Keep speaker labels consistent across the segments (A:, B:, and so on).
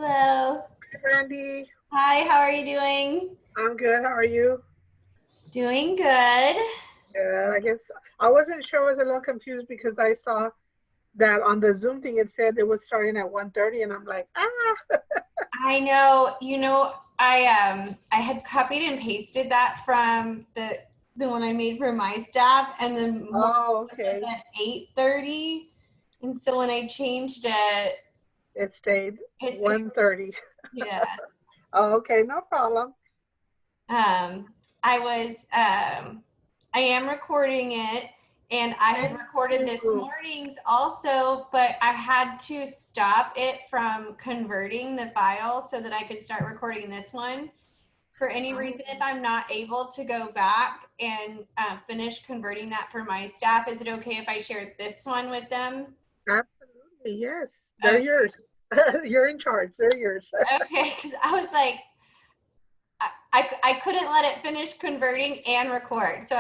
A: Hello.
B: Hey, Brandy.
A: Hi, how are you doing?
B: I'm good. How are you?
A: Doing good.
B: Good. I guess I wasn't sure. I was a little confused because I saw that on the Zoom thing it said it was starting at 1:30, and I'm like, ah.
A: I know, I had copied and pasted that from the one I made for my staff, and the morning
B: Oh,
A: was
B: okay.
A: at 8:30. And so when I changed it,
B: It stayed
A: it's
B: 1:30.
A: yeah.
B: Oh, okay. No problem.
A: Um, I was, I am recording it, and I had recorded this
B: Ooh.
A: morning's also, but I had to stop it from converting the file so that I could start recording this one. For any reason, if
B: Oh,
A: I'm not able to go back and finish converting that for my staff, is it okay if I share this one with them?
B: absolutely. Yes. They're yours. You're in charge. They're yours.
A: Okay, because I was like, I couldn't let it finish converting and record. So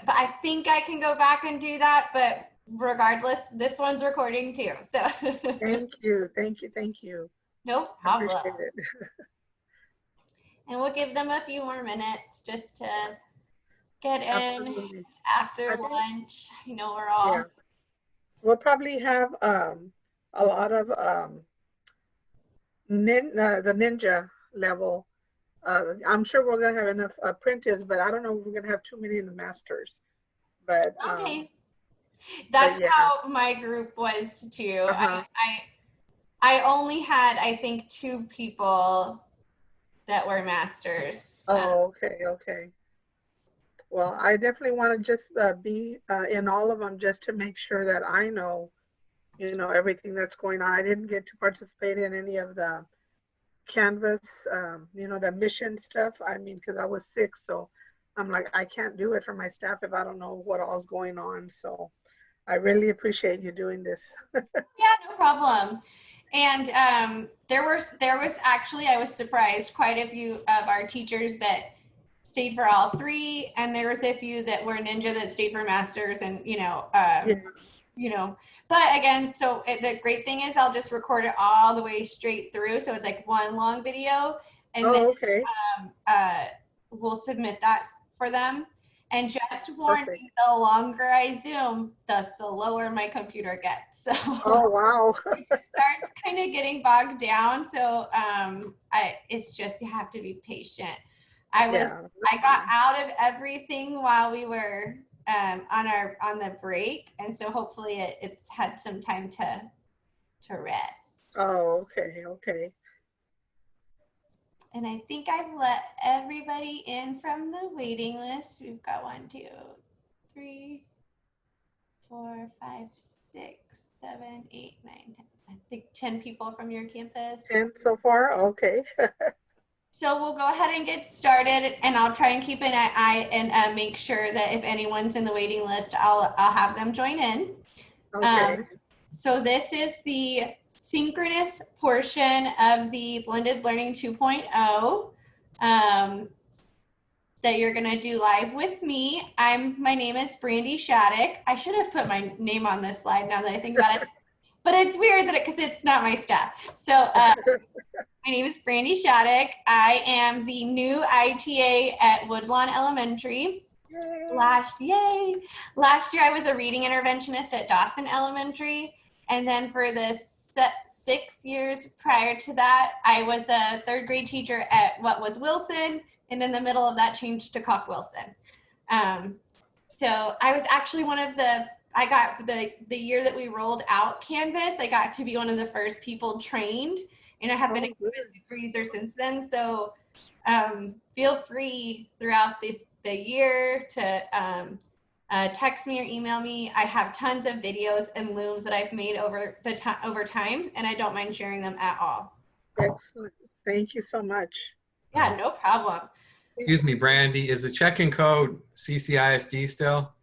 A: but I think I can go back and do that. But regardless, this one's recording too. So
B: Thank you. Thank you. Thank you.
A: no
B: I
A: problem.
B: appreciate it.
A: And we'll give them a few more minutes just to get in
B: Absolutely.
A: after
B: I think,
A: lunch. You know, we're all,
B: yeah. We'll probably have a lot of the ninja level. I'm sure we're gonna have enough apprentices, but I don't know if we're gonna have too many in the masters. But
A: okay.
B: but
A: That's
B: yeah.
A: how my group was too.
B: Uh-huh.
A: I only had, I think, two people that were masters.
B: Oh, okay, okay. Well, I definitely want to just be in all of them just to make sure that I know, everything that's going on. I didn't get to participate in any of the Canvas, the mission stuff. I mean, because I was sick, so I'm like, I can't do it for my staff if I don't know what all's going on. So I really appreciate you doing this.
A: Yeah, no problem. And there was actually, I was surprised, quite a few of our teachers that stayed for all three, and there was a few that were ninja that stayed for masters, and
B: Yeah.
A: you know. But again, so the great thing is I'll just record it all the way straight through, so it's like one long video, and then
B: Oh, okay.
A: um, uh, we'll submit that for them. And just warn
B: Perfect.
A: you, the longer I zoom, the slower my computer gets. So
B: Oh, wow.
A: it just starts kind of getting bogged down. So it's just you have to be patient. I was
B: Yeah, no
A: I got
B: problem.
A: out of everything while we were on the break, and so hopefully it's had some time to rest.
B: Oh, okay, okay.
A: And I think I've let everybody in from the waiting list. We've got 1, 2, 3, 4, 5, 6, 7, 8, 9, 10. I think 10 people from your campus.
B: 10 so far? Okay.
A: So we'll go ahead and get started, and I'll try and keep an eye and make sure that if anyone's in the waiting list, I'll have them join in.
B: Okay.
A: Um, so this is the synchronous portion of the Blended Learning 2.0 that you're gonna do live with me. My name is Brandy Shattuck. I should have put my name on this slide now that I think about it, but it's weird that because it's not my staff. So my name is Brandy Shattuck. I am the new ITA at Woodlawn Elementary.
B: Yay.
A: Last year I was a reading interventionist at Dawson Elementary, and then for the 6 years prior to that, I was a third grade teacher at what was Wilson, and in the middle of that changed to Cock Wilson. So I was actually I got the year that we rolled out Canvas, I got to be one of the first people trained, and I have been a
B: Oh, good.
A: Canvas super user since then. So feel free throughout the year to text me or email me. I have tons of videos and looms that I've made over time, and I don't mind sharing them at all.
B: Excellent. Thank you so much.
A: Yeah, no problem.
C: Excuse me, Brandy, is the check-in code CCISD still?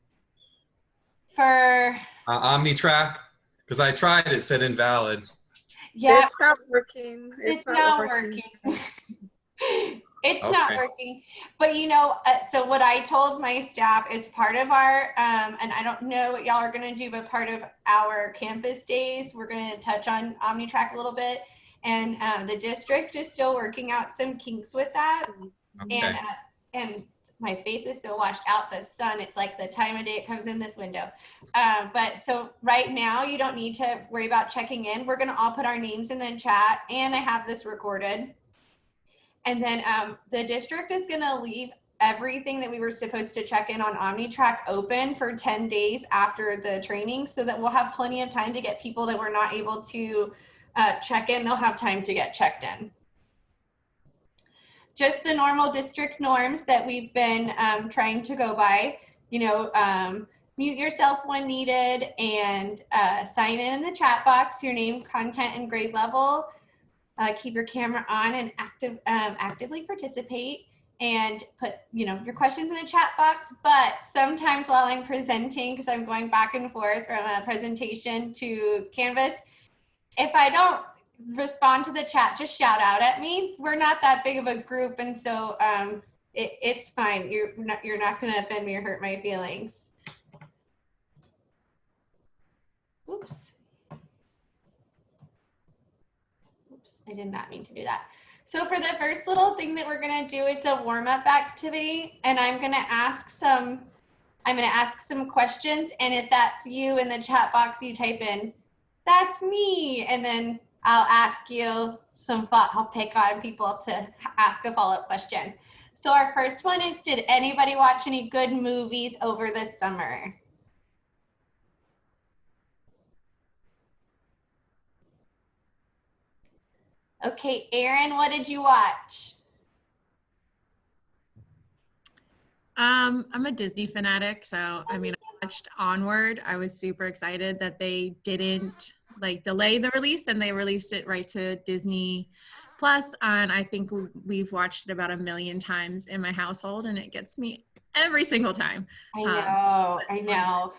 A: For
C: OmniTrack? Because I tried, it said invalid.
A: yeah,
B: It's not working.
A: it's
B: It's not
A: not
B: working.
A: working. It's not
C: Okay.
A: working. But so what I told my staff is part of our, and I don't know what y'all are going to do, but part of our campus days, we're going to touch on OmniTrack a little bit, And the district is still working out some kinks with that.
C: Okay.
A: And my face is still washed out. The sun, it's like the time of day it comes in this window. But so right now you don't need to worry about checking in. We're going to all put our names in the chat, and I have this recorded. And then the district is going to leave everything that we were supposed to check in on OmniTrack open for 10 days after the training, so that we'll have plenty of time to get people that were not able to check in. They'll have time to get checked in. Just the normal district norms that we've been trying to go by, mute yourself when needed, and sign in the chat box, your name, content, and grade level. Keep your camera on and actively participate, and put your questions in the chat box. But sometimes while I'm presenting, because I'm going back and forth from a presentation to Canvas, if I don't respond to the chat, just shout out at me. We're not that big of a group, and so it's fine. You're not going to offend me or hurt my feelings. Oops, I did not mean to do that. So for the first little thing that we're going to do, it's a warm-up activity, and I'm going to ask some questions, and if that's you in the chat box, you type in, "That's me," and then I'll ask you I'll pick on people to ask a follow-up question. So our first one is, did anybody watch any good movies over the summer? Okay, Erin, what did you watch?
D: I'm a Disney fanatic, so I watched Onward. I was super excited that they didn't delay the release, and they released it right to Disney Plus. And I think we've watched it about 1 million times in my household, and it gets me every single time.
A: I know.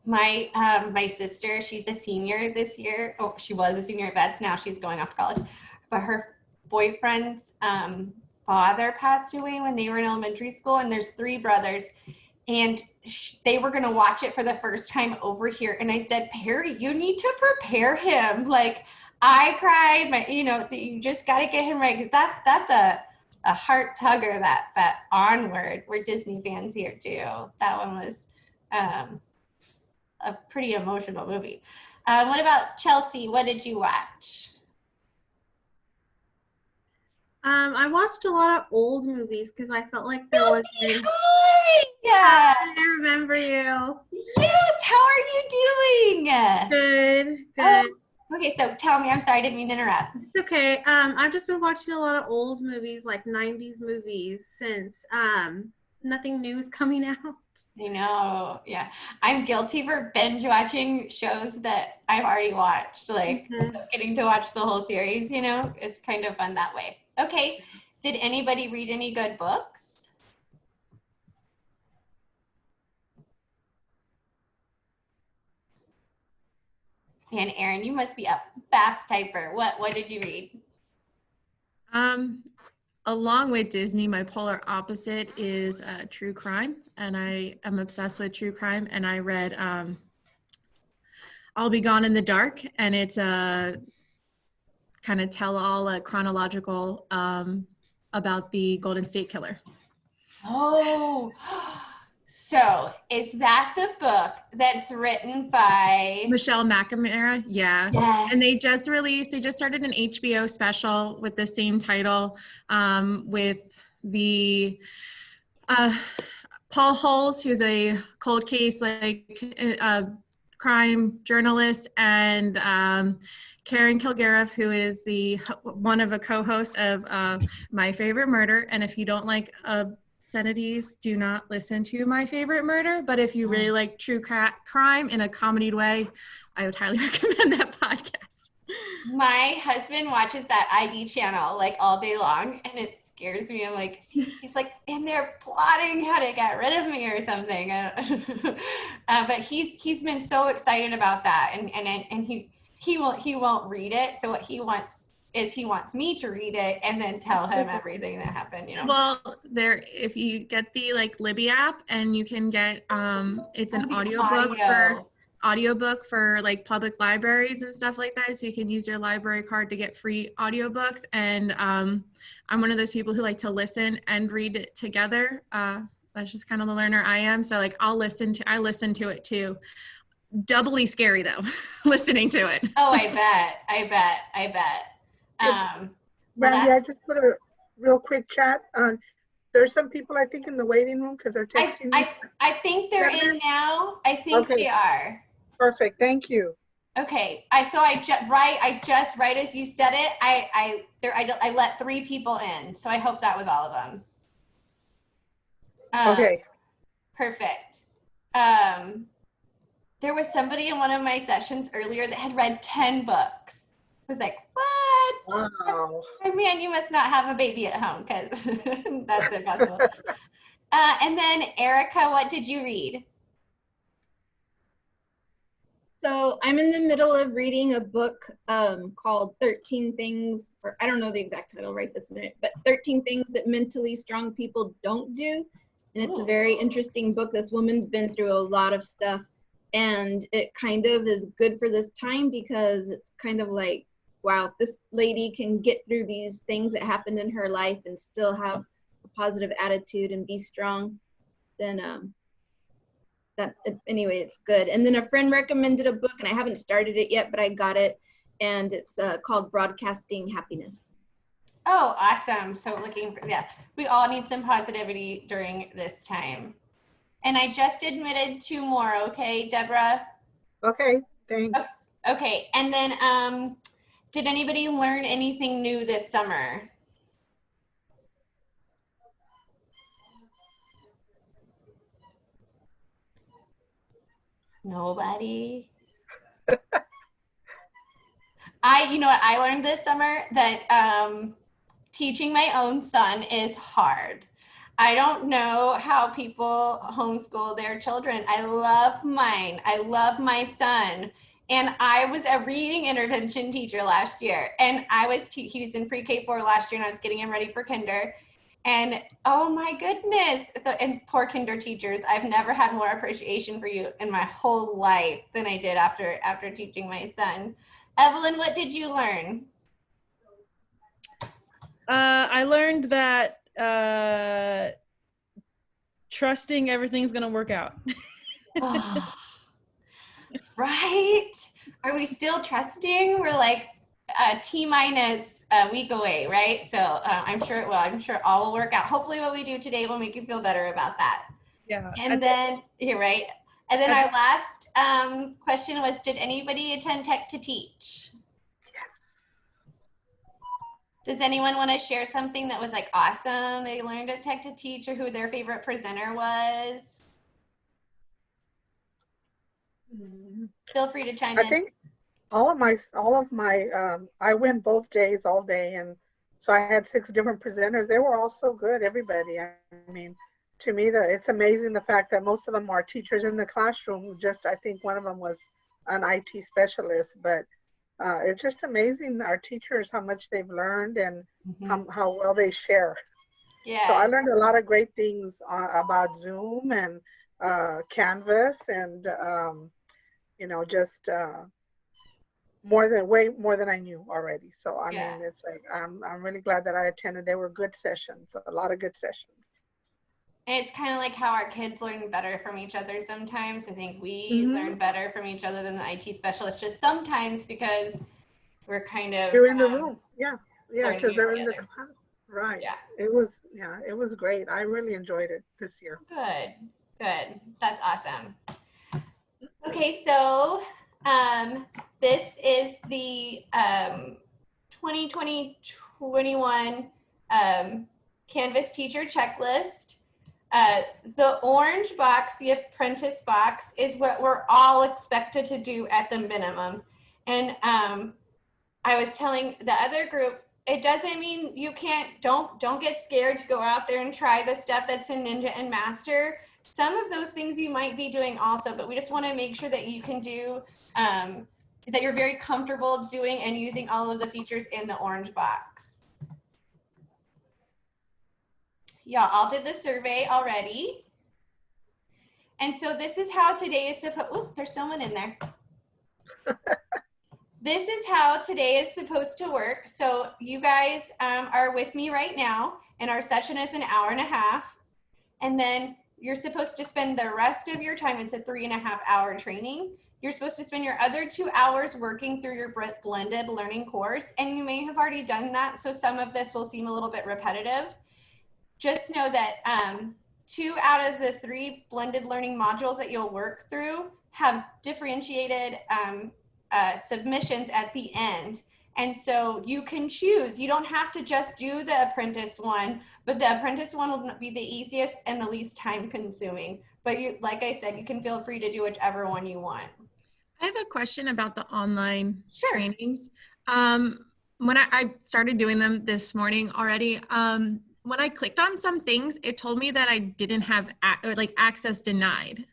A: My sister, she's a senior this year. Oh, she was a senior at Vets. Now she's going off to college. But her boyfriend's father passed away when they were in elementary school, and there's 3 brothers, and they were going to watch it for the first time over here. And I said, Perry, you need to prepare him. Like, I cried, you just got to get him right. Cause that's a heart tugger, that Onward. We're Disney fans here too. That one was a pretty emotional movie. What about Chelsea? What did you watch?
E: I watched a lot of old movies because I felt like there was.
A: Hi! Yeah.
E: I remember you.
A: Yes. How are you doing?
E: Good. Good.
A: Okay, so tell me. I'm sorry, I didn't mean to interrupt.
E: It's okay. I've just been watching a lot of old movies, like 90s movies, since nothing new is coming out.
A: I know. Yeah, I'm guilty for binge watching shows that I've already watched. Like getting to watch the whole series. It's kind of fun that way. Okay. Did anybody read any good books? And Erin, you must be a fast typer. What did you read?
D: Along with Disney, my polar opposite is true crime, and I am obsessed with true crime. And I read I'll Be Gone in the Dark, and it's a kind of tell-all, chronological about the Golden State Killer.
A: Oh, so is that the book that's written by
D: Michelle McNamara? Yeah.
A: Yes.
D: And they just started an HBO special with the same title, with the Paul Holes, who's a cold case crime journalist, and Karen Kilgariff, who is one of a co-host of My Favorite Murder. And if you don't like obscenities, do not listen to My Favorite Murder. But if you really like true crime in a comedy way, I would highly recommend that podcast.
A: My husband watches that ID channel like all day long, and it scares me. I'm like, he's like, and they're plotting how to get rid of me or something. But he's been so excited about that, and he won't read it. So what he wants is he wants me to read it and then tell him everything that happened.
D: Well, if you get the Libby app, and you can get it's an audiobook audiobook for like public libraries and stuff like that. So you can use your library card to get free audiobooks. And I'm one of those people who like to listen and read it together. That's just kind of the learner I am. So like I listen to it too. Doubly scary though, listening to it.
A: Oh, I bet. Well,
B: Randy, I
A: that's-
B: just put a real quick chat on. There's some people I think in the waiting room because they're texting me.
A: I think they're in now. I think
B: Okay.
A: they are.
B: Perfect. Thank you.
A: Okay. I just right as you said it, I let 3 people in. So I hope that was all of them.
B: Okay.
A: Perfect. There was somebody in one of my sessions earlier that had read 10 books. I was like, what?
B: Wow.
A: Oh, man, you must not have a baby at home because that's impossible. And then Erica, what did you read?
F: So I'm in the middle of reading a book called 13 Things, or I don't know the exact title right this minute, but 13 Things That Mentally Strong People Don't Do. And it's a very interesting book. This woman's been through a lot of stuff, and it kind of is good for this time because it's kind of like, wow, if this lady can get through these things that happened in her life and still have a positive attitude and be strong, then anyway, it's good. And then a friend recommended a book, and I haven't started it yet, but I got it, and it's called Broadcasting Happiness.
A: Oh, awesome. So we all need some positivity during this time. And I just admitted 2 more, okay, Deborah?
B: Okay. Thanks.
A: Okay, and then did anybody learn anything new this summer? Nobody? You know what I learned this summer? That teaching my own son is hard. I don't know how people homeschool their children. I love mine. I love my son. And I was a reading intervention teacher last year. And he was in pre-K 4 last year, and I was getting him ready for kinder. And oh my goodness. And poor kinder teachers, I've never had more appreciation for you in my whole life than I did after teaching my son. Evelyn, what did you learn?
G: I learned that trusting everything's gonna work out.
A: Oh, right? Are we still trusting? We're like T-minus a week away, right? So I'm sure it will. I'm sure all will work out. Hopefully what we do today will make you feel better about that.
G: Yeah.
A: And then, you're right. And then our last question was, did anybody attend Tech to Teach? Does anyone want to share something that was like awesome they learned at Tech to Teach, or who their favorite presenter was? Feel free to chime in.
B: I think all of my I went both days all day, and so I had 6 different presenters. They were all so good, everybody. I mean, to me, it's amazing the fact that most of them are teachers in the classroom. Just, I think one of them was an IT specialist, but it's just amazing, our teachers, how much they've learned and how well they share.
A: Yeah.
B: So I learned a lot of great things about Zoom and Canvas, and just way more than I knew already. So I mean, it's like I'm really glad that I attended. They were good sessions, a lot of good sessions.
A: And it's kind of like how our kids learn better from each other sometimes. I think we learn better from each other than the IT specialists, just sometimes because we're kind of
B: You're in the room, yeah, because they're in the
A: together.
B: class, right?
A: Yeah.
B: It was great. I really enjoyed it this year.
A: Good. That's awesome. Okay, so this is the 2020-21 Canvas teacher checklist. The orange box, the apprentice box, is what we're all expected to do at the minimum. And I was telling the other group, it doesn't mean you don't get scared to go out there and try the stuff that's in Ninja and Master. Some of those things you might be doing also, but we just want to make sure that you can do, that you're very comfortable doing and using all of the features in the orange box. Y'all all did the survey already. And so this is how today is supposed, oh, there's someone in there. This is how today is supposed to work. So you guys are with me right now, and our session is an hour and a half. And then you're supposed to spend the rest of your time, it's a 3.5-hour training. You're supposed to spend your other 2 hours working through your blended learning course. And you may have already done that, so some of this will seem a little bit repetitive. Just know that 2 out of the 3 blended learning modules that you'll work through have differentiated submissions at the end. And so you can choose. You don't have to just do the apprentice one, but the apprentice one will be the easiest and the least time consuming. But you, like I said, you can feel free to do whichever one you want.
D: I have a question about the online
A: Sure.
D: trainings. When I started doing them this morning already, when I clicked on some things, it told me that I didn't have access denied.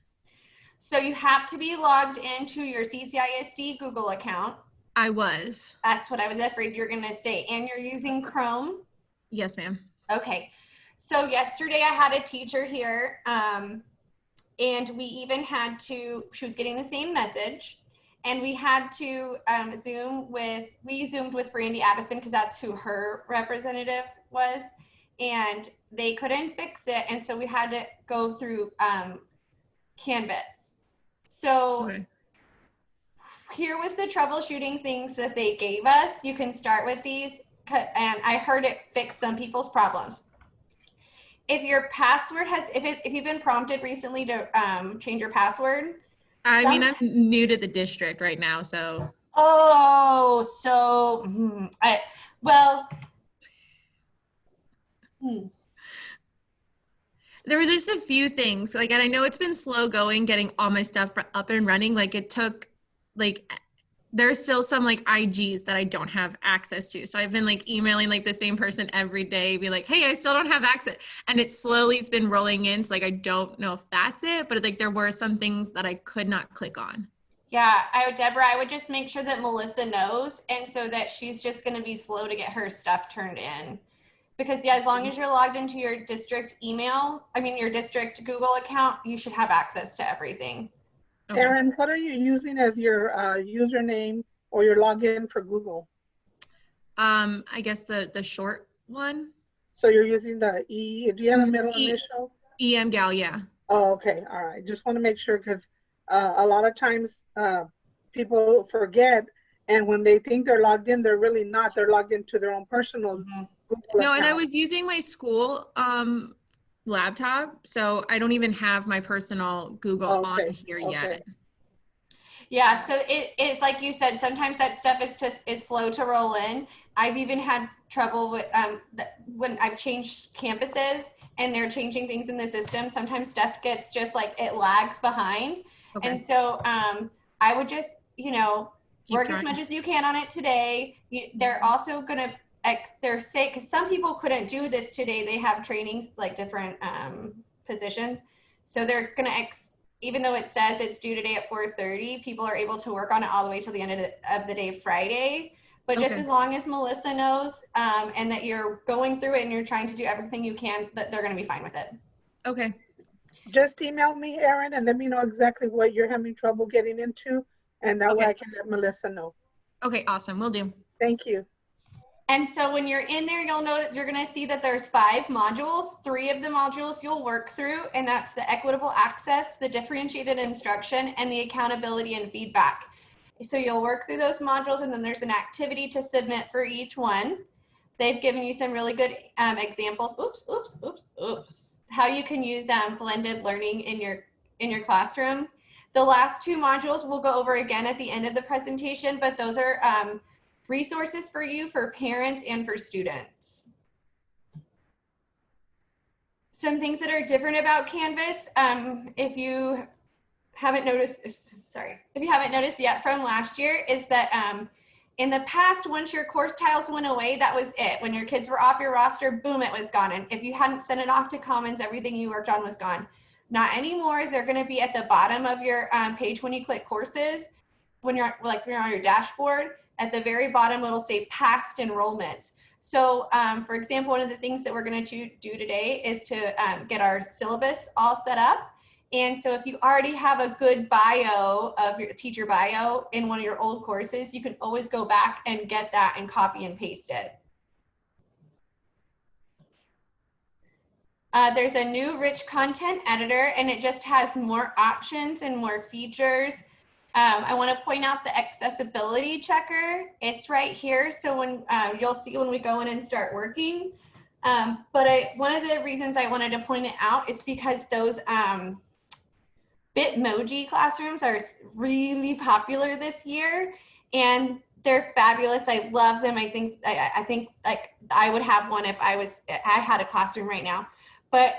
A: So you have to be logged into your CCISD Google account.
D: I was.
A: That's what I was afraid you were going to say. And you're using Chrome?
D: Yes, ma'am.
A: Okay. So yesterday I had a teacher here, and we even had to, she was getting the same message, and we had to we Zoomed with Brandy Addison because that's who her representative was, and they couldn't fix it. And so we had to go through Canvas. So
D: Okay.
A: Here was the troubleshooting things that they gave us. You can start with these, and I heard it fix some people's problems. If your password has, if you've been prompted recently to change your password.
D: I mean, I'm new to the district right now, so.
A: Oh, so,
D: There was just a few things, like, and I know it's been slow going, getting all my stuff up and running. Like it took, like, there's still some like IGs that I don't have access to. So I've been like emailing like the same person every day, be like, hey, I still don't have access. And it slowly has been rolling in. So like, I don't know if that's it, but like there were some things that I could not click on.
A: yeah, Deborah, I would just make sure that Melissa knows, and so that she's just going to be slow to get her stuff turned in. Because yeah, as long as you're logged into your district your district Google account, you should have access to everything.
D: Okay.
B: Erin, what are you using as your username or your login for Google?
D: I guess the short one.
B: So you're using the E, do you have a middle initial?
D: EMGAL, yeah.
B: Oh, okay, all right. Just want to make sure, because a lot of times people forget, and when they think they're logged in, they're really not. They're logged into their own personal Google
D: No, and I
B: account.
D: was using my school laptop, so I don't even have my personal Google on here yet.
A: Yeah, so it's like you said, sometimes that stuff is slow to roll in. I've even had trouble with when I've changed campuses and they're changing things in the system. Sometimes stuff gets just like, it lags behind.
D: Okay.
A: And so I would just, work
D: trying.
A: as much as you can on it today. They're also going to, because some people couldn't do this today. They have trainings, like different positions. So they're going to, even though it says it's due today at 4:30, people are able to work on it all the way till the end of the day Friday. But just
D: Okay.
A: as long as Melissa knows and that you're going through it and you're trying to do everything you can, that they're going to be fine with it.
D: Okay.
B: Just email me, Erin, and let me know exactly what you're having trouble getting into, and that way I can let Melissa know.
D: Okay, awesome. Will do.
B: Thank you.
A: And so when you're in there, you're going to see that there's 5 modules. 3 of the modules you'll work through, and that's the equitable access, the differentiated instruction, and the accountability and feedback. So you'll work through those modules, and then there's an activity to submit for each one. They've given you some really good examples. How you can use blended learning in your classroom. The last 2 modules we'll go over again at the end of the presentation, but those are resources for you, for parents and for students. Some things that are different about Canvas, if you haven't noticed yet from last year, is that in the past, once your course tiles went away, that was it. When your kids were off your roster, boom, it was gone. And if you hadn't sent it off to Commons, everything you worked on was gone. Not anymore. They're going to be at the bottom of your page when you click courses. When you're on your dashboard, at the very bottom, it'll say past enrollments. So for example, one of the things that we're going to do today is to get our syllabus all set up. And so if you already have a good bio of your teacher bio in one of your old courses, you can always go back and get that and copy and paste it. There's a new rich content editor, and it just has more options and more features. I want to point out the accessibility checker. It's right here. So when you'll see when we go in and start working. One of the reasons I wanted to point it out is because those Bitmoji classrooms are really popular this year, and they're fabulous. I love them. I think like I would have one if I had a classroom right now. But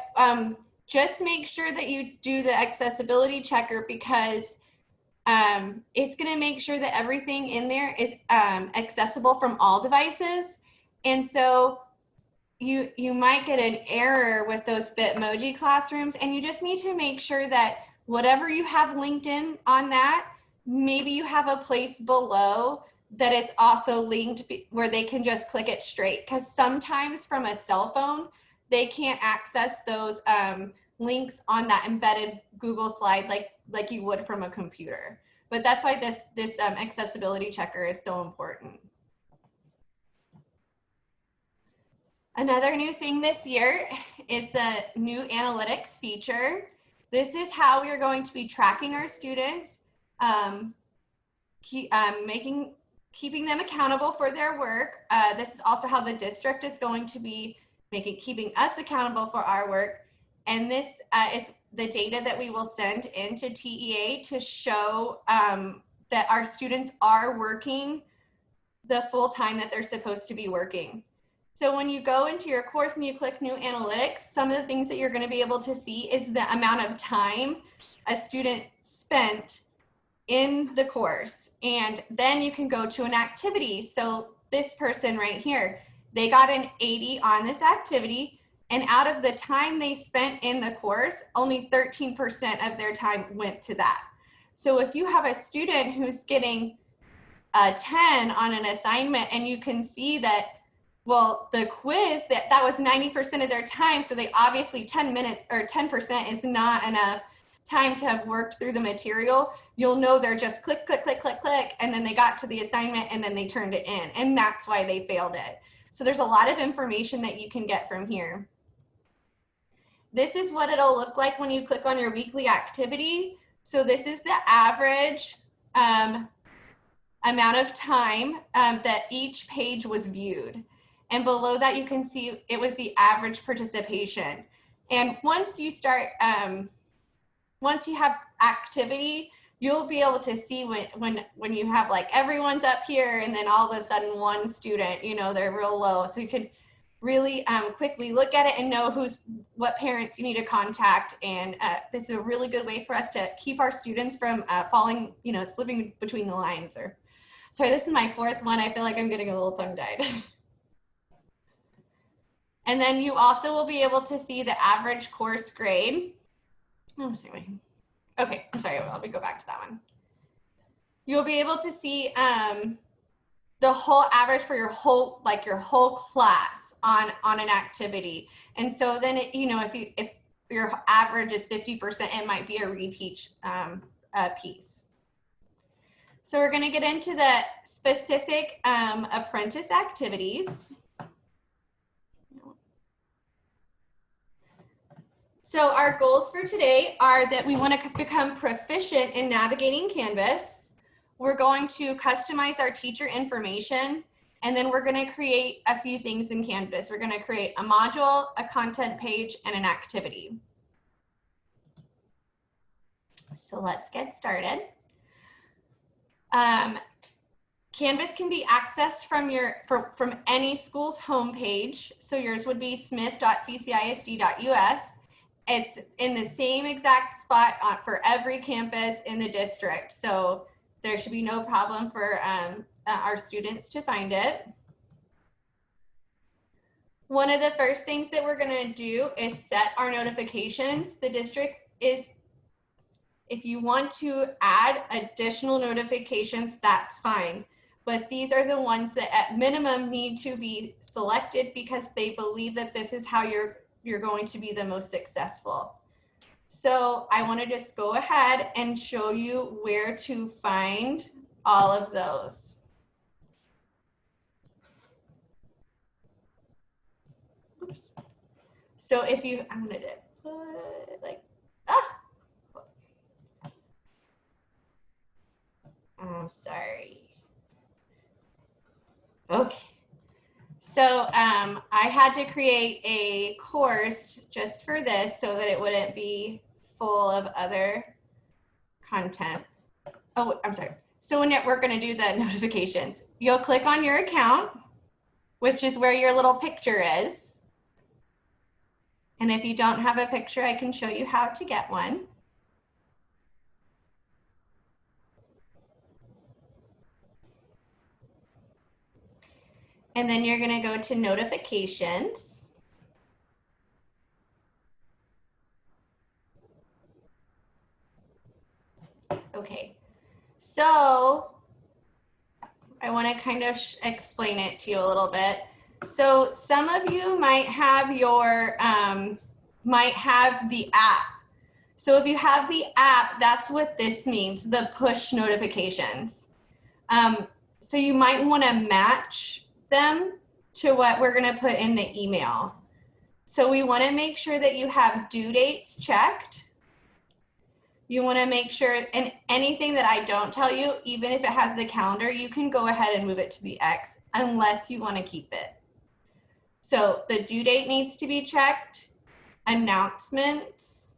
A: just make sure that you do the accessibility checker, because it's going to make sure that everything in there is accessible from all devices. And so you might get an error with those Bitmoji classrooms, and you just need to make sure that whatever you have linked in on that, maybe you have a place below that it's also linked where they can just click it straight. Because sometimes from a cell phone, they can't access those links on that embedded Google slide like you would from a computer. But that's why this accessibility checker is so important. Another new thing this year is the new analytics feature. This is how we are going to be tracking our students, keeping them accountable for their work. This is also how the district is going to be keeping us accountable for our work. And this is the data that we will send into TEA to show that our students are working the full time that they're supposed to be working. So when you go into your course and you click new analytics, some of the things that you're going to be able to see is the amount of time a student spent in the course. And then you can go to an activity. So this person right here, they got an 80 on this activity, and out of the time they spent in the course, only 13% of their time went to that. So if you have a student who's getting a 10 on an assignment, and you can see that, well, the quiz, that was 90% of their time, so they obviously 10 minutes or 10% is not enough time to have worked through the material, you'll know they're just click, click, click, click, click, and then they got to the assignment and then they turned it in, and that's why they failed it. So there's a lot of information that you can get from here. This is what it'll look like when you click on your weekly activity. So this is the average amount of time that each page was viewed. And below that, you can see it was the average participation. And once you start, once you have activity, you'll be able to see when you have like everyone's up here and then all of a sudden one student, you know, they're real low. So you could really quickly look at it and know what parents you need to contact. And this is a really good way for us to keep our students from falling, you know, slipping between the lines. Or sorry, this is my fourth one. I feel like I'm getting a little tongue-tied. And then you also will be able to see the average course grade. Oh, sorry. Okay, I'm sorry, let me go back to that one. You'll be able to see the whole average for your whole class on an activity. And so then, you know, if your average is 50%, it might be a reteach piece. So we're gonna get into the specific apprentice activities. So our goals for today are that we want to become proficient in navigating Canvas. We're going to customize our teacher information, and then we're going to create a few things in Canvas. We're going to create a module, a content page, and an activity. So let's get started. Canvas can be accessed from any school's homepage. So yours would be smith.ccisd.us. It's in the same exact spot for every campus in the district. So there should be no problem for our students to find it. One of the first things that we're gonna do is set our notifications. The district is, if you want to add additional notifications, that's fine. But these are the ones that at minimum need to be selected because they believe that this is how you're going to be the most successful. So I want to just go ahead and show you where to find all of those. Oops. So if you, I'm going to put like, I'm sorry. Okay. So I had to create a course just for this so that it wouldn't be full of other content. Oh, I'm sorry. So when we're going to do the notifications, you'll click on your account, which is where your little picture is. And if you don't have a picture, I can show you how to get one. And then you're going to go to notifications. Okay, so I want to kind of explain it to you a little bit. So some of you might have your, might have the app. So if you have the app, that's what this means, the push notifications. So you might want to match them to what we're going to put in the email. So we want to make sure that you have due dates checked. You want to make sure, and anything that I don't tell you, even if it has the calendar, you can go ahead and move it to the X unless you want to keep it. So the due date needs to be checked, announcements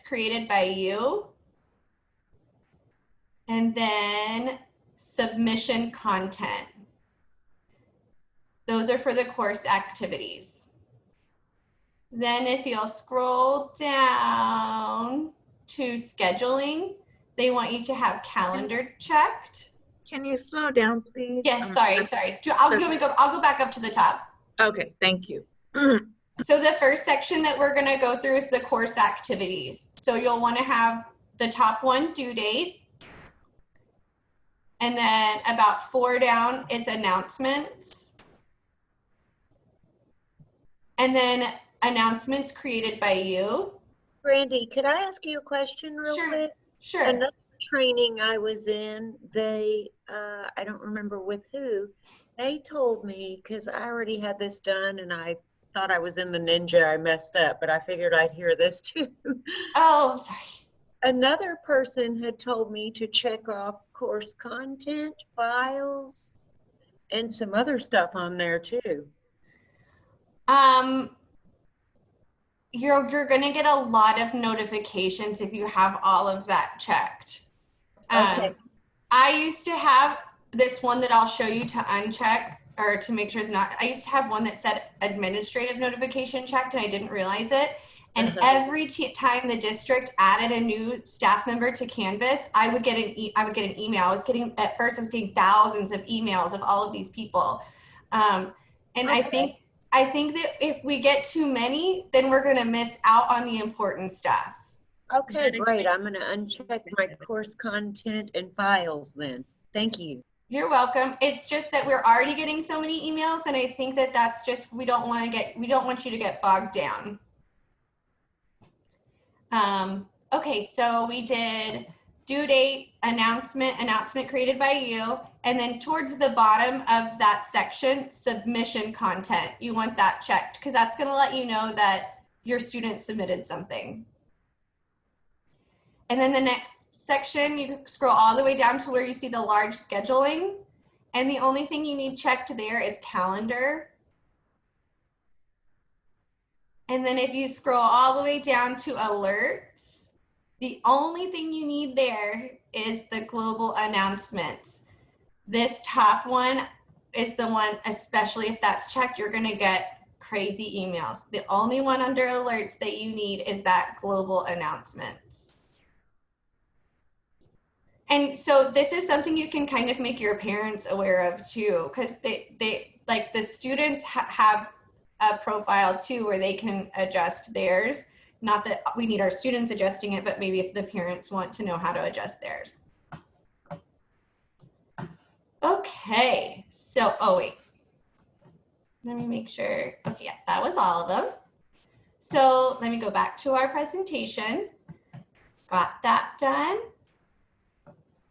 A: created by you, and then submission content. Those are for the course activities. Then if you'll scroll down to scheduling, they want you to have calendar checked.
H: Can you slow down, please?
A: Yes, sorry. I'll go back up to the top.
H: Okay, thank you.
A: So the first section that we're gonna go through is the course activities. So you'll wanna have the top one, due date. And then about 4 down, it's announcements. And then announcements created by you.
H: Brandy, could I ask you a question real quick?
A: Sure.
H: Another training I was in, they, I don't remember with who, they told me, because I already had this done and I thought I was in the Ninja, I messed up, but I figured I'd hear this too.
A: Oh, sorry.
H: Another person had told me to check off course content, files, and some other stuff on there too.
A: You're gonna get a lot of notifications if you have all of that checked.
H: Okay.
A: I used to have this one that I'll show you to uncheck or to make sure it's not. I used to have one that said administrative notification checked and I didn't realize it. And every time the district added a new staff member to Canvas, I would get an email. At first I was getting thousands of emails of all of these people. And
H: Okay.
A: I think that if we get too many, then we're going to miss out on the important stuff.
H: Okay, great. I'm going to uncheck my course content and files then. Thank you.
A: You're welcome. It's just that we're already getting so many emails, and I think that that's just, we don't want you to get bogged down. Okay, so we did due date, announcement created by you, and then towards the bottom of that section, submission content. You want that checked because that's going to let you know that your student submitted something. And then the next section, you scroll all the way down to where you see the large scheduling, and the only thing you need checked there is calendar. And then if you scroll all the way down to alerts, the only thing you need there is the global announcements. This top one is the one, especially if that's checked, you're gonna get crazy emails. The only one under alerts that you need is that global announcements. And so this is something you can kind of make your parents aware of too, because they like the students have a profile too where they can adjust theirs. Not that we need our students adjusting it, but maybe if the parents want to know how to adjust theirs. Okay, so, oh wait. Let me make sure. Okay, yeah, that was all of them. So let me go back to our presentation. Got that done.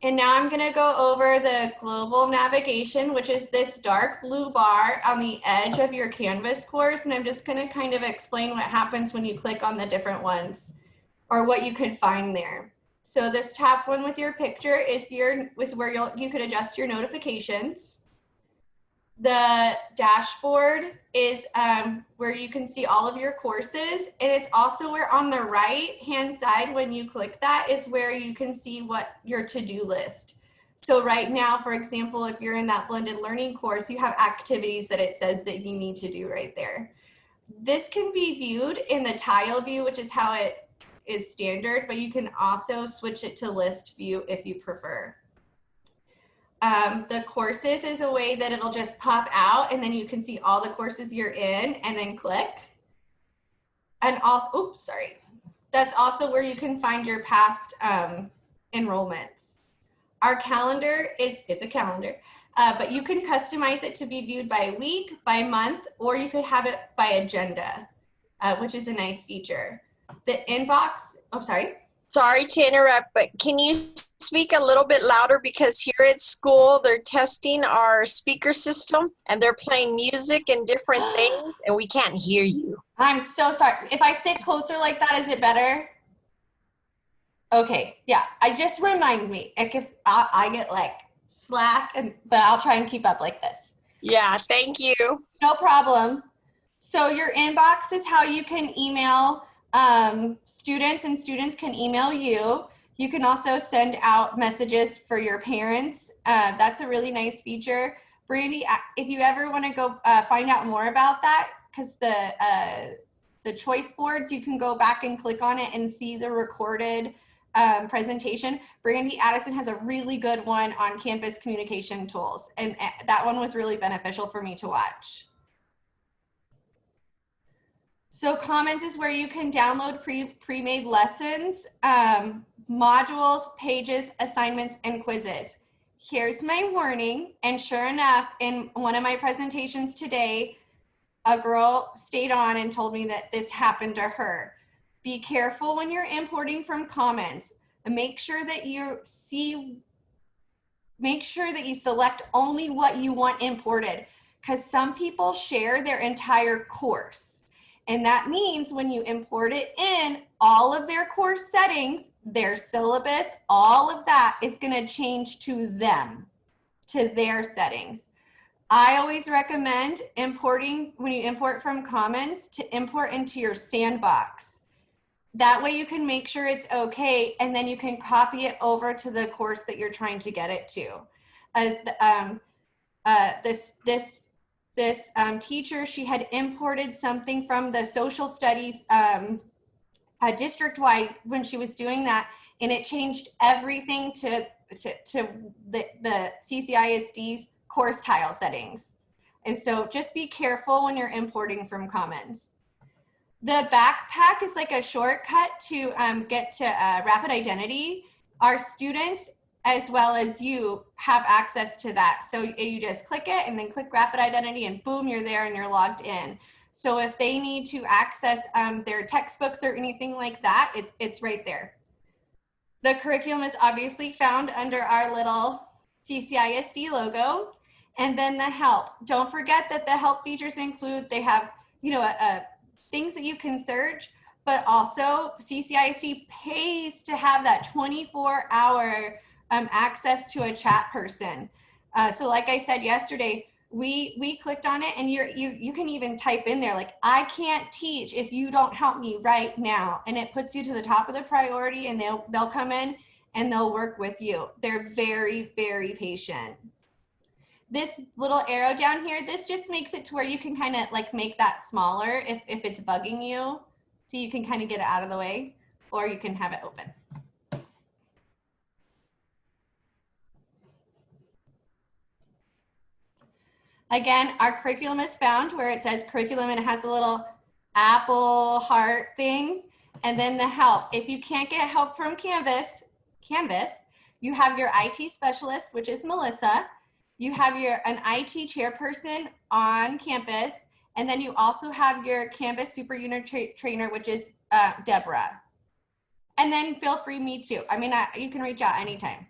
A: And now I'm gonna go over the global navigation, which is this dark blue bar on the edge of your Canvas course. And I'm just gonna kind of explain what happens when you click on the different ones or what you could find there. So this top one with your picture is where you could adjust your notifications. The dashboard is where you can see all of your courses, and it's also where on the right hand side when you click that is where you can see what your to-do list. So right now, for example, if you're in that blended learning course, you have activities that it says that you need to do right there. This can be viewed in the tile view, which is how it is standard, but you can also switch it to list view if you prefer. The courses is a way that it'll just pop out and then you can see all the courses you're in and then click. And also, oops, sorry. That's also where you can find your past enrollments. Our calendar it's a calendar, but you can customize it to be viewed by week, by month, or you could have it by agenda, which is a nice feature. The inbox, oh, sorry.
I: Sorry to interrupt, but can you speak a little bit louder, because here at school they're testing our speaker system and they're playing music and different things and we can't hear you.
A: I'm so sorry. If I sit closer like that, is it better? Okay, yeah, just remind me if I get like slack, but I'll try and keep up like this.
I: Yeah, thank you.
A: No problem. So your inbox is how you can email students, and students can email you. You can also send out messages for your parents. That's a really nice feature. Brandy, if you ever want to go find out more about that, because the choice boards, you can go back and click on it and see the recorded presentation. Brandy Addison has a really good one on campus communication tools, and that one was really beneficial for me to watch. So Commons is where you can download pre-made lessons, modules, pages, assignments, and quizzes. Here's my warning, and sure enough, in one of my presentations today, a girl stayed on and told me that this happened to her. Be careful when you're importing from Commons. Make sure that you select only what you want imported, because some people share their entire course. And that means when you import it in, all of their course settings, their syllabus, all of that is going to change to them, to their settings. I always recommend importing, when you import from Commons, to import into your sandbox. That way you can make sure it's okay, and then you can copy it over to the course that you're trying to get it to. This teacher, she had imported something from the social studies district-wide when she was doing that, and it changed everything to the CCISD's course tile settings. And so just be careful when you're importing from Commons. The backpack is like a shortcut to get to Rapid Identity. Our students, as well as you, have access to that. So you just click it and then click Rapid Identity and boom, you're there and you're logged in. So if they need to access their textbooks or anything like that, it's right there. The curriculum is obviously found under our little CCISD logo. And then the help. Don't forget that the help features include, they have, things that you can search, but also CCISD pays to have that 24-hour access to a chat person. So like I said yesterday, we clicked on it, and you can even type in there like, I can't teach if you don't help me right now, and it puts you to the top of the priority, and they'll come in and they'll work with you. They're very, very patient. This little arrow down here, this just makes it to where you can kind of like make that smaller if it's bugging you, so you can kind of get it out of the way, or you can have it open. Again, our curriculum is found where it says curriculum, and it has a little apple heart thing. And then the help. If you can't get help from Canvas, you have your IT specialist, which is Melissa. You have an IT chairperson on campus, And then you also have your Canvas Super Unit trainer, which is Deborah. And then feel free, me too. I mean, you can reach out anytime.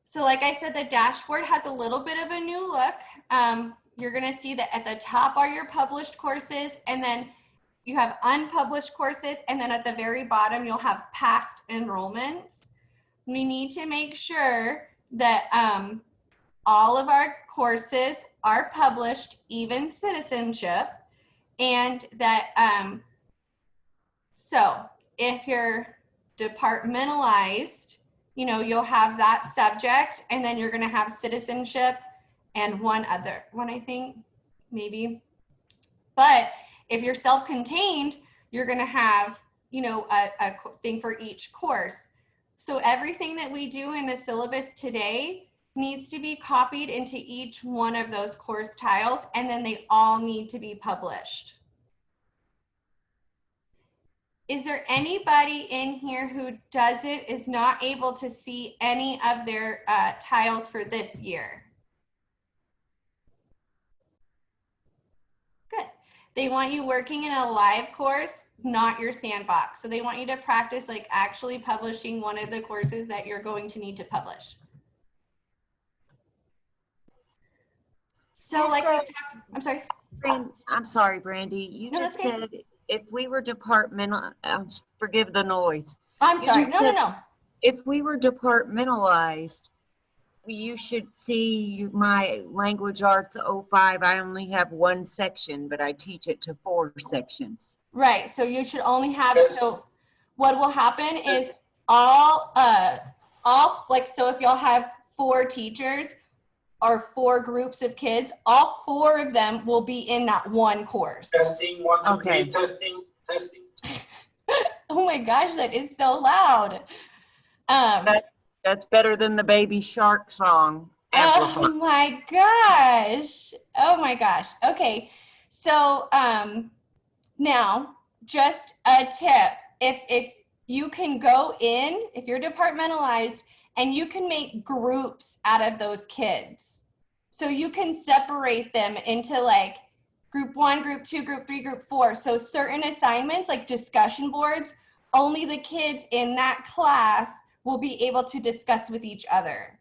A: So like I said, the dashboard has a little bit of a new look. You're gonna see that at the top are your published courses, and then you have unpublished courses, and then at the very bottom, you'll have past enrollments. We need to make sure that all of our courses are published, even citizenship, and that, so if you're departmentalized, you know, you'll have that subject, and then you're gonna have citizenship and one other one, I think, maybe. But if you're self-contained, you're gonna have, you know, a thing for each course. So everything that we do in the syllabus today needs to be copied into each one of those course tiles, and then they all need to be published. Is there anybody in here who is not able to see any of their tiles for this year? Good. They want you working in a live course, not your sandbox. So they want you to practice like actually publishing one of the courses that you're going to need to publish. So like we talked, I'm sorry.
H: I'm sorry, Brandy. You just said if we were departmental, forgive the noise.
A: I'm sorry. No.
H: If we were departmentalized, you should see my language arts 05. I only have one section, but I teach it to 4 sections.
A: Right. So you should only have, so what will happen is all like, so if y'all have 4 teachers or 4 groups of kids, all 4 of them will be in that one course.
J: Testing, 1, 2,
H: Okay.
J: 3, testing.
A: Oh my gosh, that is so loud.
H: That's better than the Baby Shark song.
A: Oh my gosh. Oh my gosh. Okay. So now just a tip. If you can go in, if you're departmentalized, and you can make groups out of those kids. So you can separate them into like group 1, group 2, group 3, group 4. So certain assignments like discussion boards, only the kids in that class will be able to discuss with each other.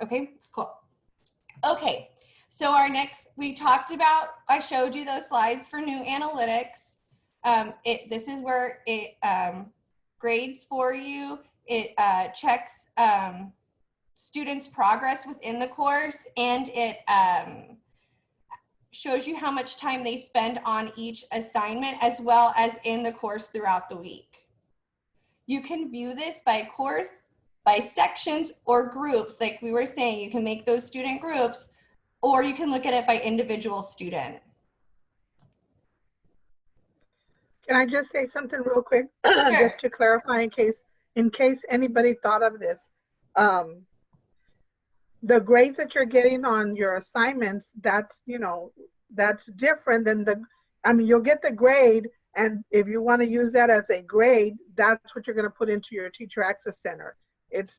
A: Okay, cool. Okay, so our next, we talked about, I showed you those slides for new analytics. This is where it grades for you. It checks students' progress within the course, and it shows you how much time they spend on each assignment, as well as in the course throughout the week. You can view this by course, by sections, or groups. Like we were saying, you can make those student groups, or you can look at it by individual student.
B: Can I just say something real quick?
A: Sure.
B: Just to clarify in case anybody thought of this. The grades that you're getting on your assignments, that's, you know, that's different than you'll get the grade, and if you want to use that as a grade, that's what you're going to put into your Teacher Access Center. It's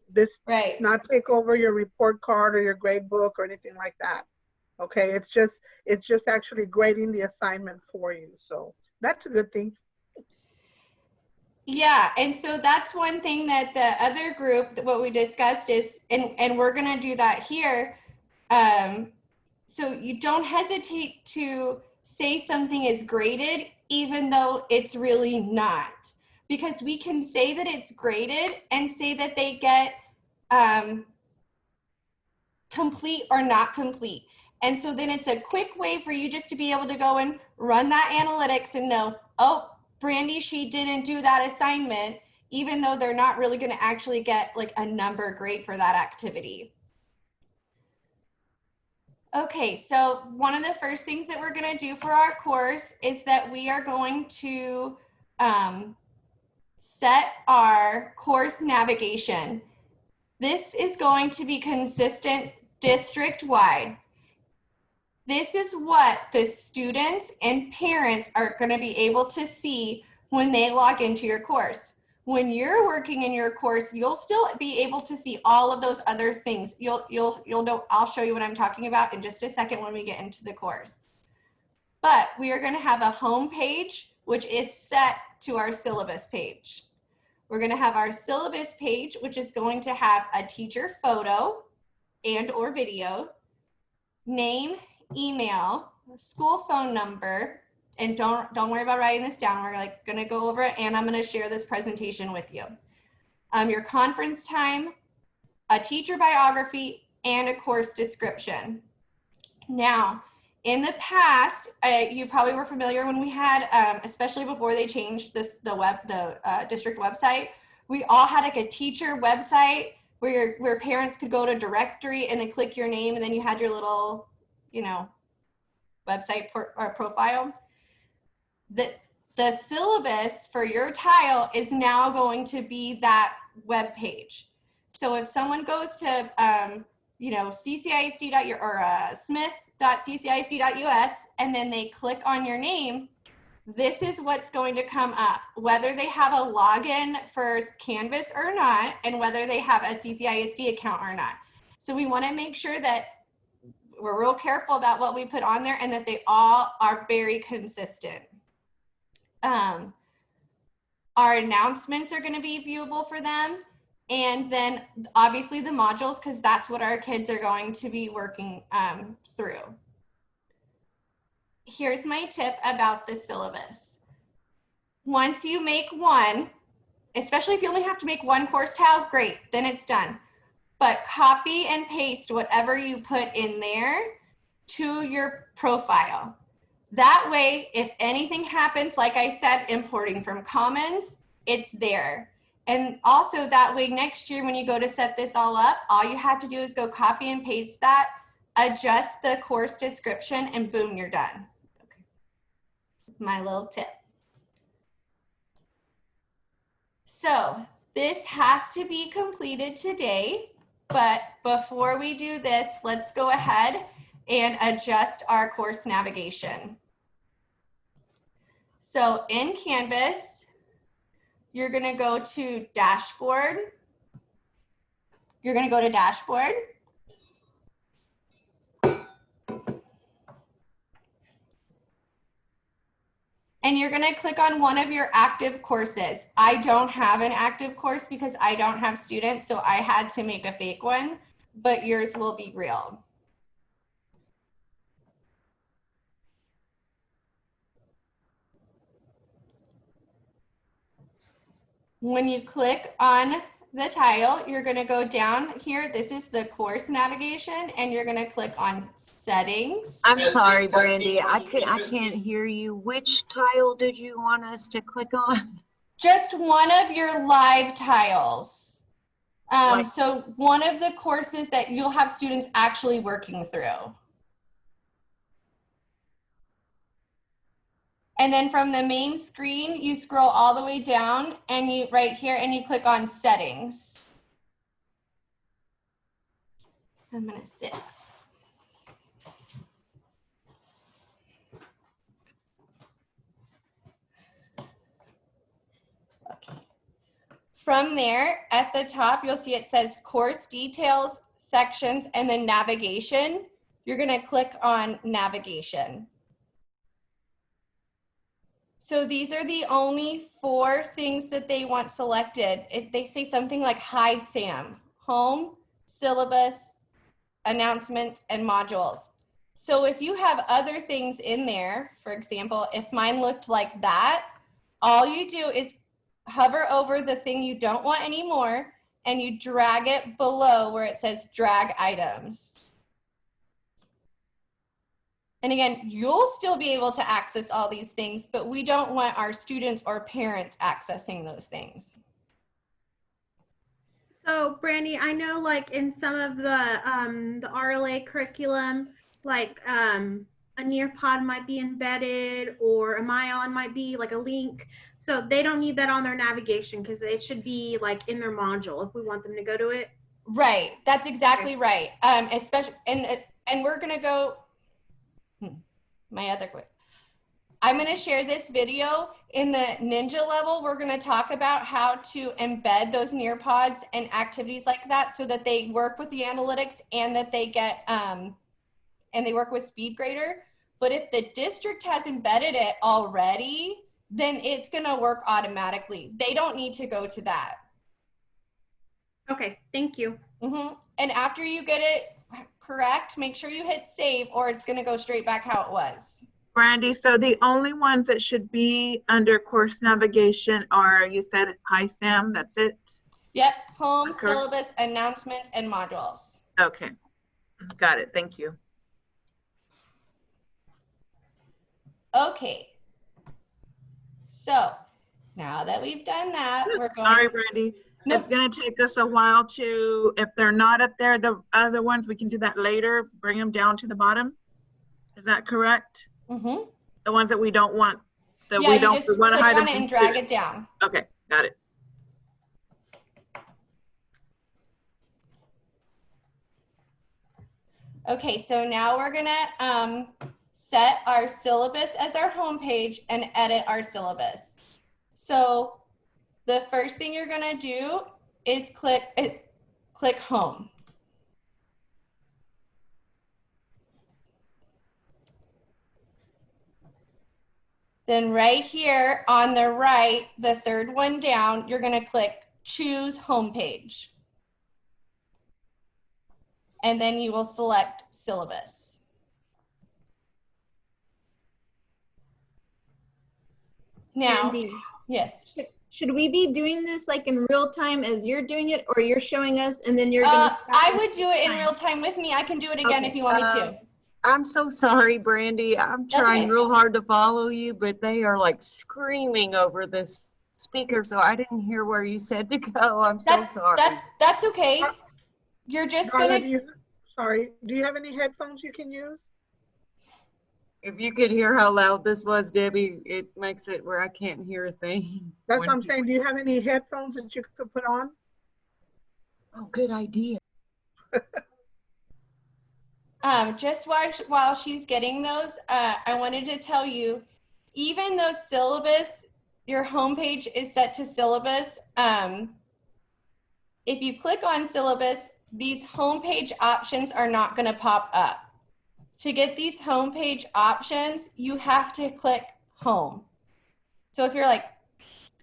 A: Right.
B: not take over your report card or your grade book or anything like that. Okay, it's just actually grading the assignment for you. So that's a good thing.
A: Yeah, and so that's one thing that the other group, what we discussed is, and we're gonna do that here. So you don't hesitate to say something is graded, even though it's really not. Because we can say that it's graded and say that they get complete or not complete. And so then it's a quick way for you just to be able to go and run that analytics and know, oh, Brandy, she didn't do that assignment, even though they're not really going to actually get like a number grade for that activity. Okay, so one of the first things that we're going to do for our course is that we are going to set our course navigation. This is going to be consistent district-wide. This is what the students and parents are going to be able to see when they log into your course. When you're working in your course, you'll still be able to see all of those other things. You'll know, I'll show you what I'm talking about in just a second when we get into the course. But we are going to have a home page, which is set to our syllabus page. We're going to have our syllabus page, which is going to have a teacher photo and or video, name, email, school phone number, and don't worry about writing this down. We're like going to go over it, and I'm going to share this presentation with you. Your conference time, a teacher biography, and a course description. Now, in the past, you probably were familiar when we had, especially before they changed the district website, we all had like a teacher website where parents could go to directory and then click your name, and then you had your little, website or profile. The syllabus for your tile is now going to be that web page. So if someone goes to, ccisd or smith.ccisd.us, and then they click on your name, this is what's going to come up, whether they have a login for Canvas or not, and whether they have a CCISD account or not. So we want to make sure that we're real careful about what we put on there and that they all are very consistent. Our announcements are going to be viewable for them. And then obviously the modules, because that's what our kids are going to be working through. Here's my tip about the syllabus. Once you make one, especially if you only have to make one course tile, great, then it's done. But copy and paste whatever you put in there to your profile. That way, if anything happens, like I said, importing from Commons, it's there. And also that way, next year when you go to set this all up, all you have to do is go copy and paste that, adjust the course description, and boom, you're done. Okay. My little tip. So this has to be completed today, but before we do this, let's go ahead and adjust our course navigation. So in Canvas, you're going to go to Dashboard. You're going to go to Dashboard. And you're going to click on one of your active courses. I don't have an active course because I don't have students, so I had to make a fake one, but yours will be real. When you click on the tile, you're going to go down here. This is the course navigation, and you're going to click on settings.
H: I'm sorry, Brandy. I can't hear you. Which tile did you want us to click on?
A: Just one of your live tiles. So one of the courses that you'll have students actually working through. And then from the main screen, you scroll all the way down and you right here and you click on settings. I'm gonna sit. Okay. From there, at the top, you'll see it says course details, sections, and then navigation. You're gonna click on navigation. So these are the only 4 things that they want selected. They say something like, hi, Sam, home, syllabus, announcements, and modules. So if you have other things in there, for example, if mine looked like that, all you do is hover over the thing you don't want anymore and you drag it below where it says drag items. And again, you'll still be able to access all these things, but we don't want our students or parents accessing those things.
E: So Brandy, I know like in some of the RLA curriculum, like a Nearpod might be embedded or a Mion might be like a link. So they don't need that on their navigation because it should be like in their module if we want them to go to it.
A: Right, that's exactly right. Especially, and we're gonna go, my other quick. I'm going to share this video. In the Ninja level, we're going to talk about how to embed those Nearpods and activities like that so that they work with the analytics and that they get, and they work with SpeedGrader. But if the district has embedded it already, then it's going to work automatically. They don't need to go to that.
E: Okay, thank you.
A: And after you get it correct, make sure you hit save or it's going to go straight back how it was.
J: Brandy, so the only ones that should be under course navigation are, you said HiSam, that's it?
A: Yep, home,
J: Okay.
A: syllabus, announcements, and modules.
J: Okay, got it, thank you.
A: Okay. So now that we've done that, we're going.
J: Sorry, Brandy.
A: No.
J: It's gonna take us a while to, if they're not up there, the other ones, we can do that later, bring them down to the bottom. Is that correct?
A: Mm-hmm.
J: The ones that we don't want, that
A: Yeah,
J: we
A: you
J: don't
A: just click
J: want to hide
A: on
J: them.
A: it and drag it down.
J: Okay, got it.
A: Okay, so now we're gonna set our syllabus as our home page and edit our syllabus. So the first thing you're gonna do is click home. Then right here on the right, the third one down, you're gonna click choose homepage. And then you will select syllabus. Now,
F: Andy,
A: yes.
F: should we be doing this like in real time as you're doing it, or you're showing us and then you're gonna stop
A: I
F: us
A: would do it in
F: time?
A: real time with me. I can do it again
F: Okay.
A: if you want me to.
H: I'm so sorry, Brandy. I'm
A: That's
H: trying
A: okay.
H: real hard to follow you, but they are like screaming over this speaker, so I didn't hear where you said to go. I'm so sorry.
A: That's okay. You're just
B: Darla,
A: gonna.
B: do you have any headphones you can use?
H: If you could hear how loud this was, Debbie, it makes it where I can't hear a thing.
B: That's what I'm saying. Do you have any headphones that you could put on?
H: Oh, good idea.
A: Just while she's getting those, I wanted to tell you, even though syllabus, your homepage is set to syllabus, if you click on syllabus, these homepage options are not going to pop up. To get these homepage options, you have to click home. So if you're like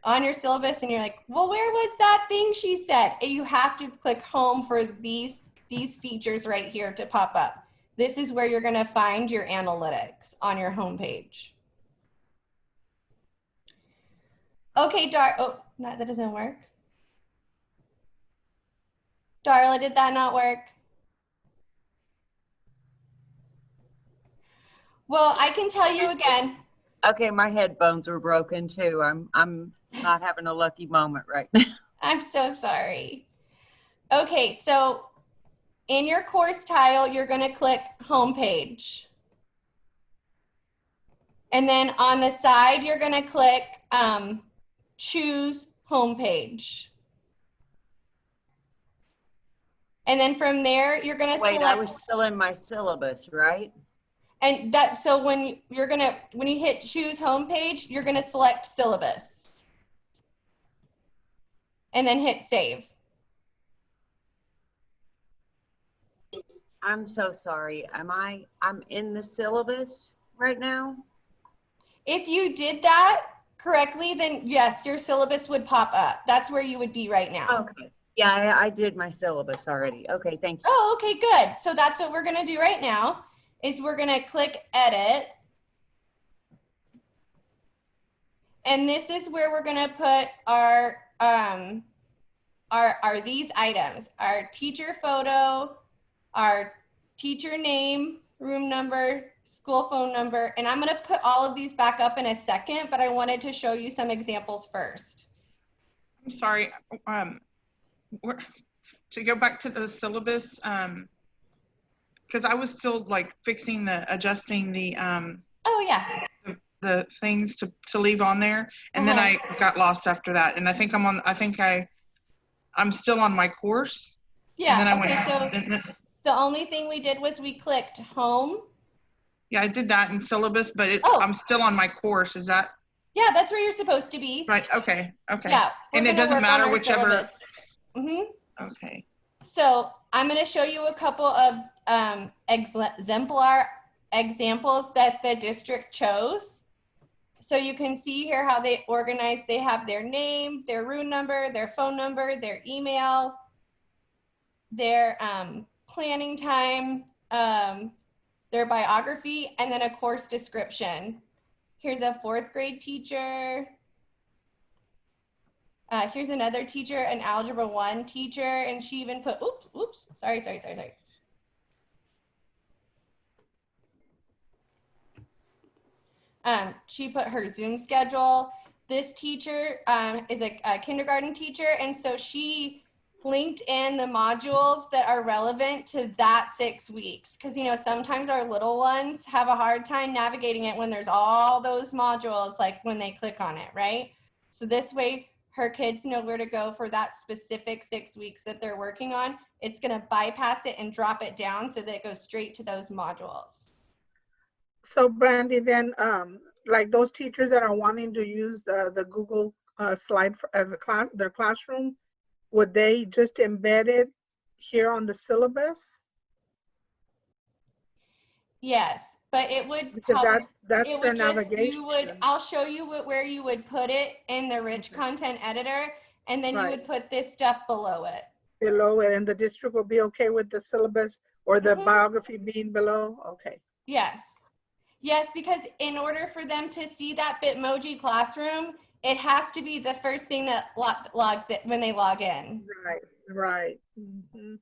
A: on your syllabus and you're like, well, where was that thing she said? You have to click home for these features right here to pop up. This is where you're going to find your analytics on your homepage. Okay, oh, no, that doesn't work. Darla, did that not work? Well, I can tell you again.
H: Okay, my headphones were broken too. I'm not having a lucky moment right now.
A: I'm so sorry. Okay, so in your course tile, you're going to click homepage. And then on the side, you're going to click choose homepage. And then from there, you're going to select.
H: Wait, I was still in my syllabus, right?
A: And that, so when you hit choose homepage, you're going to select syllabus. And then hit save.
H: I'm so sorry. I'm in the syllabus right now?
A: If you did that correctly, then yes, your syllabus would pop up. That's where you would be right now.
H: Okay. Yeah, I did my syllabus already. Okay, thank you.
A: Oh, okay, good. So that's what we're going to do right now is we're going to click edit. And this is where we're going to put our these items, our teacher photo, our teacher name, room number, school phone number, and I'm going to put all of these back up in a second, but I wanted to show you some examples first.
K: I'm sorry, to go back to the syllabus, because I was still like adjusting the
A: oh yeah,
K: the things to leave on there, and then I got lost after that, and I think I'm still on my course.
A: Yeah.
K: And then
A: okay, so the only thing we did was we clicked home,
K: Yeah, I did that in syllabus, but
A: Oh.
K: I'm still on my course. Is that
A: Yeah, that's where you're supposed to be.
K: right? Okay. Okay.
A: Yeah, we're
K: And it
A: gonna
K: doesn't
A: work
K: matter
A: on our
K: whichever.
A: syllabus.
K: Okay.
A: So I'm going to show you a couple of exemplar examples that the district chose. So you can see here how they organize. They have their name, their room number, their phone number, their email, their planning time, their biography, and then a course description. Here's a 4th grade teacher. Here's another teacher, an Algebra 1 teacher, and she even put, oops, sorry. She put her Zoom schedule. This teacher is a kindergarten teacher, and so she linked in the modules that are relevant to that 6 weeks. Because, you know, sometimes our little ones have a hard time navigating it when there's all those modules, like when they click on it, right? So this way, her kids know where to go for that specific 6 weeks that they're working on. It's going to bypass it and drop it down so that it goes straight to those modules.
B: So Brandy, then like those teachers that are wanting to use the Google slide as a class, their classroom, would they just embed it here on the syllabus?
A: Yes, but it would
B: Because
A: probably,
B: that's
A: it
B: their
A: would just,
B: navigation.
A: you would, I'll show you where you would put it in the rich content editor, and then you
B: Right.
A: would put this stuff below it.
B: Below it, and the district will be okay with the syllabus or the
A: Mhm.
B: biography being below? Okay.
A: Yes. Yes, because in order for them to see that Bitmoji classroom, it has to be the first thing that logs it when they log in.
B: Right. Mhm.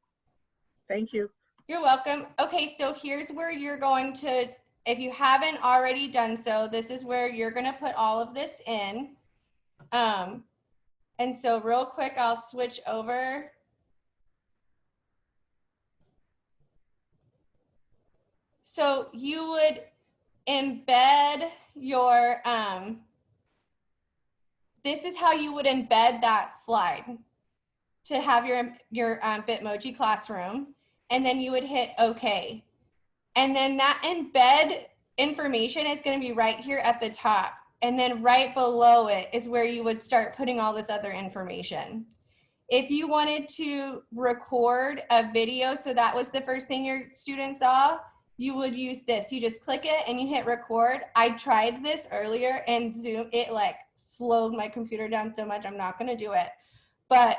B: Thank you.
A: You're welcome. Okay, so here's where you're going to, if you haven't already done so, this is where you're going to put all of this in. And so real quick, I'll switch over. So you would embed your, this is how you would embed that slide to have your Bitmoji classroom. And then you would hit OK. And then that embed information is going to be right here at the top. And then right below it is where you would start putting all this other information. If you wanted to record a video, so that was the first thing your students saw, you would use this. You just click it and you hit record. I tried this earlier and Zoom, it like slowed my computer down so much, I'm not going to do it. But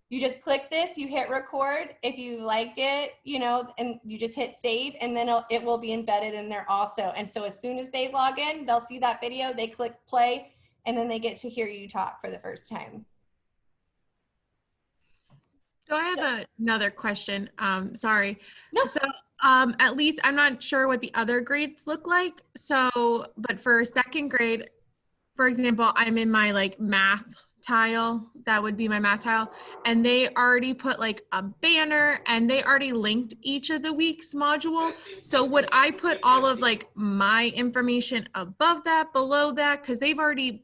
A: you just click this, you hit record. If you like it, you know, and you just hit save, and then it will be embedded in there also. And so as soon as they log in, they'll see that video, they click play, and then they get to hear you talk for the first time.
D: So I have another question. Sorry.
A: No.
D: So at least I'm not sure what the other grades look like. So, but for 2nd grade, for example, I'm in my like math tile. That would be my math tile. And they already put like a banner and they already linked each of the week's module. So would I put all of like my information above that, below that? Because they've already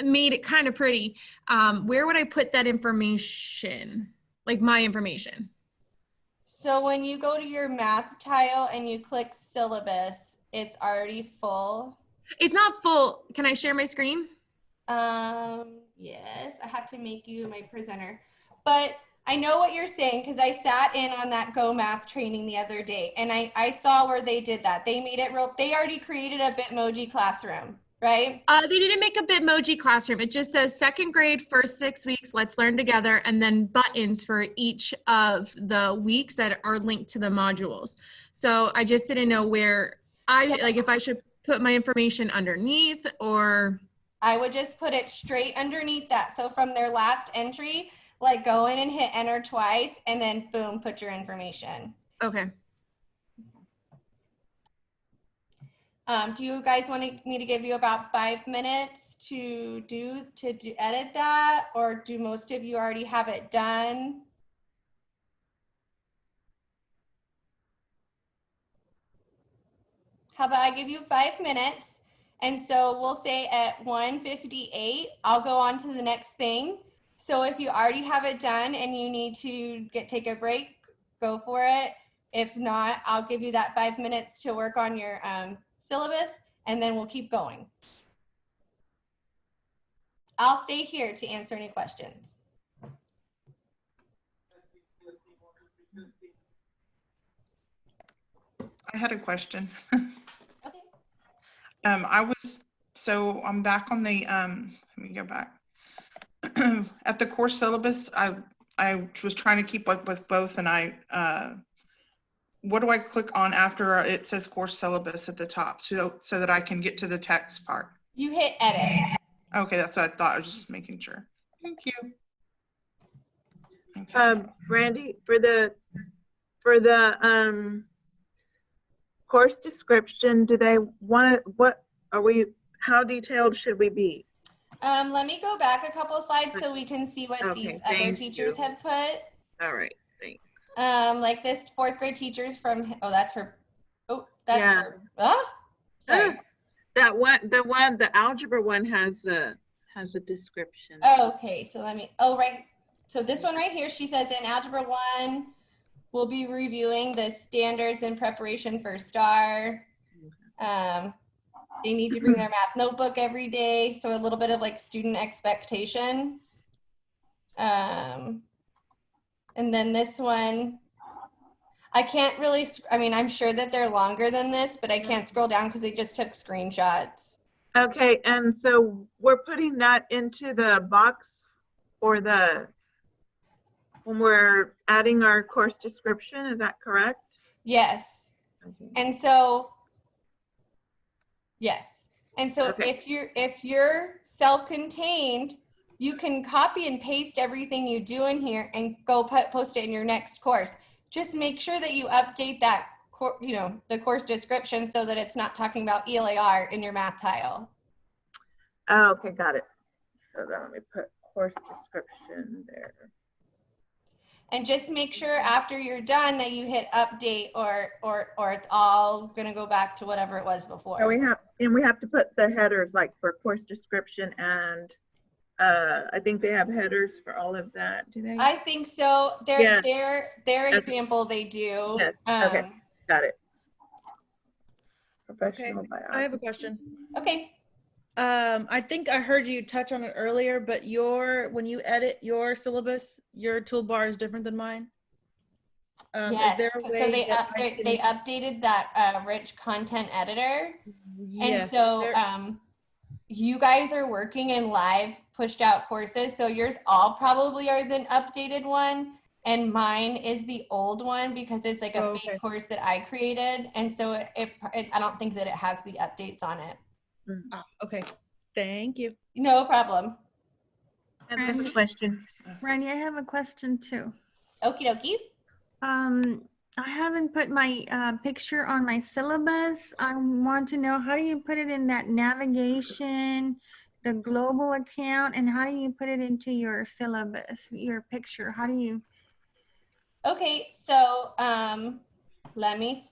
D: made it kind of pretty. Where would I put that information? Like my information?
A: So when you go to your math tile and you click syllabus, it's already full.
D: It's not full. Can I share my screen?
A: Yes, I have to make you my presenter. But I know what you're saying because I sat in on that Go Math training the other day and I saw where they did that. They made it real, they already created a Bitmoji classroom, right?
D: They didn't make a Bitmoji classroom. It just says 2nd grade, first 6 weeks, let's learn together, and then buttons for each of the weeks that are linked to the modules. So I just didn't know where like if I should put my information underneath or.
A: I would just put it straight underneath that. So from their last entry, like go in and hit enter twice and then boom, put your information.
D: Okay.
A: Do you guys want me to give you about 5 minutes to edit that, or do most of you already have it done? How about I give you 5 minutes? And so we'll say at 1:58, I'll go on to the next thing. So if you already have it done and you need to take a break, go for it. If not, I'll give you that 5 minutes to work on your syllabus, and then we'll keep going. I'll stay here to answer any questions.
K: I had a question.
A: Okay.
K: I'm back on the, let me go back. At the course syllabus, I was trying to keep up with both, and what do I click on after it says course syllabus at the top so that I can get to the text part?
A: You hit edit.
K: Okay, that's what I thought. I was just making sure. Thank you. Okay.
J: Brandy, for the course description, do they want, how detailed should we be?
A: Let me go back a couple slides so we can see what
J: Okay,
A: these other
J: thank
A: teachers
J: you.
A: have put.
J: All right, thanks.
A: Like this 4th grade teachers from, oh, that's her. Oh, that's
J: Yeah.
A: her. Ah, sorry.
J: The algebra one has a description.
A: Okay, so let me, right. So this one right here, she says in Algebra 1, we'll be reviewing the standards in preparation for STAR. They need to bring their math notebook every day, so a little bit of like student expectation. And then this one, I can't really, I'm sure that they're longer than this, but I can't scroll down because they just took screenshots.
J: Okay, and so we're putting that into the box for when we're adding our course description, is that correct?
A: Yes.
J: Okay.
A: And so, yes. And so
J: Okay.
A: if you're self-contained, you can copy and paste everything you do in here and go post it in your next course. Just make sure that you update that, the course description so that it's not talking about ELAR in your math tile.
J: Oh, okay, got it. So then let me put course description there.
A: And just make sure after you're done that you hit update or it's all gonna go back to whatever it was before.
J: And we have to put the headers like for course description, and I think they have headers for all of that. Do they?
A: I think so.
J: Yeah.
A: Their example they do.
J: Yes. Okay, got it.
G: Okay,
J: Professional
G: I have a question.
A: Okay.
G: I think I heard you touch on it earlier, but when you edit your syllabus, your toolbar is different than mine.
A: Yes.
G: Is there a way
A: So they
G: that I can-
A: they updated that rich content editor.
G: Yes,
A: And so
G: there-
A: you guys are working in live pushed out courses. So yours all probably are the updated one. And mine is the old one because it's like a fake course that I created. And so I don't think that it has the updates on it.
G: Okay, thank you.
A: No problem.
J: I have a question.
L: Randy, I have a question too.
A: Okie dokie.
L: I haven't put my picture on my syllabus. I want to know, how do you put it in that navigation, the global account, and how do you put it into your syllabus, your picture? How do you?
A: Okay, so let me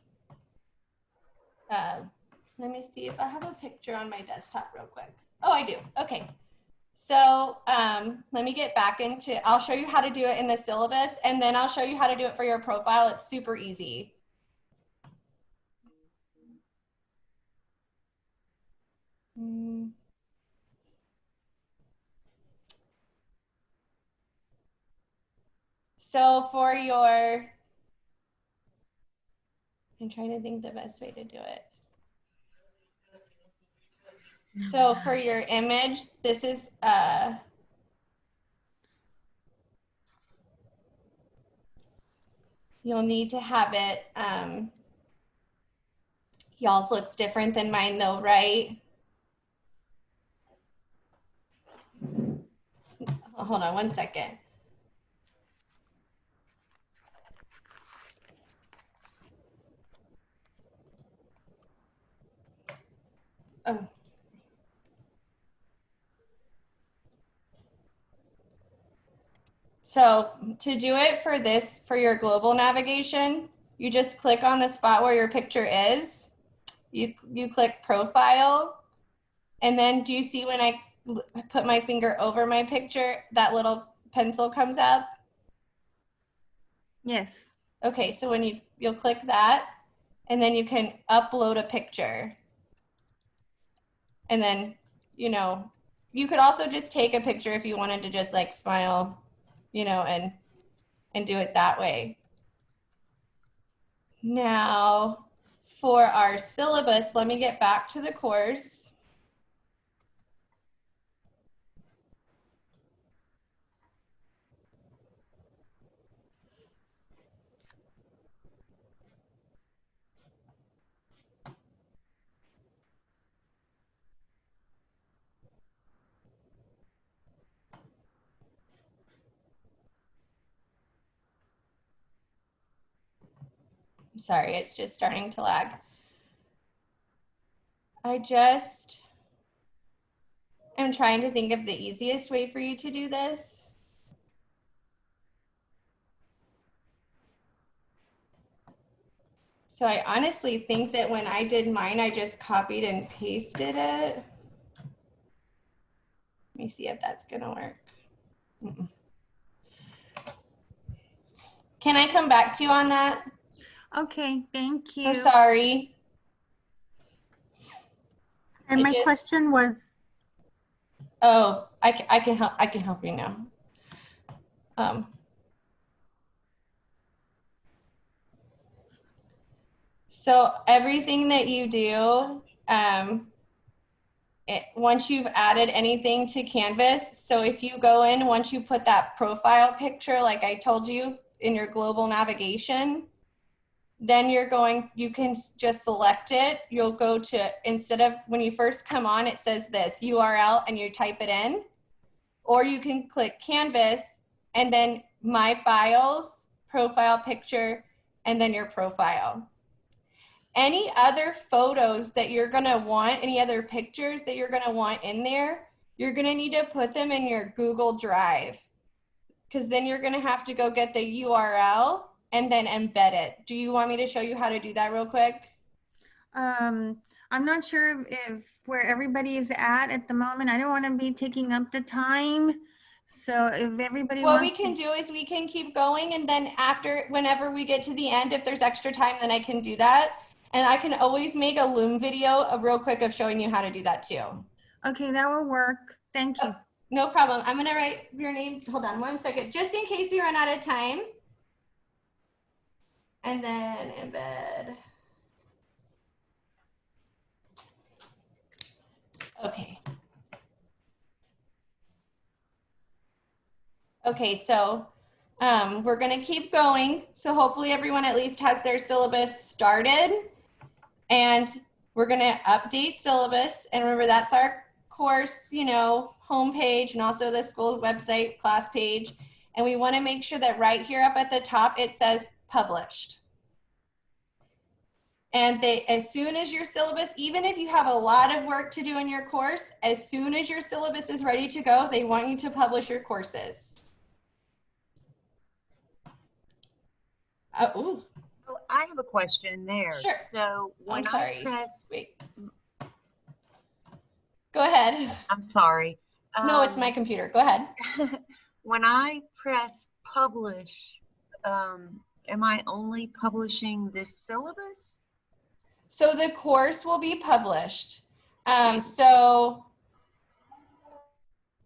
A: see if I have a picture on my desktop real quick. Oh, I do. Okay. So let me get back into, I'll show you how to do it in the syllabus, and then I'll show you how to do it for your profile. It's super easy. So for your, I'm trying to think the best way to do it. So for your image, this is you'll need to have it, y'all's looks different than mine though, right? Hold on one second. Oh. So to do it for this, for your global navigation, you just click on the spot where your picture is. You click profile. And then do you see when I put my finger over my picture, that little pencil comes up?
L: Yes.
A: Okay, so when you'll click that, and then you can upload a picture. And then, you know, you could also just take a picture if you wanted to just like smile, you know, and do it that way. Now, for our syllabus, let me get back to the course. I'm sorry, it's just starting to lag. I just am trying to think of the easiest way for you to do this. So I honestly think that when I did mine, I just copied and pasted it. Let me see if that's gonna work. Mm-mm. Can I come back to you on that?
L: Okay, thank you.
A: I'm sorry.
L: And my question was,
A: Oh, I can help you now. So everything that you do, once you've added anything to Canvas, so if you go in, once you put that profile picture, like I told you in your global navigation, then you can just select it. You'll go to, instead of when you first come on, it says this URL and you type it in, or you can click Canvas and then My Files, Profile Picture, and then your profile. Any other photos that you're gonna want, any other pictures that you're gonna want in there, you're gonna need to put them in your Google Drive, because then you're gonna have to go get the URL and then embed it. Do you want me to show you how to do that real quick?
L: I'm not sure if where everybody is at the moment. I don't want to be taking up the time. So if everybody
A: What
L: wants
A: we can do is we can keep going, and then after, whenever we get to the end, if there's extra time, then I can do that. And I can always make a Loom video real quick of showing you how to do that too.
L: Okay, that will work. Thank you.
A: No problem. I'm gonna write your name. Hold on 1 second, just in case we run out of time. And then embed. Okay. Okay, so we're gonna keep going. So hopefully everyone at least has their syllabus started. And we're gonna update syllabus. And remember, that's our course, you know, homepage, and also the school website class page. And we wanna make sure that right here up at the top, it says published. And as soon as your syllabus, even if you have a lot of work to do in your course, as soon as your syllabus is ready to go, they want you to publish your courses. Ooh.
H: Oh, I have a question there.
A: Sure.
H: So when
A: I'm sorry.
H: I press,
A: Wait. Go ahead.
H: I'm sorry.
A: No, it's my computer. Go ahead.
H: When I press publish, am I only publishing this syllabus?
A: So the course will be published. So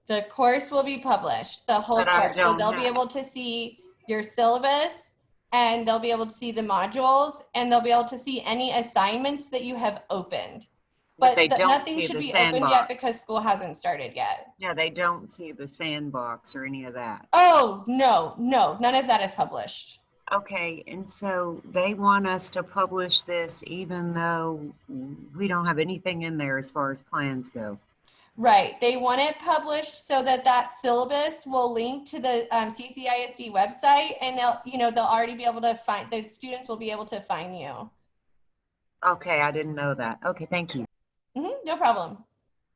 A: the course will be published, the whole course. So they'll be able to see your syllabus, and they'll be able to see the modules, and they'll be able to see any assignments that you have opened. But
H: they don't
A: nothing
H: see
A: should
H: the
A: be opened yet
H: sandbox.
A: because school hasn't started yet.
H: Yeah, they don't see the sandbox or any of that.
A: Oh, no, none of that is published.
H: Okay, and so they want us to publish this even though we don't have anything in there as far as plans go.
A: Right. They want it published so that that syllabus will link to the CCISD website, and they'll already be able to find, the students will be able to find you.
H: Okay, I didn't know that. Okay, thank you.
A: No problem.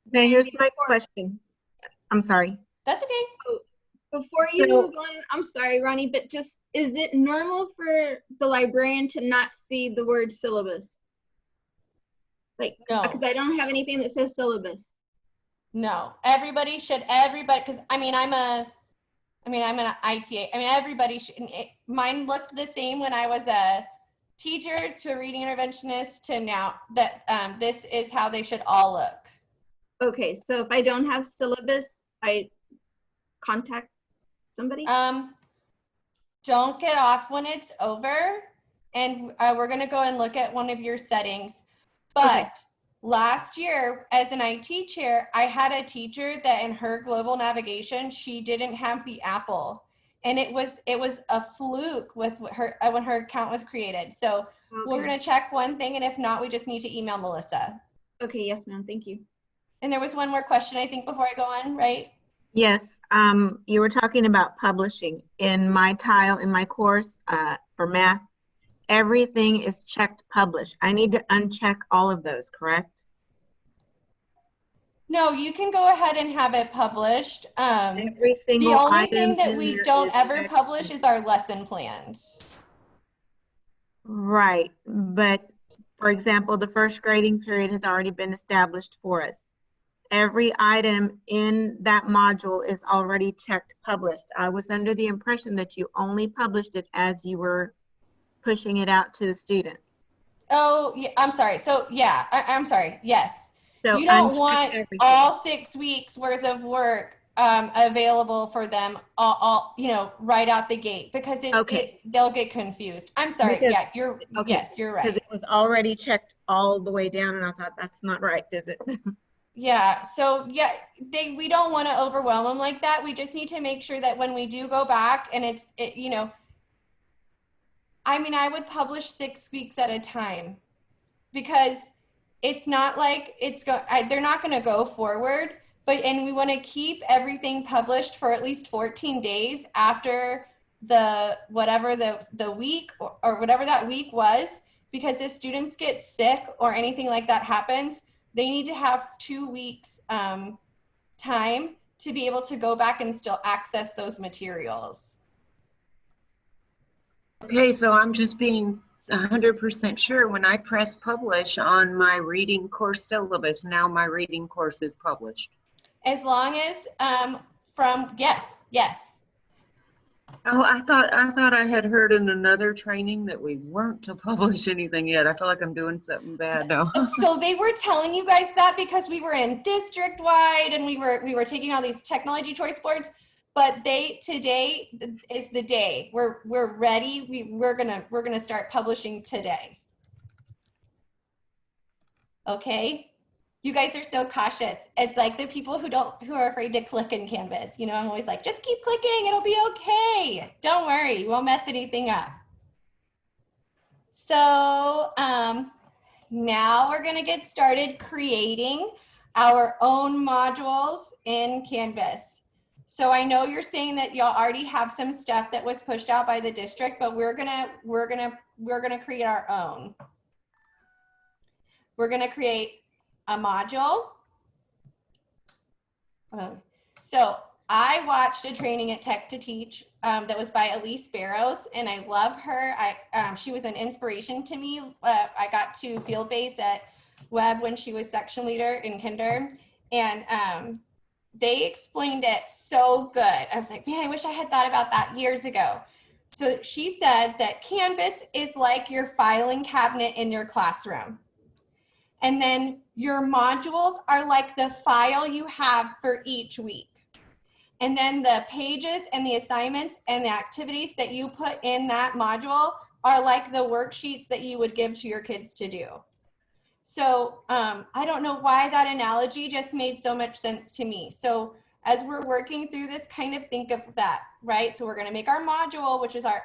M: Okay, here's my question. I'm sorry.
A: That's okay.
F: Before you move on, I'm sorry, Ronnie, but just, is it normal for the librarian to not see the word syllabus? Like,
A: No.
F: because I don't have anything that says syllabus.
A: No, everybody, because I mean, I'm I mean, I'm an ITA. I mean, everybody should. Mine looked the same when I was a teacher to a reading interventionist to now that this is how they should all look.
F: Okay, so if I don't have syllabus, I contact somebody?
A: Don't get off when it's over, and we're gonna go and look at one of your settings. But
F: Okay.
A: last year, as an IT chair, I had a teacher that in her global navigation, she didn't have the Apple, and it was a fluke with her when her account was created. So we're
F: Okay.
A: gonna check one thing, and if not, we just need to email Melissa.
F: Okay, yes, ma'am, thank you.
A: And there was one more question, I think, before I go on, right?
M: Yes, you were talking about publishing. In my tile, in my course for math, everything is checked published. I need to uncheck all of those, correct?
A: No, you can go ahead and have it published.
M: Every
A: The
M: single
A: only thing
M: item
A: that
M: in
A: we
M: there
A: don't
M: is
A: ever
M: checked.
A: publish is our lesson plans.
M: Right, but for example, the first grading period has already been established for us. Every item in that module is already checked published. I was under the impression that you only published it as you were pushing it out to the students.
A: Oh, yeah, I'm sorry. So yeah, I'm sorry. Yes.
M: So
A: You don't
M: uncheck
A: want
M: everything.
A: all 6 weeks worth of work available for them all right out the gate because
M: Okay.
A: they'll get confused. I'm sorry.
M: Because-
A: Yeah,
M: okay,
A: yes, you're
M: Because
A: right.
M: it was already checked all the way down and I thought, that's not right, is it?
A: Yeah. So yeah, we don't want to overwhelm them like that. We just need to make sure that when we do go back and I mean, I would publish 6 weeks at a time because it's not like they're not going to go forward, and we want to keep everything published for at least 14 days after whatever the week or whatever that week was, because if students get sick or anything like that happens, they need to have 2 weeks time to be able to go back and still access those materials.
H: Okay, so I'm just being 100% sure when I press publish on my reading course syllabus, now my reading course is published.
A: As long as yes.
H: Oh, I thought I had heard in another training that we weren't to publish anything yet. I feel like I'm doing something bad now.
A: So they were telling you guys that because we were in district wide and we were taking all these technology choice boards, but today is the day. We're ready. We're gonna start publishing today. Okay? You guys are so cautious. It's like the people who are afraid to click in Canvas. I'm always like, just keep clicking, it'll be okay. Don't worry, you won't mess anything up. So now we're gonna get started creating our own modules in Canvas. So I know you're saying that y'all already have some stuff that was pushed out by the district, but we're gonna create our own. We're gonna create a module. So I watched a training at Tech to Teach that was by Elise Barrows, and I love her. She was an inspiration to me. I got to field base at Webb when she was section leader in kinder, and they explained it so good. I was like, man, I wish I had thought about that years ago. So she said that Canvas is like your filing cabinet in your classroom. And then your modules are like the file you have for each week. And then the pages and the assignments and the activities that you put in that module are like the worksheets that you would give to your kids to do. So I don't know why that analogy just made so much sense to me. So as we're working through this, kind of think of that, right? So we're gonna make our module, which is our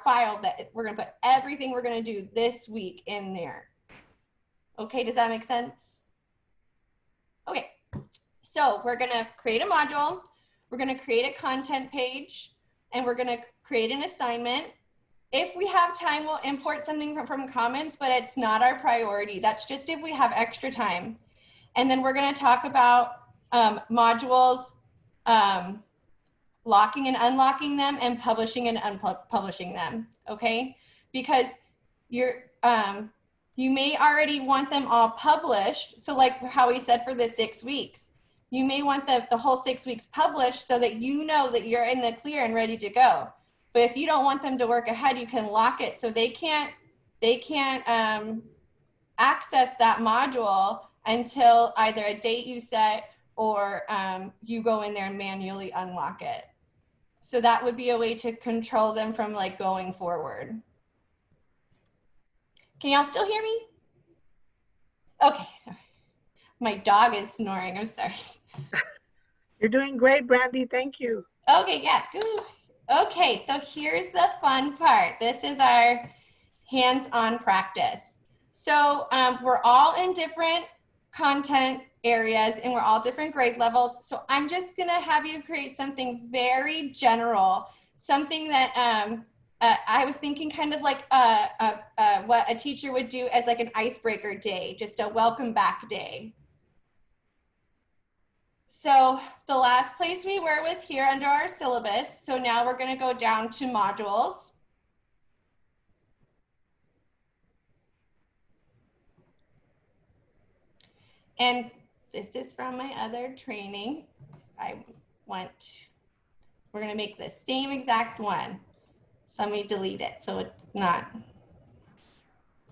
A: file that we're gonna put everything we're gonna do this week in there. Okay, does that make sense? Okay, so we're gonna create a module, we're gonna create a content page, and we're gonna create an assignment. If we have time, we'll import something from Commons, but it's not our priority. That's just if we have extra time. And then we're gonna talk about modules, locking and unlocking them, and publishing and unpublishing them, okay? Because you may already want them all published. So like how we said for the 6 weeks, You may want the whole 6 weeks published so that you know that you're in the clear and ready to go. But if you don't want them to work ahead, you can lock it so they can't access that module until either a date you set or you go in there and manually unlock it. So that would be a way to control them from like going forward. Can y'all still hear me? Okay. My dog is snoring, I'm sorry.
B: You're doing great, Brandy, thank you.
A: Okay, yeah, good. Okay, so here's the fun part. This is our hands-on practice. So we're all in different content areas and we're all different grade levels. So I'm just gonna have you create something very general, something that I was thinking kind of like what a teacher would do as like an icebreaker day, just a welcome back day. So the last place we were was here under our syllabus. So now we're gonna go down to modules. And this is from my other training. We're gonna make the same exact one. So let me delete it so it's not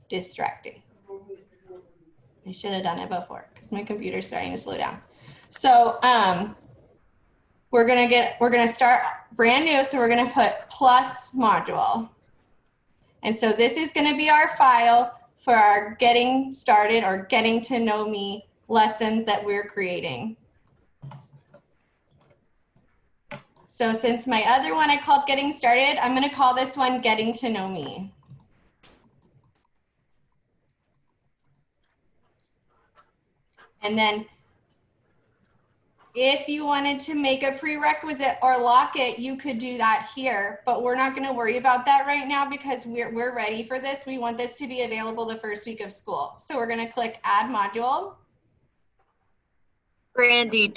A: distracting. I should have done it before because my computer's starting to slow down. So we're gonna start brand new. So we're gonna put plus module. And so this is gonna be our file for our getting started or getting to know me lesson that we're creating. So since my other one I called getting started, I'm gonna call this one getting to know me. And then if you wanted to make a prerequisite or lock it, you could do that here, but we're not gonna worry about that right now because we're ready for this. We want this to be available the first week of school. So we're gonna click add module.
H: Brandy,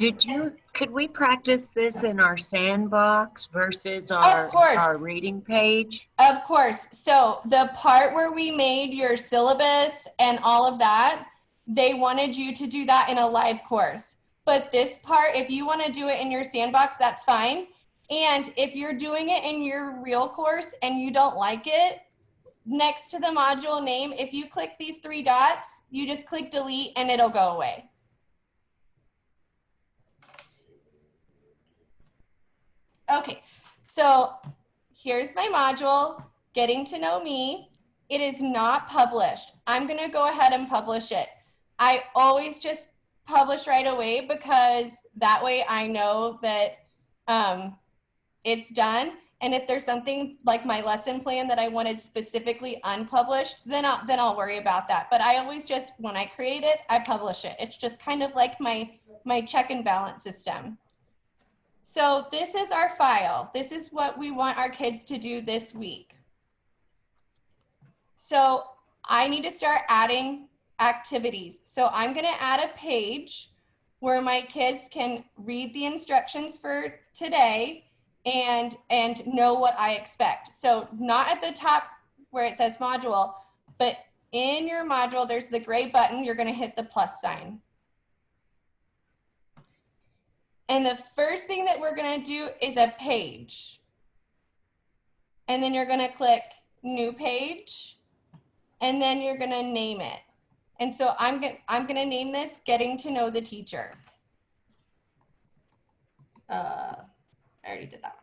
H: could we practice this in our sandbox versus our reading page?
A: Of course. So the part where we made your syllabus and all of that, they wanted you to do that in a live course. But this part, if you want to do it in your sandbox, that's fine. And if you're doing it in your real course and you don't like it, next to the module name, if you click these 3 dots, you just click delete and it'll go away. Okay, so here's my module, getting to know me. It is not published. I'm gonna go ahead and publish it. I always just publish right away because that way I know that it's done. And if there's something like my lesson plan that I wanted specifically unpublished, then I'll worry about that. But I always just, when I create it, I publish it. It's just kind of like my check and balance system. So this is our file. This is what we want our kids to do this week. So I need to start adding activities. So I'm gonna add a page where my kids can read the instructions for today and know what I expect. So not at the top where it says module, but in your module, there's the gray button. You're gonna hit the plus sign. And the first thing that we're gonna do is a page. And then you're gonna click new page, and then you're gonna name it. And so I'm gonna name this Getting to Know the Teacher. I already did that.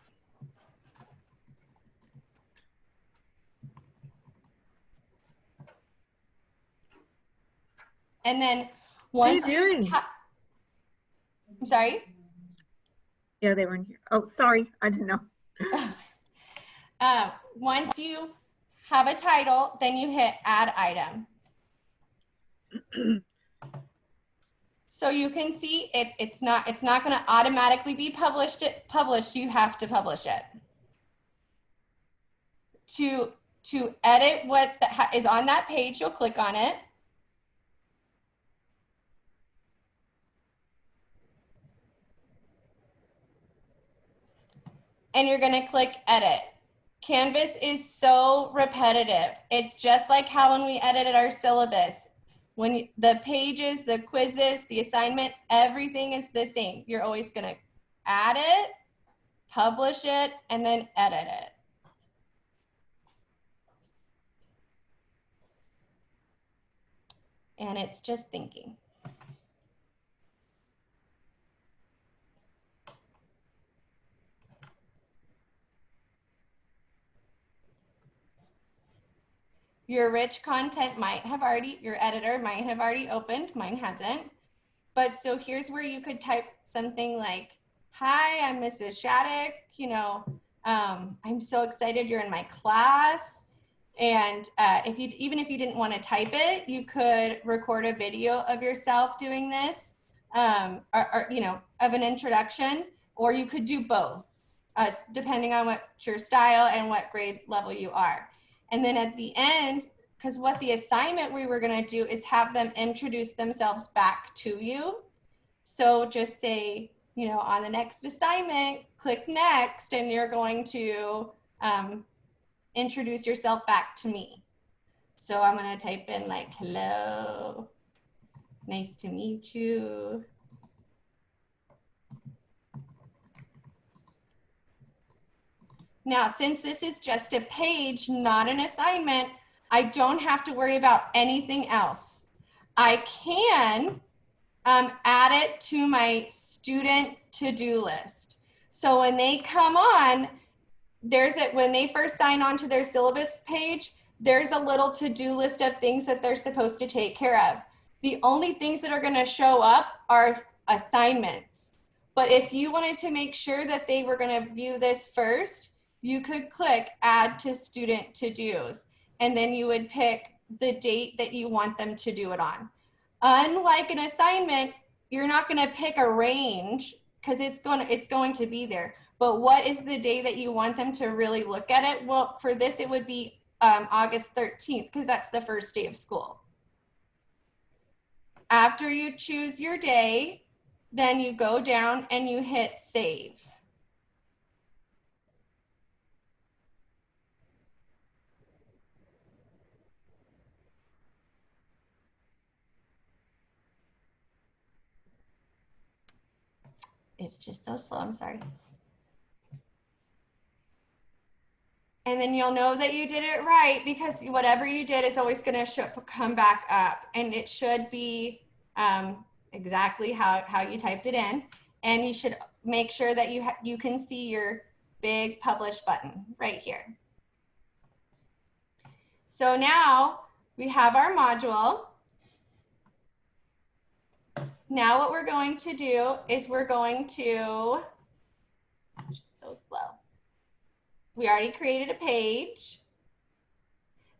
A: And then once
M: What are you doing?
A: I'm sorry?
M: Yeah, they weren't here. Oh, sorry, I didn't know.
A: Once you have a title, then you hit add item. So you can see it's not going to automatically be published. You have to publish it. To edit what is on that page, you'll click on it. And you're going to click edit. Canvas is so repetitive. It's just like how when we edited our syllabus. the pages, the quizzes, the assignment, everything is the same. You're always gonna add it, publish it, and then edit it. And it's just thinking. Your rich content your editor might have already opened, mine hasn't. But so here's where you could type something like, hi, I'm Mrs. Shattuck, I'm so excited you're in my class. And even if you didn't want to type it, you could record a video of yourself doing this, of an introduction, or you could do both, depending on what your style and what grade level you are. And then at the end, because what the assignment we were going to do is have them introduce themselves back to you. So just say, on the next assignment, click next, and you're going to introduce yourself back to me. So I'm going to type in like, hello, nice to meet you. Now, since this is just a page, not an assignment, I don't have to worry about anything else. I can add it to my student to-do list. So when they come on, when they first sign on to their syllabus page, there's a little to-do list of things that they're supposed to take care of. The only things that are going to show up are assignments. But if you wanted to make sure that they were going to view this first, you could click add to student to-dos, and then you would pick the date that you want them to do it on. Unlike an assignment, you're not going to pick a range because it's going to be there. But what is the day that you want them to really look at it? Well, for this, it would be August 13th because that's the first day of school. After you choose your day, then you go down and you hit save. It's just so slow, I'm sorry. And then you'll know that you did it right because whatever you did is always gonna come back up, and it should be exactly how you typed it in. And you should make sure that you can see your big publish button right here. So now we have our module. Now what we're going to do is we're going to, just so slow. We already created a page.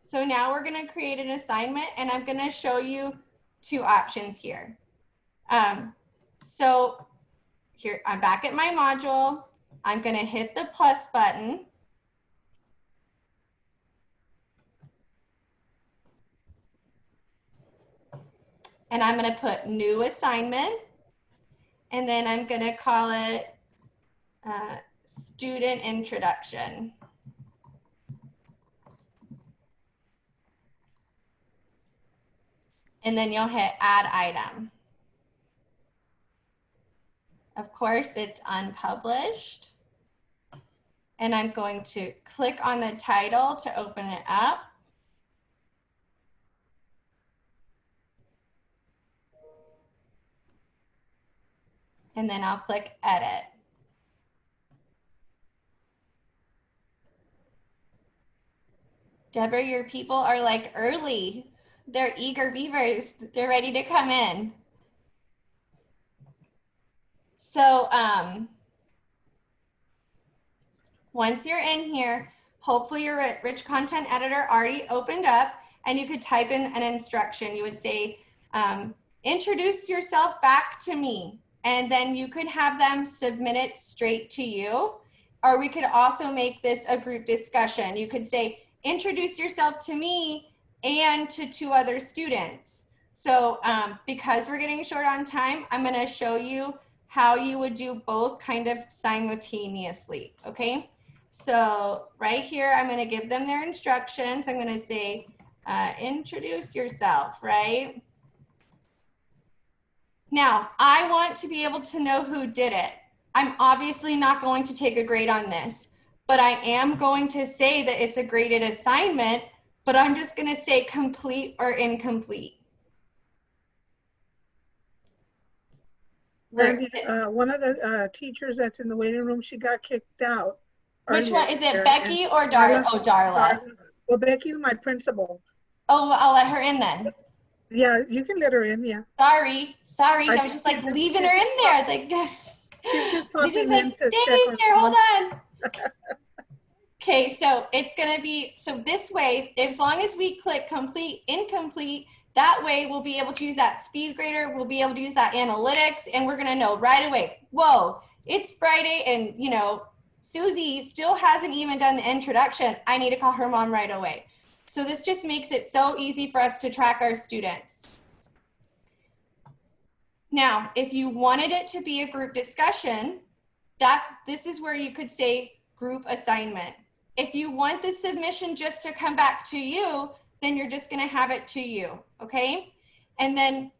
A: So now we're going to create an assignment, and I'm going to show you two options here. So here, I'm back at my module. I'm going to hit the plus button. And I'm going to put new assignment, and then I'm going to call it student introduction. And then you'll hit add item. Of course, it's unpublished. And I'm going to click on the title to open it up. And then I'll click edit. Deborah, your people are like early. They're eager beavers. They're ready to come in. So once you're in here, hopefully your rich content editor already opened up, and you could type in an instruction. You would say, introduce yourself back to me. And then you could have them submit it straight to you. Or we could also make this a group discussion. You could say, introduce yourself to me and to two other students. So because we're getting short on time, I'm going to show you how you would do both kind of simultaneously, okay? So right here, I'm going to give them their instructions. I'm going to say, introduce yourself, right? Now, I want to be able to know who did it. I'm obviously not going to take a grade on this, but I am going to say that it's a graded assignment, but I'm just going to say complete or incomplete.
B: Randy, one of the teachers that's in the waiting room, she got kicked out.
A: Which one? Is it
B: earlier,
A: Becky
B: and
A: or Darla? Oh, Darla.
B: Well, Becky's my principal.
A: Oh, well, I'll let her in then.
B: Yeah, you can let her in, yeah.
A: Sorry. I was just like leaving her in there. It's like,
B: She's
A: like, stay here, hold on. Okay, so it's gonna be, so this way, as long as we click complete, incomplete, that way we'll be able to use that speed grader, we'll be able to use that analytics, and we're gonna know right away, whoa, it's Friday and, you know, Susie still hasn't even done the introduction. I need to call her mom right away. So this just makes it so easy for us to track our students. Now, if you wanted it to be a group discussion, this is where you could say group assignment. If you want the submission just to come back to you, then you're just gonna have it to you, okay? And then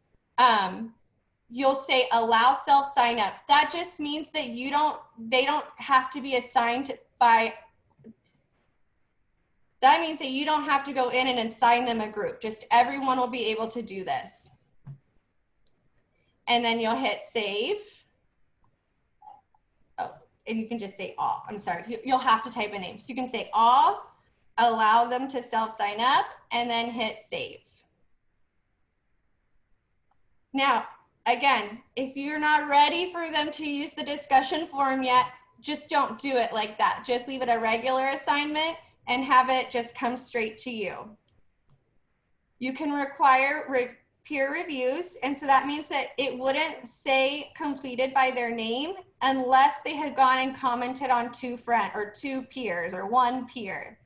A: you'll say allow self sign up. That just means that they don't have to be assigned by, that means that you don't have to go in and assign them a group. Just everyone will be able to do this. And then you'll hit save. Oh, and you can just say all. I'm sorry, you'll have to type a name. So you can say all, allow them to self-sign up, and then hit save. Now, again, if you're not ready for them to use the discussion forum yet, just don't do it like that. Just leave it a regular assignment and have it just come straight to you. You can require peer reviews, and so that means that it wouldn't say completed by their name unless they had gone and commented on two peers or one peer.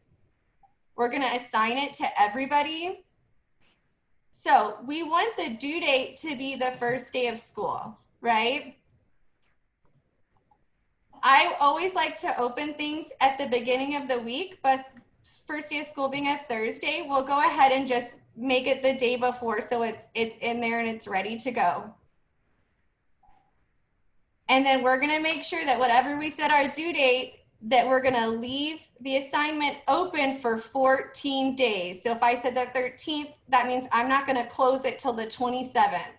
A: We're gonna assign it to everybody. So we want the due date to be the first day of school, right? I always like to open things at the beginning of the week, but first day of school being a Thursday, we'll go ahead and just make it the day before so it's in there and it's ready to go. And then we're gonna make sure that whatever we set our due date, that we're gonna leave the assignment open for 14 days. So if I said the 13th, that means I'm not gonna close it till the 27th.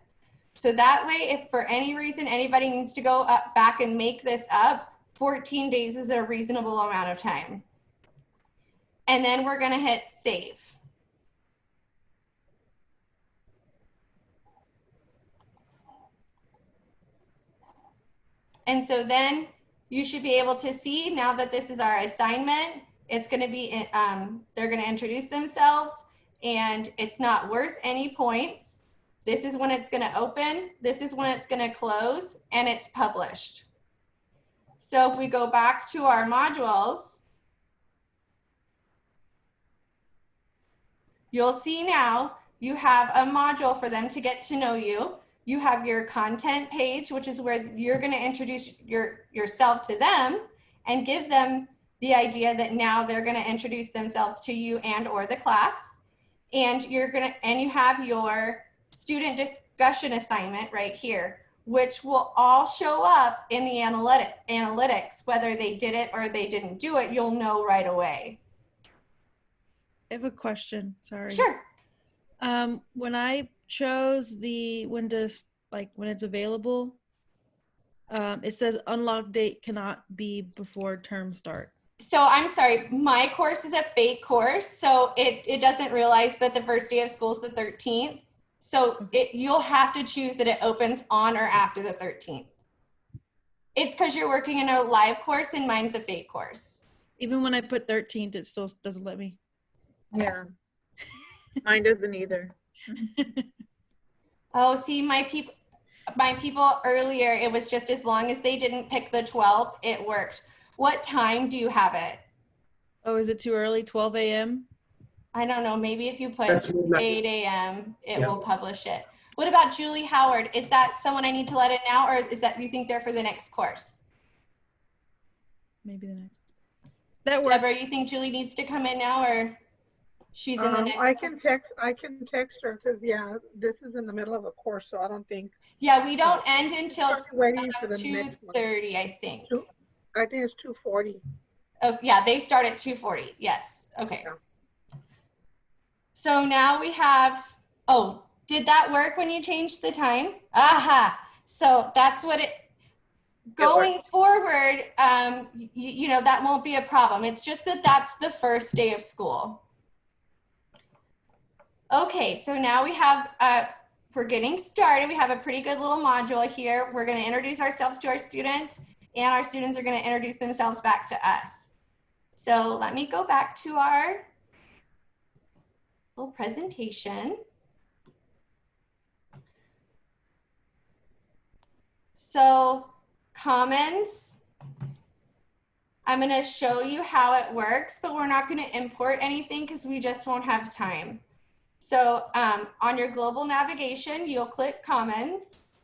A: So that way, if for any reason anybody needs to go back and make this up, 14 days is a reasonable amount of time. And then we're gonna hit save. And so then you should be able to see now that this is our assignment, it's gonna be, they're gonna introduce themselves and it's not worth any points. This is when it's gonna open, this is when it's gonna close, and it's published. So if we go back to our modules, you'll see now you have a module for them to get to know you. You have your content page, which is where you're going to introduce yourself to them and give them the idea that now they're going to introduce themselves to you and or the class. And you have your student discussion assignment right here, which will all show up in the analytics, whether they did it or they didn't do it, you'll know right away.
G: I have a question, sorry.
A: Sure.
G: When I chose when it's available, it says unlock date cannot be before term start.
A: So I'm sorry, my course is a fake course, so it doesn't realize that the first day of school is the 13th. So you'll have to choose that it opens on or after the 13th. It's because you're working in a live course and mine's a fake course.
G: Even when I put 13th, it still doesn't let me.
J: Yeah, mine doesn't either.
A: Oh, see, my people earlier, it was just as long as they didn't pick the 12th, it worked. What time do you have it?
G: Oh, is it too early? 12 a.m.?
A: I don't know. Maybe if you put
C: That's
A: 8 a.m., it will publish it. What about Julie Howard? Is that someone I need to let in now, or is that you think they're for the next course?
G: Maybe the next. That works.
A: Deborah, you think Julie needs to come in now, or? She's in the next.
B: I can text her because this is in the middle of a course, so I don't think.
A: Yeah, we don't end until
B: waiting for the next one.
A: 2:30, I think.
B: I think it's 2:40.
A: Oh, yeah, they start at 2:40. Yes. Okay.
B: Yeah.
A: So now we have, oh, did that work when you changed the time? Aha. So that's what going forward, you know, that won't be a problem. It's just that that's the first day of school. Okay, so now we have, we're getting started. We have a pretty good little module here. We're going to introduce ourselves to our students, and our students are going to introduce themselves back to us. So let me go back to our little presentation. So Commons, I'm going to show you how it works, but we're not going to import anything because we just won't have time. So on your global navigation, you'll click Commons.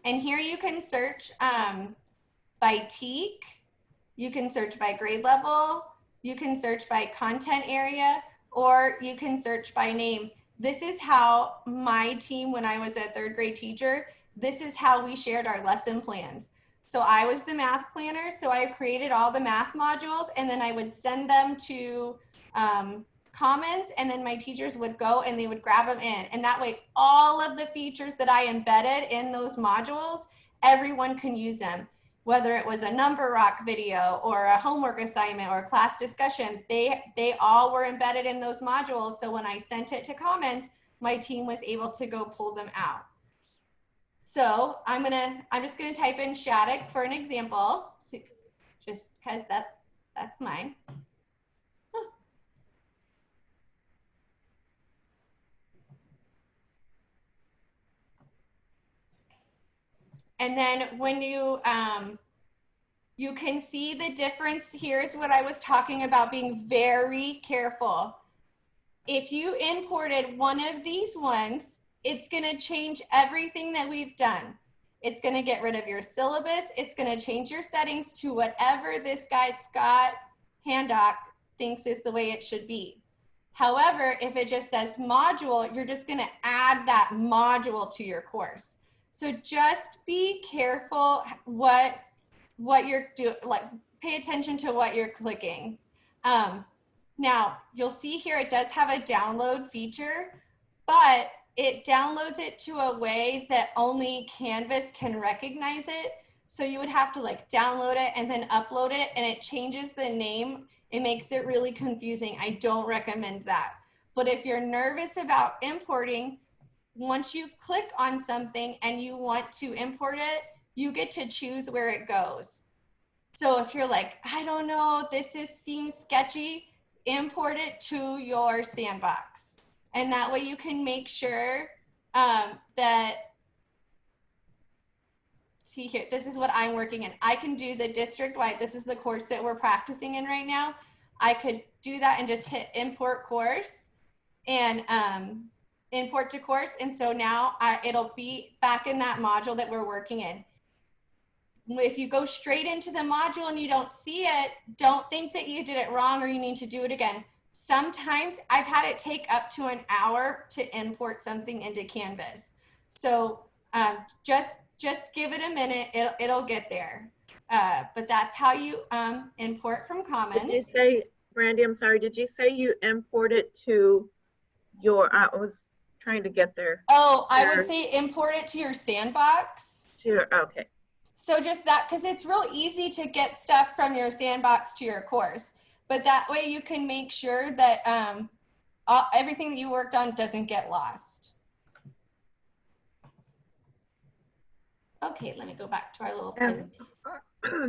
A: And here you can search by TEAC, you can search by grade level, you can search by content area, or you can search by name. This is how my team, when I was a third grade teacher, this is how we shared our lesson plans. So I was the math planner, so I created all the math modules, and then I would send them to Commons, and then my teachers would go and they would grab them in. And that way, all of the features that I embedded in those modules, everyone can use them. Whether it was a number rock video or a homework assignment or a class discussion, they all were embedded in those modules. So when I sent it to Commons, my team was able to go pull them out. So I'm just gonna type in Shattuck for an example, just because that's mine. And then when you can see the difference. Here's what I was talking about, being very careful. If you imported one of these ones, it's gonna change everything that we've done. It's gonna get rid of your syllabus. It's gonna change your settings to whatever this guy, Scott Handock, thinks is the way it should be. However, if it just says module, you're just gonna add that module to your course. So just be careful what you're doing, like pay attention to what you're clicking. Now you'll see here, it does have a download feature, but it downloads it to a way that only Canvas can recognize it. So you would have to like download it and then upload it, and it changes the name. It makes it really confusing. I don't recommend that. But if you're nervous about importing, once you click on something and you want to import it, you get to choose where it goes. So if you're like, I don't know, seems sketchy, import it to your sandbox. And that way you can make sure that, see here, this is what I'm working in. I can do the district-wide, this is the course that we're practicing in right now. I could do that and just hit import course and import to course. And so now it'll be back in that module that we're working in. If you go straight into the module and you don't see it, don't think that you did it wrong or you need to do it again. Sometimes I've had it take up to an hour to import something into Canvas. So just give it a minute, it'll get there. But that's how you import from Commons.
J: Did you say, Brandy, I'm sorry, did you say you imported to your, I was trying to get there.
A: Oh, I would say import it to your sandbox.
J: Okay.
A: So just that, because it's real easy to get stuff from your sandbox to your course. But that way you can make sure that everything that you worked on doesn't get lost. Okay, let me go back to our little presentation.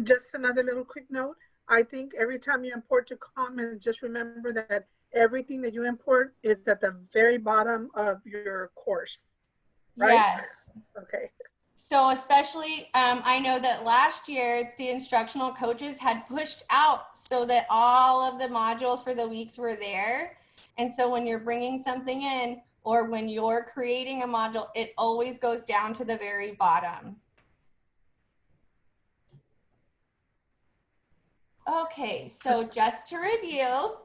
B: Just another little quick note. I think every time you import to Commons, just remember that everything that you import is at the very bottom of your course, right?
A: Yes.
B: Okay.
A: So especially, I know that last year, the instructional coaches had pushed out so that all of the modules for the weeks were there. And so when you're bringing something in, or when you're creating a module, it always goes down to the very bottom. Okay, so just to review,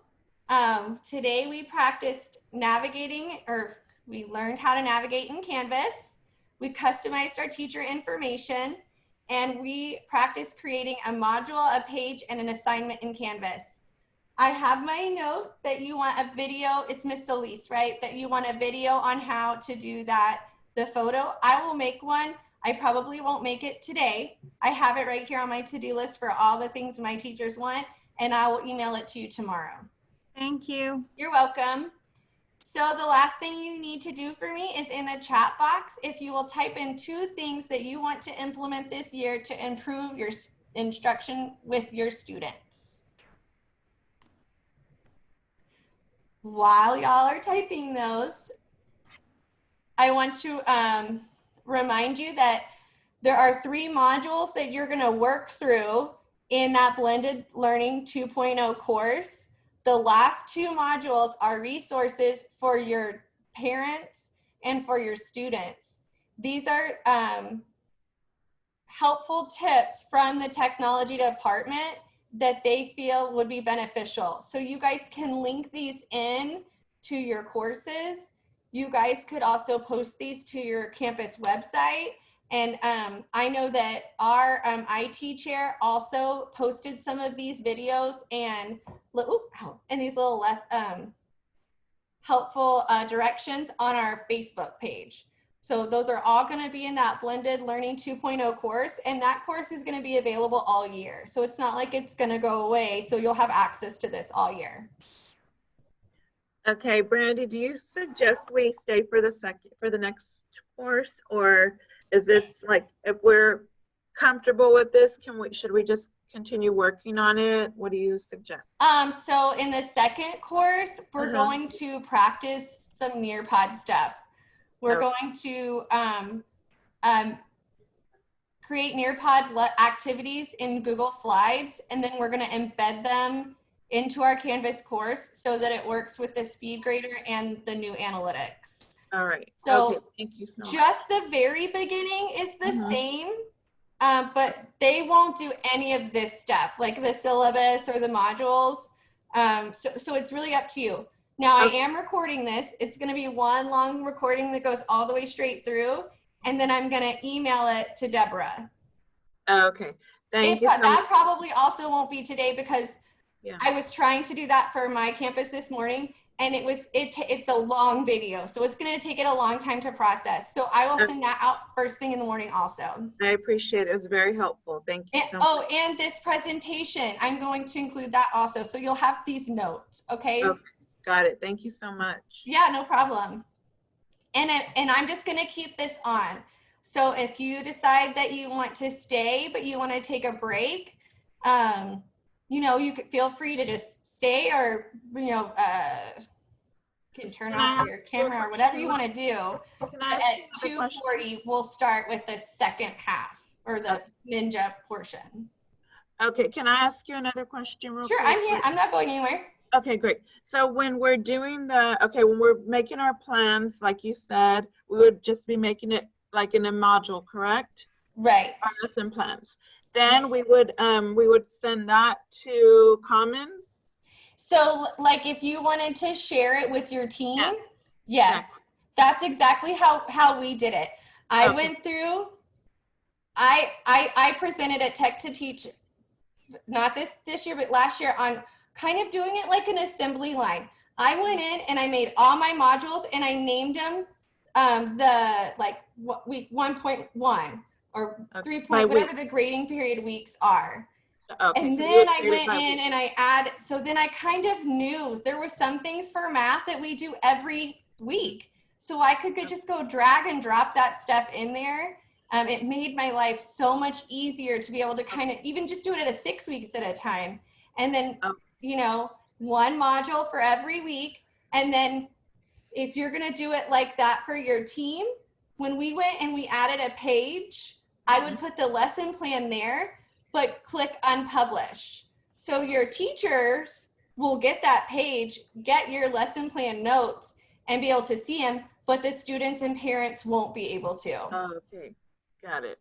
A: today we practiced navigating, or we learned how to navigate in Canvas. We customized our teacher information, and we practiced creating a module, a page, and an assignment in Canvas. I have my note that you want a video. It's Miss Solis, right? That you want a video on how to do that, the photo. I will make one. I probably won't make it today. I have it right here on my to-do list for all the things my teachers want, and I will email it to you tomorrow.
L: Thank you.
A: You're welcome. So the last thing you need to do for me is in the chat box, if you will type in 2 things that you want to implement this year to improve your instruction with your students. While y'all are typing those, I want to remind you that there are 3 modules that you're going to work through in that Blended Learning 2.0 course. The last 2 modules are resources for your parents and for your students. These are helpful tips from the technology department that they feel would be beneficial. So you guys can link these in to your courses. You guys could also post these to your campus website. And I know that our IT chair also posted some of these videos and these little less helpful directions on our Facebook page. So those are all going to be in that Blended Learning 2.0 course, and that course is going to be available all year. So it's not like it's going to go away, so you'll have access to this all year.
J: Okay, Brandy, do you suggest we stay for the next course, or is this like, if we're comfortable with this, should we just continue working on it? What do you suggest?
A: So in the second course, we're going to practice some Nearpod stuff. We're going to create Nearpod activities in Google Slides, and then we're going to embed them into our Canvas course so that it works with the SpeedGrader and the new analytics.
J: All right.
A: So
J: okay, thank you so much.
A: Just the very beginning is the same, but they won't do any of this stuff, like the syllabus or the modules. So it's really up to you. Now I am recording this. It's going to be one long recording that goes all the way straight through, and then I'm going to email it to Deborah.
J: Okay. Thank you so much.
A: That probably also won't be today because I was trying to do that for my campus this morning, and it's a long video, so it's going to take it a long time to process. So I will send that out first thing in the morning also.
J: I appreciate it. It was very helpful. Thank you so much.
A: And this presentation, I'm going to include that also. So you'll have these notes, okay?
J: Okay. Got it. Thank you so much.
A: Yeah, no problem. And I'm just going to keep this on. So if you decide that you want to stay, but you want to take a break, you know, you could feel free to just stay, or, you know, can turn off your camera or whatever you want to do. But at 2:40, we'll start with the second half, or the Ninja portion.
J: Okay. Can I ask you another question real quick?
A: Sure, I'm here. I'm not going anywhere.
J: Okay, great. So when we're doing when we're making our plans, like you said, we would just be making it like in a module, correct?
A: Right.
J: Our lesson plans. Then we would send that to Commons.
A: So like if you wanted to share it with your team, yes, that's exactly how we did it. I went through, I presented at Tech to Teach, not this year, but last year, on kind of doing it like an assembly line. I went in and I made all my modules and I named them week 1.1 or 3. Whatever the grading period weeks are.
J: Okay,
A: and
J: so
A: then I went in and so then I kind of knew there were some things for math that we do every week. So I could just go drag and drop that stuff in there. It made my life so much easier to be able to kind of even just do it at 6 weeks at a time. And then, you know, one module for every week. And then if you're going to do it like that for your team, when we went and we added a page, I would put the lesson plan there, but click unpublish. So your teachers will get that page, get your lesson plan notes, and be able to see them, but the students and parents won't be able to.
J: Oh, okay, got it.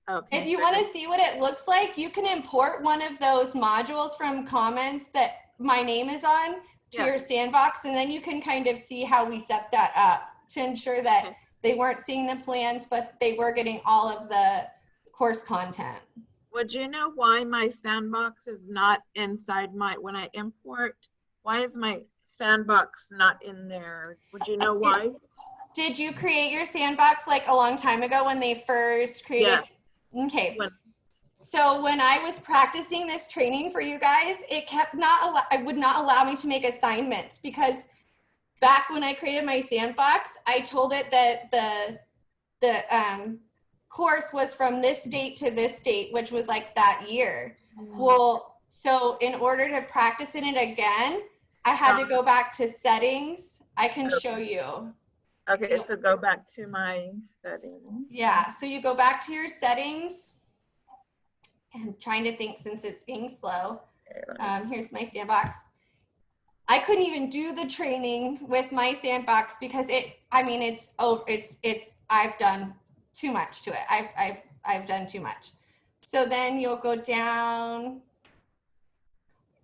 J: Okay.
A: If you want to see what it looks like, you can import one of those modules from Commons that my name is on to
J: Yeah.
A: your sandbox, and then you can kind of see how we set that up to ensure that
J: Okay.
A: they weren't seeing the plans, but they were getting all of the course content.
J: Would you know why my sandbox is not inside my, when I import, why is my sandbox not in there? Would you know why?
A: Did you create your sandbox like a long time ago when they first created?
J: Yeah.
A: Okay.
J: When-
A: So when I was practicing this training for you guys, it kept it would not allow me to make assignments because back when I created my sandbox, I told it that the course was from this date to this date, which was like that year. Well, so in order to practice in it again, I had to go back to settings. I can show you.
J: Okay, so go back to my settings.
A: Yeah, so you go back to your settings. I'm trying to think since it's being slow. Here's my sandbox. I couldn't even do the training with my sandbox because it's over. I've done too much to it. I've done too much. So then you'll go down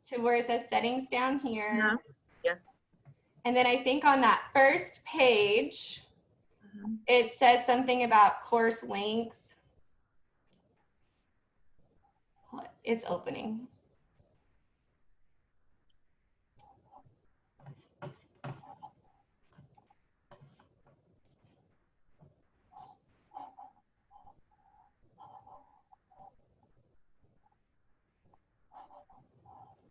A: to where it says settings down here.
J: Yeah. Yes.
A: And then I think on that first page, it says something about course length. It's opening.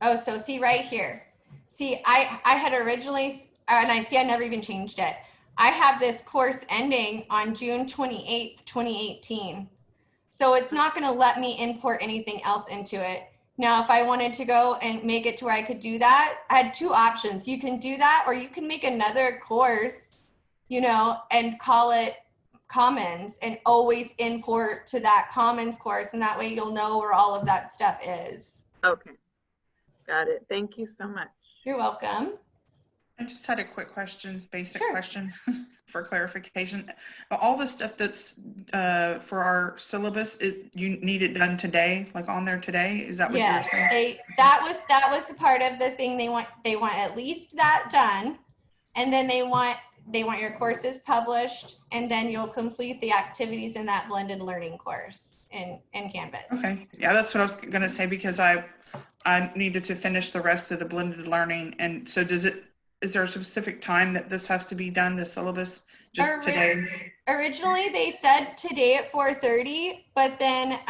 A: Oh, so see right here. See, I had originally, and I see I never even changed it. I have this course ending on June 28th, 2018. So it's not going to let me import anything else into it. Now, if I wanted to go and make it to where I could do that, I had two options. You can do that, or you can make another course, and call it Commons and always import to that Commons course. And that way you'll know where all of that stuff is.
J: Okay. Got it. Thank you so much.
A: You're welcome.
K: I just had a quick question, basic
A: Sure.
K: question for clarification. All the stuff that's for our syllabus, you need it done today, like on there today? Is that what you were
A: Yes,
K: saying?
A: that was part of the thing. They want at least that done, and then they want your courses published, and then you'll complete the activities in that blended learning course in Canvas.
K: Okay, yeah, that's what I was gonna say because I needed to finish the rest of the blended learning. And so is there a specific time that this has to be done, the syllabus, just today?
A: Originally, they said today at 4:30, but then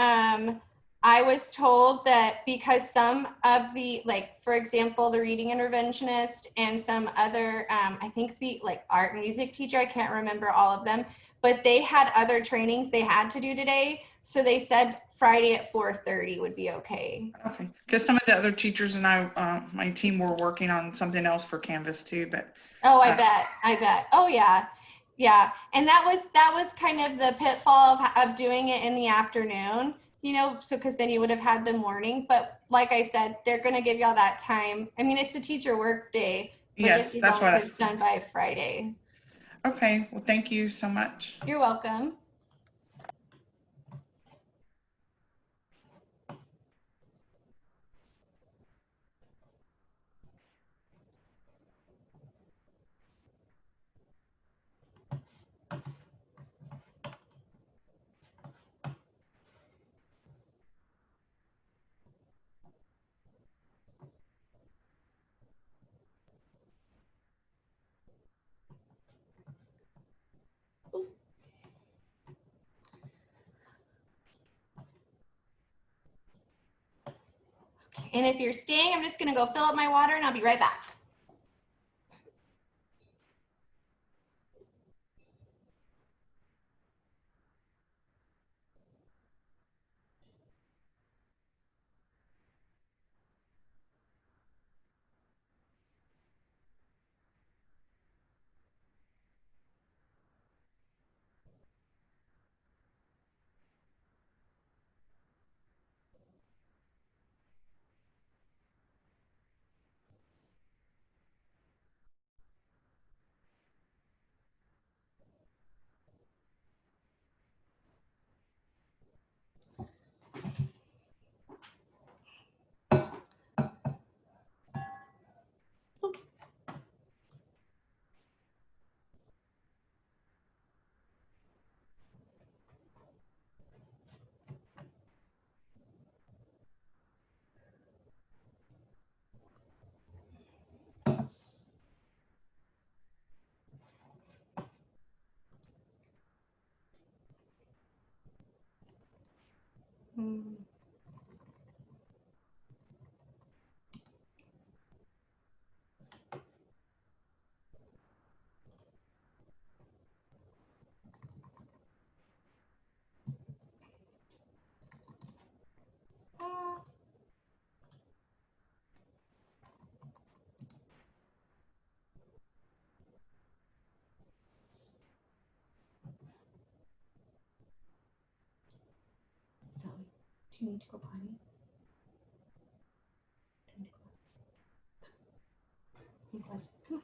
A: I was told that because some of the, like, for example, the reading interventionist and some other, I think the art and music teacher, I can't remember all of them, but they had other trainings they had to do today. So they said Friday at 4:30 would be okay.
K: Okay, because some of the other teachers and my team were working on something else for Canvas too, but.
A: Oh, I bet. Oh yeah. Yeah. And that was kind of the pitfall of doing it in the afternoon, so because then you would have had the morning. But like I said, they're going to give you all that time. I mean, it's a teacher work day, but
K: Yes,
A: just as
K: that's
A: long
K: what
A: as it's done by Friday.
K: Okay, well, thank you so much.
A: You're welcome. And if you're staying, I'm just going to go fill up my water and I'll be right back. So, do you need to go potty? Nicholas, come on.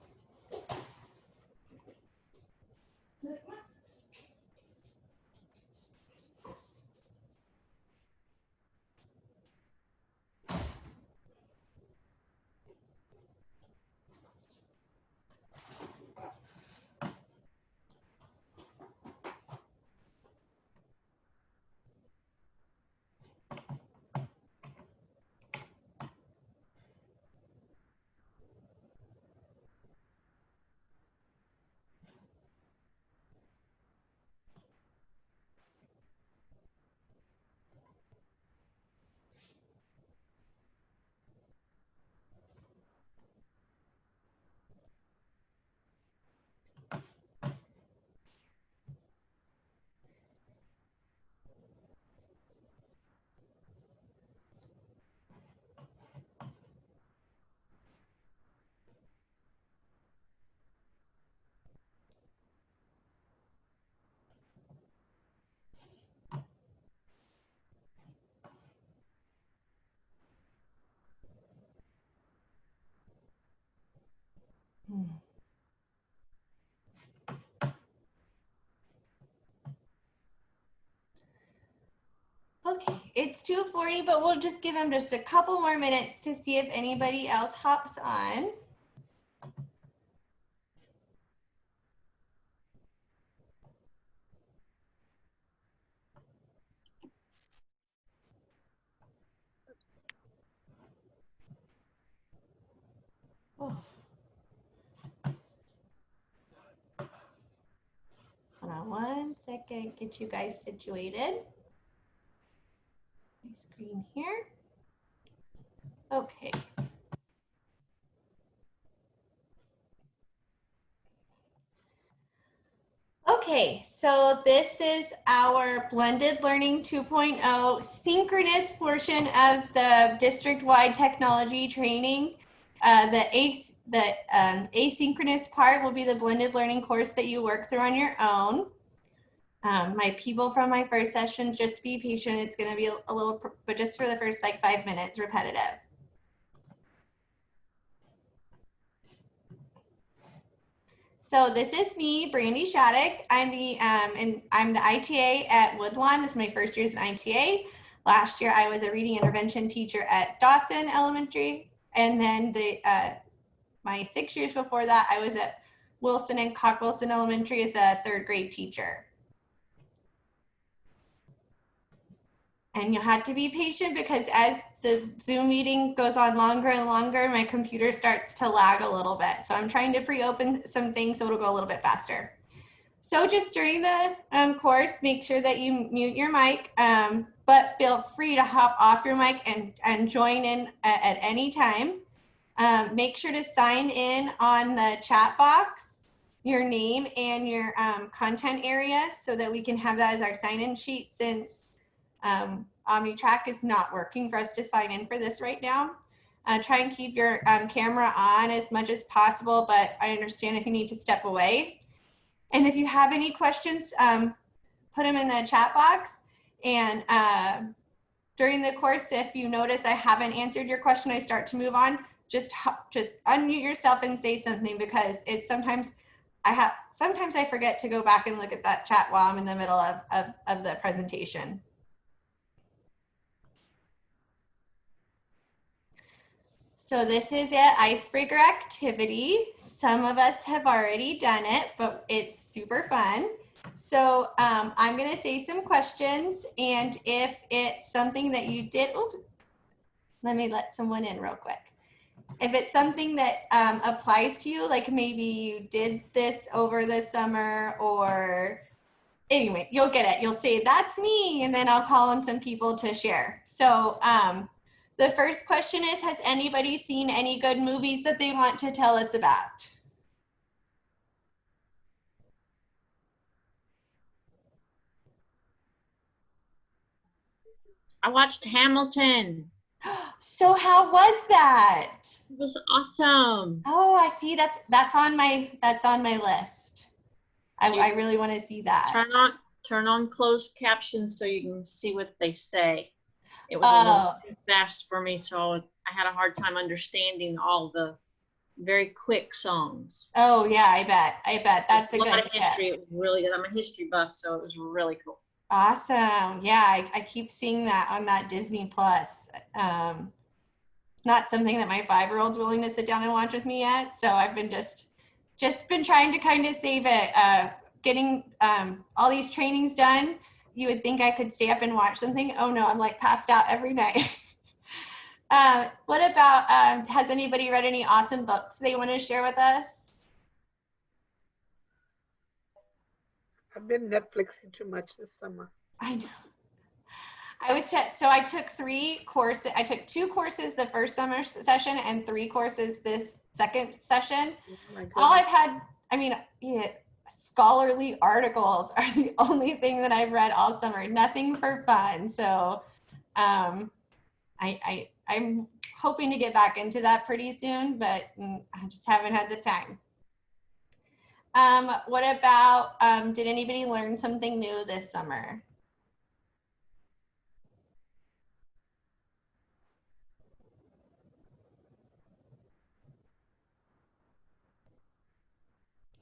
A: Okay, it's 2:40, but we'll just give them just a couple more minutes to see if anybody else hops on. Oh. Hold on one second, get you guys situated. My screen here. Okay. Okay, so this is our Blended Learning 2.0 synchronous portion of the district-wide technology training. The asynchronous part will be the blended learning course that you work through on your own. My people from my first session, just be patient. It's going to be a little, but just for the first like 5 minutes, repetitive. So this is me, Brandy Shattuck. I'm the ITA at Woodlawn. This is my first year as an ITA. Last year, I was a reading intervention teacher at Dawson Elementary, and then my 6 years before that, I was at Wilson and Cock Wilson Elementary as a third grade teacher. And you have to be patient because as the Zoom meeting goes on longer and longer, my computer starts to lag a little bit. So I'm trying to pre-open some things so it'll go a little bit faster. So just during the course, make sure that you mute your mic, but feel free to hop off your mic and join in at any time. Make sure to sign in on the chat box, your name and your content area so that we can have that as our sign-in sheet since OmniTrack is not working for us to sign in for this right now. Try and keep your camera on as much as possible, but I understand if you need to step away. And if you have any questions, put them in the chat box. And during the course, if you notice I haven't answered your question, I start to move on, just unmute yourself and say something because it's sometimes I forget to go back and look at that chat while I'm in the middle of the presentation. So this is an icebreaker activity. Some of us have already done it, but it's super fun. So I'm gonna say some questions, and if it's something that you did, oops, let me let someone in real quick. If it's something that applies to you, like maybe you did this over the summer or anyway, you'll get it. You'll say, that's me. And then I'll call on some people to share. So the first question is, has anybody seen any good movies that they want to tell us about?
N: I watched Hamilton.
A: So how was that?
N: It was awesome.
A: Oh, I see. That's on my list. I really want to see that.
N: Turn on closed captions so you can see what they say. It was a little too fast for me, so I had a hard time understanding all the very quick songs.
A: Oh yeah, I bet that's a
N: lot
A: good
N: of history. It was really good. I'm a history buff, so it was really cool.
A: Awesome. Yeah, I keep seeing that on that Disney Plus. Not something that my 5-year-old's willing to sit down and watch with me yet. So I've been just been trying to kind of save it. Getting all these trainings done. You would think I could stay up and watch something. Oh no, I'm like passed out every night. What about, has anybody read any awesome books they want to share with us?
B: I've been Netflixing too much this summer.
A: I know. So I took 3 courses. I took 2 courses the first summer session and 3 courses this second session.
B: Oh
A: all I've had, scholarly articles are the only thing that I've read all summer. Nothing for fun. So I'm hoping to get back into that pretty soon, but I just haven't had the time. What about, did anybody learn something new this summer?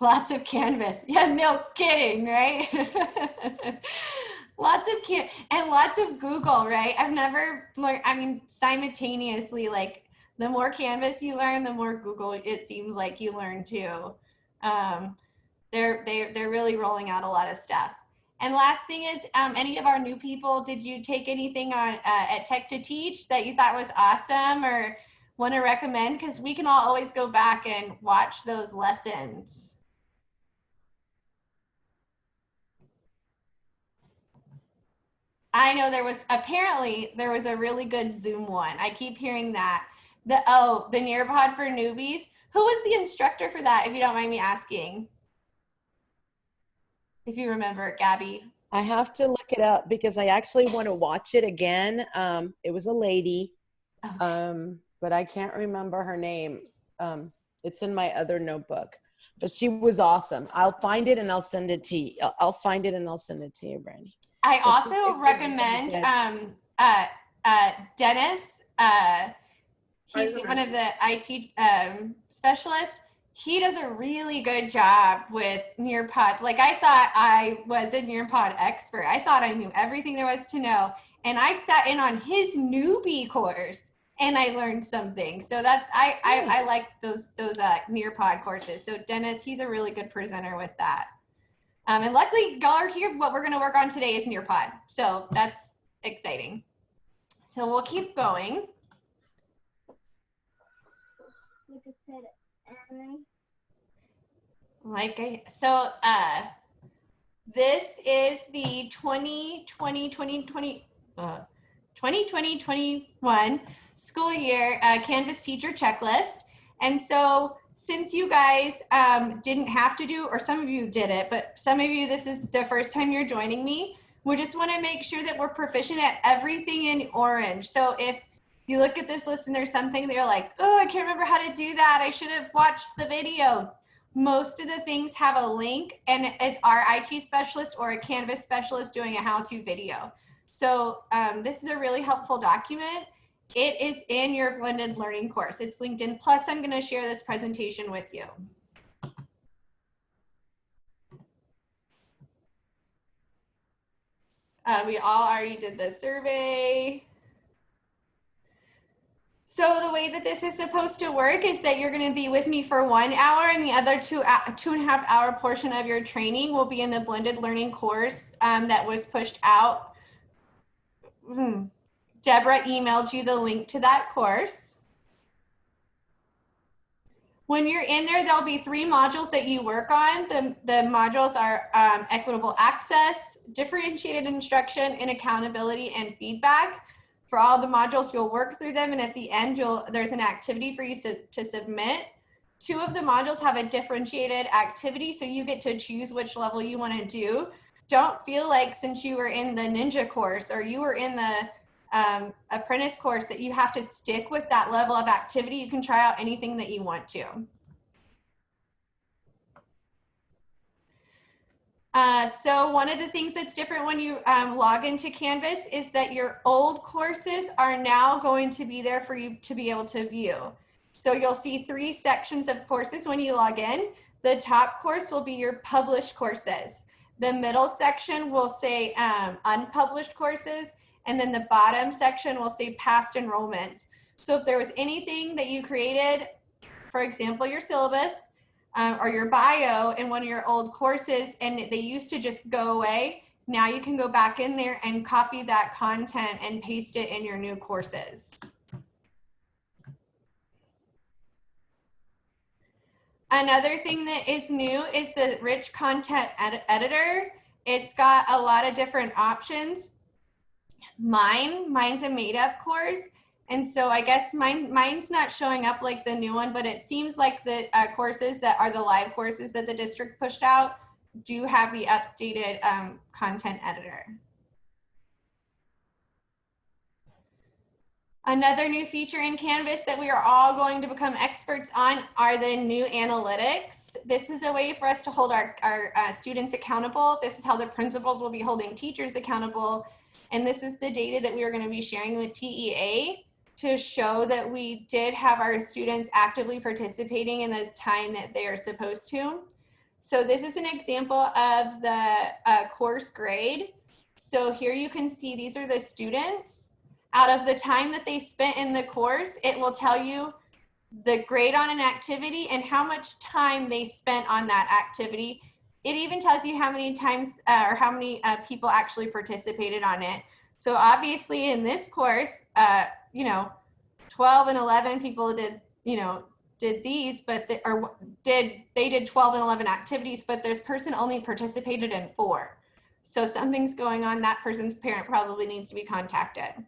A: Lots of Canvas. Yeah, no kidding, right? Lots of Google, right? I've never learned, simultaneously, like the more Canvas you learn, the more Google it seems like you learn too. They're really rolling out a lot of stuff. And last thing is, any of our new people, did you take anything on at Tech to Teach that you thought was awesome or want to recommend? Because we can all always go back and watch those lessons. I know there was a really good Zoom one. I keep hearing that. The Nearpod for Newbies. Who was the instructor for that, if you don't mind me asking? If you remember, Gabby.
O: I have to look it up because I actually want to watch it again. It was a lady, but I can't remember her name. It's in my other notebook, but she was awesome. I'll find it and I'll send it to you. I'll find it and I'll send it to you, Brandy.
A: I also recommend Dennis. He's one of the IT specialists. He does a really good job with Nearpod. Like, I thought I was a Nearpod expert. I thought I knew everything there was to know. And I sat in on his newbie course and I learned something. So that I like those Nearpod courses. So Dennis, he's a really good presenter with that. And luckily, y'all are here. What we're going to work on today is Nearpod. So that's exciting. So we'll keep going. This is the 2020-2021 school year Canvas teacher checklist. And so since you guys didn't have to do, or some of you did it, but some of you, this is the first time you're joining me, we just want to make sure that we're proficient at everything in orange. So if you look at this list and there's something that you're like, oh, I can't remember how to do that, I should have watched the video. Most of the things have a link, and it's our IT specialist or a Canvas specialist doing a how-to video. So this is a really helpful document. It is in your blended learning course. It's linked in. Plus, I'm going to share this presentation with you. We all already did the survey. So the way that this is supposed to work is that you're going to be with me for 1 hour, and the other 2.5 hour portion of your training will be in the blended learning course that was pushed out. Deborah emailed you the link to that course. When you're in there, there'll be 3 modules that you work on. The modules are equitable access, differentiated instruction, and accountability and feedback. For all the modules, you'll work through them, and at the end, there's an activity for you to submit. 2 of the modules have a differentiated activity, so you get to choose which level you want to do. Don't feel like since you were in the ninja course or you were in the apprentice course that you have to stick with that level of activity. You can try out anything that you want to. So one of the things that's different when you log into Canvas is that your old courses are now going to be there for you to be able to view. So you'll see 3 sections of courses when you log in. The top course will be your published courses. The middle section will say unpublished courses, and then the bottom section will say past enrollments. So if there was anything that you created, for example, your syllabus or your bio in one of your old courses and they used to just go away, now you can go back in there and copy that content and paste it in your new courses. Another thing that is new is the rich content editor. It's got a lot of different options. Mine's a made up course. And so I guess mine's not showing up like the new one, but it seems like the courses that are the live courses that the district pushed out do have the updated content editor. Another new feature in Canvas that we are all going to become experts on are the new analytics. This is a way for us to hold our students accountable. This is how the principals will be holding teachers accountable. And this is the data that we are going to be sharing with TEA to show that we did have our students actively participating in the time that they are supposed to. So this is an example of the course grade. So here you can see these are the students. Out of the time that they spent in the course, it will tell you the grade on an activity and how much time they spent on that activity. It even tells you how many times or how many people actually participated on it. So obviously in this course, 12 and 11 people did these, but they did 12 and 11 activities, but this person only participated in 4. So something's going on. That person's parent probably needs to be contacted.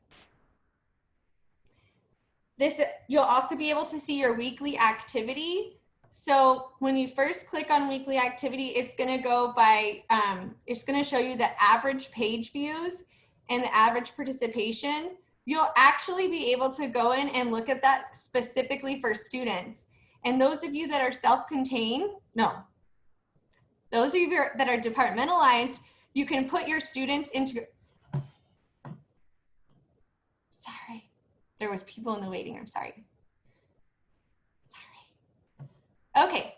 A: You'll also be able to see your weekly activity. So when you first click on weekly activity, it's going to go by, it's going to show you the average page views and the average participation. You'll actually be able to go in and look at that specifically for students. And those of you that are self-contained, those of you that are departmentalized, you can put your students into, sorry, there was people in the waiting room, sorry. Okay,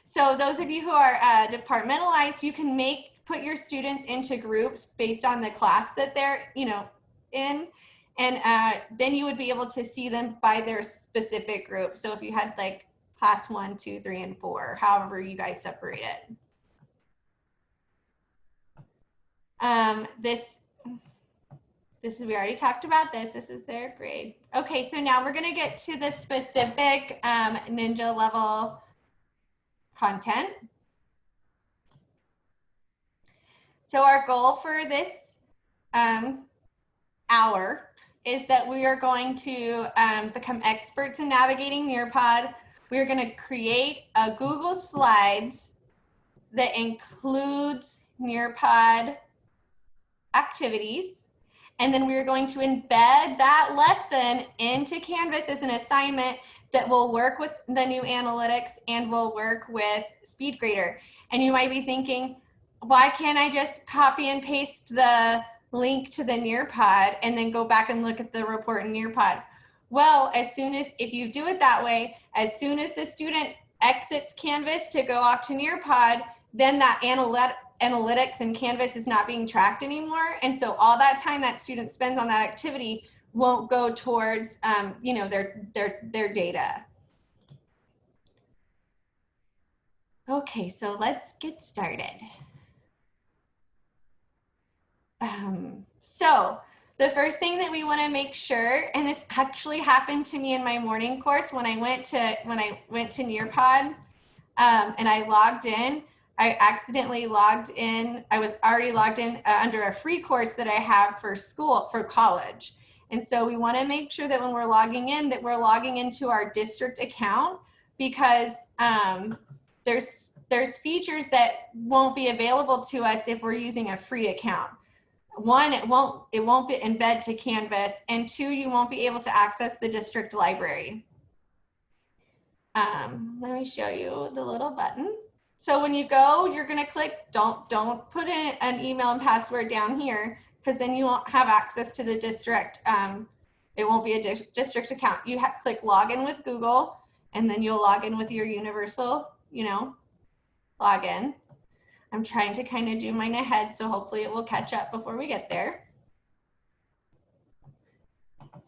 A: so those of you who are departmentalized, you can put your students into groups based on the class that they're in, and then you would be able to see them by their specific group. So if you had like class 1, 2, 3, and 4, however you guys separate it. This is, we already talked about this. This is their grade. Okay, so now we're gonna get to the specific Ninja level content. So our goal for this hour is that we are going to become experts in navigating Nearpod. We are going to create a Google Slides that includes Nearpod activities. And then we're going to embed that lesson into Canvas as an assignment that will work with the new analytics and will work with SpeedGrader. And you might be thinking, why can't I just copy and paste the link to the Nearpod and then go back and look at the report in Nearpod? Well, if you do it that way, as soon as the student exits Canvas to go off to Nearpod, then that analytics in Canvas is not being tracked anymore. And so all that time that student spends on that activity won't go towards their data. Okay, so let's get started. So The first thing that we want to make sure, and this actually happened to me in my morning course when I went to Nearpod, and I logged in. I accidentally logged in. I was already logged in under a free course that I have for college. And so we want to make sure that when we're logging in, that we're logging into our district account, because there's features that won't be available to us if we're using a free account. One, it won't be embed to Canvas, and two, you won't be able to access the district library. Let me show you the little button. So when you go, you're going to click, don't put in an email and password down here, because then you won't have access to the district. It won't be a district account. You click login with Google, and then you'll log in with your universal, login. I'm trying to kind of do mine ahead, so hopefully it will catch up before we get there.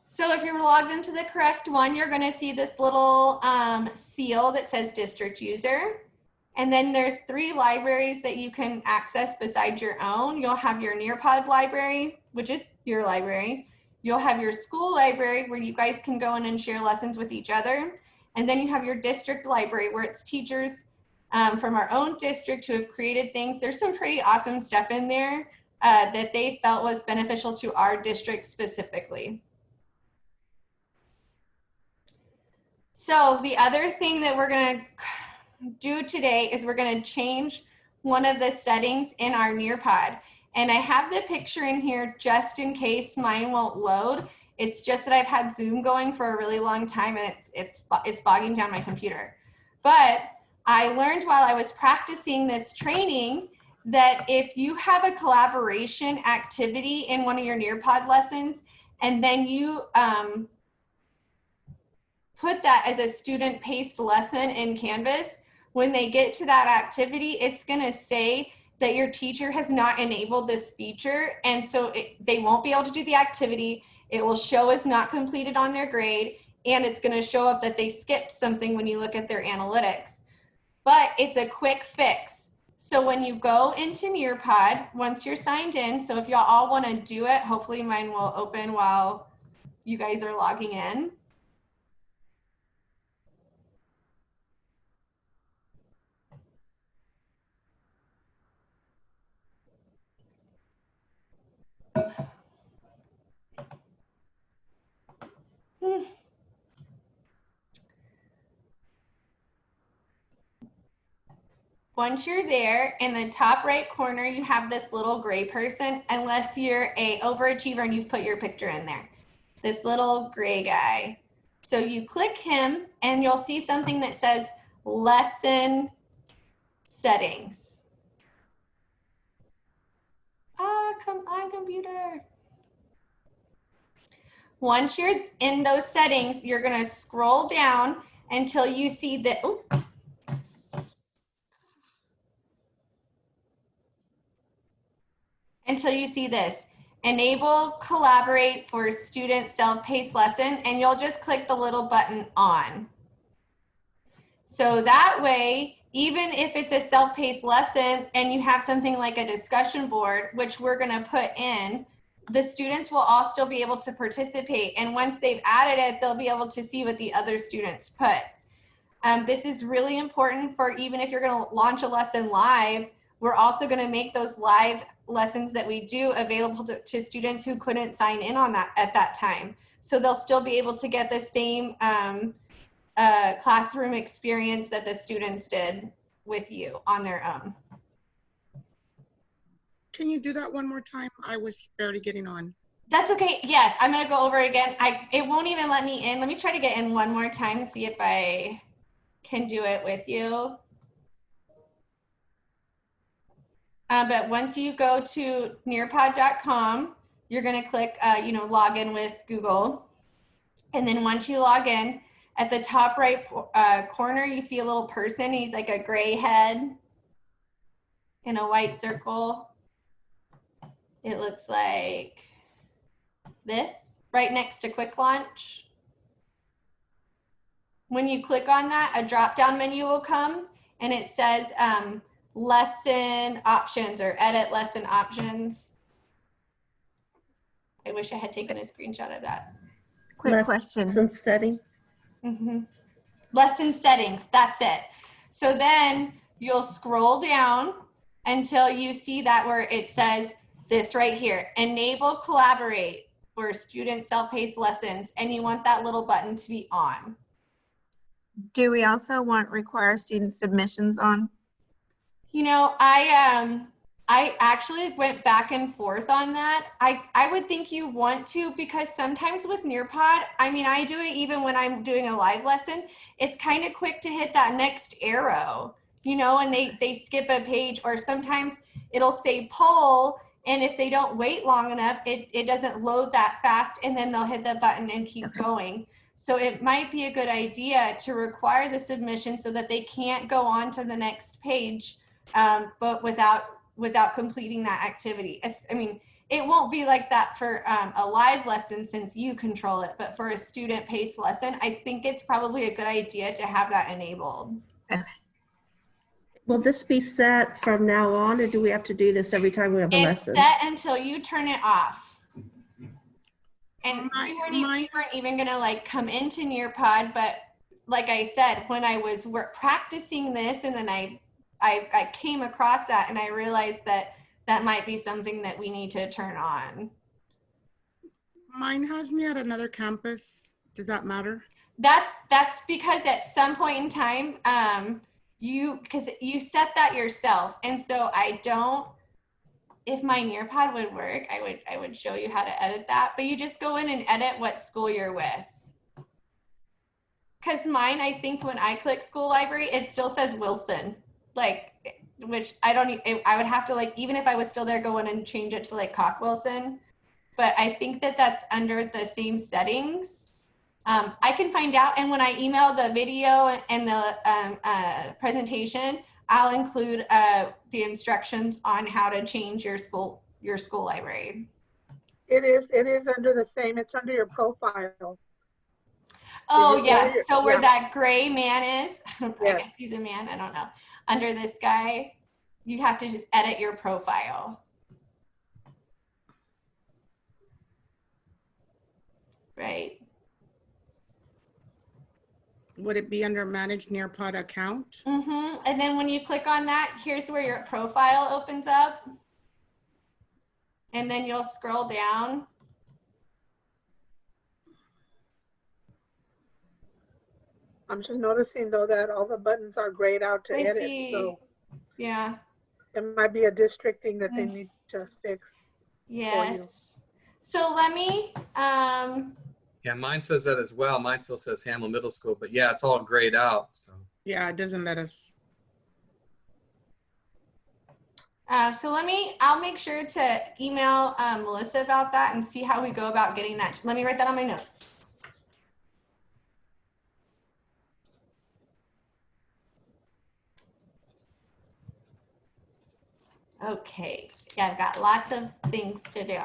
A: So if you're logged into the correct one, you're going to see this little seal that says district user. And then there's 3 libraries that you can access besides your own. You'll have your Nearpod library, which is your library. You'll have your school library where you guys can go in and share lessons with each other. And then you have your district library where it's teachers from our own district who have created things. There's some pretty awesome stuff in there that they felt was beneficial to our district specifically. So the other thing that we're going to do today is we're going to change one of the settings in our Nearpod. And I have the picture in here just in case mine won't load. It's just that I've had Zoom going for a really long time, and it's bogging down my computer. But I learned while I was practicing this training that if you have a collaboration activity in one of your Nearpod lessons, and then you put that as a student-paced lesson in Canvas, when they get to that activity, it's going to say that your teacher has not enabled this feature, and so they won't be able to do the activity. It will show as not completed on their grade, and it's going to show up that they skipped something when you look at their analytics. But it's a quick fix. So when you go into Nearpod, once you're signed in, so if y'all all want to do it, hopefully mine will open while you guys are logging in. Once you're there, in the top right corner, you have this little gray person, unless you're a overachiever and you've put your picture in there. This little gray guy. So you click him and you'll see something that says lesson settings. Ah, come on, computer. Once you're in those settings, you're going to scroll down until you see the, until you see this, enable collaborate for student self-paced lesson, and you'll just click the little button on. So that way, even if it's a self-paced lesson and you have something like a discussion board, which we're going to put in, the students will all still be able to participate. And once they've added it, they'll be able to see what the other students put. This is really important for even if you're going to launch a lesson live. We're also going to make those live lessons that we do available to students who couldn't sign in on that at that time. So they'll still be able to get the same classroom experience that the students did with you on their own.
P: Can you do that one more time? I was barely getting on.
A: That's okay. Yes, I'm going to go over it again. It won't even let me in. Let me try to get in one more time and see if I can do it with you. But once you go to nearpod.com, you're going to click, log in with Google. And then once you log in, at the top right corner, you see a little person. He's like a gray head in a white circle. It looks like this, right next to Quick Launch. When you click on that, a drop-down menu will come, and it says lesson options or edit lesson options. I wish I had taken a screenshot of that.
M: Quick question.
Q: Lesson setting.
A: Lesson settings, that's it. So then you'll scroll down until you see that where it says this right here, enable collaborate for student self-paced lessons, and you want that little button to be on.
M: Do we also want require student submissions on?
A: You know, I actually went back and forth on that. I would think you want to, because sometimes with Nearpod, I mean, I do it even when I'm doing a live lesson, it's kind of quick to hit that next arrow, you know, and they skip a page, or sometimes it'll say poll, and if they don't wait long enough, it doesn't load that fast, and then they'll hit the button and keep going. So it might be a good idea to require the submission so that they can't go on to the next page, but without completing that activity. I mean, it won't be like that for a live lesson since you control it, but for a student-paced lesson, I think it's probably a good idea to have that enabled.
Q: Will this be set from now on, or do we have to do this every time we have a
A: It's
Q: lesson?
A: set until you turn it off. And we weren't even gonna like come into Nearpod, but like I said, when I was practicing this, and then I came across that, and I realized that that might be something that we need to turn on.
P: Mine has me at another campus. Does that matter?
A: That's because at some point in time, because you set that yourself, and so if my Nearpod would work, I would show you how to edit that, but you just go in and edit what school you're with. Because mine, I think when I click school library, it still says Wilson, like, which I would have to, like, even if I was still there, go in and change it to like Cock Wilson. But I think that that's under the same settings. I can find out, and when I email the video and the presentation, I'll include the instructions on how to change your school library.
B: It is under the same, it's under your profile.
A: Oh, yes. So where that gray man is, I guess he's a man, I don't know. Under this guy, you have to just edit your profile. Right.
P: Would it be under manage Nearpod account?
A: And then when you click on that, here's where your profile opens up. And then you'll scroll down.
B: I'm just noticing though that all the buttons are grayed out to edit.
A: See.
B: So
A: yeah.
B: It might be a district thing that they need to fix.
A: Yes. So let me,
C: Yeah, mine says that as well. Mine still says Hamel Middle School, but yeah, it's all grayed out. So
P: Yeah, it doesn't let us.
A: so I'll make sure to email Melissa about that and see how we go about getting that. Let me write that on my notes. Okay, yeah, I've got lots of things to do.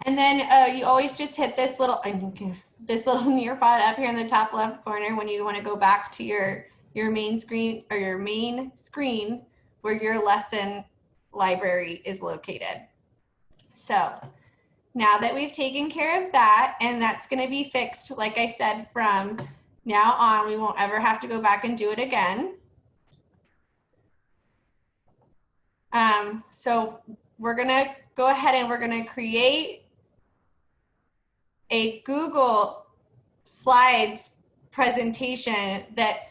A: And then you always just hit this little Nearpod up here in the top left corner when you want to go back to your main screen, or your main screen where your lesson library is located. So now that we've taken care of that, and that's going to be fixed, like I said, from now on, we won't ever have to go back and do it again. So we're going to go ahead and we're going to create a Google Slides presentation that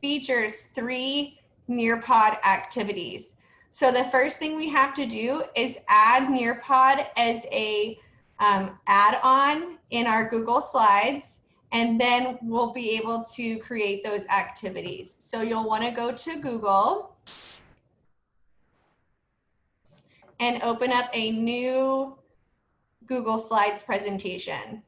A: features 3 Nearpod activities. So the first thing we have to do is add Nearpod as a add-on in our Google Slides, and then we'll be able to create those activities. So you'll want to go to Google and open up a new Google Slides presentation.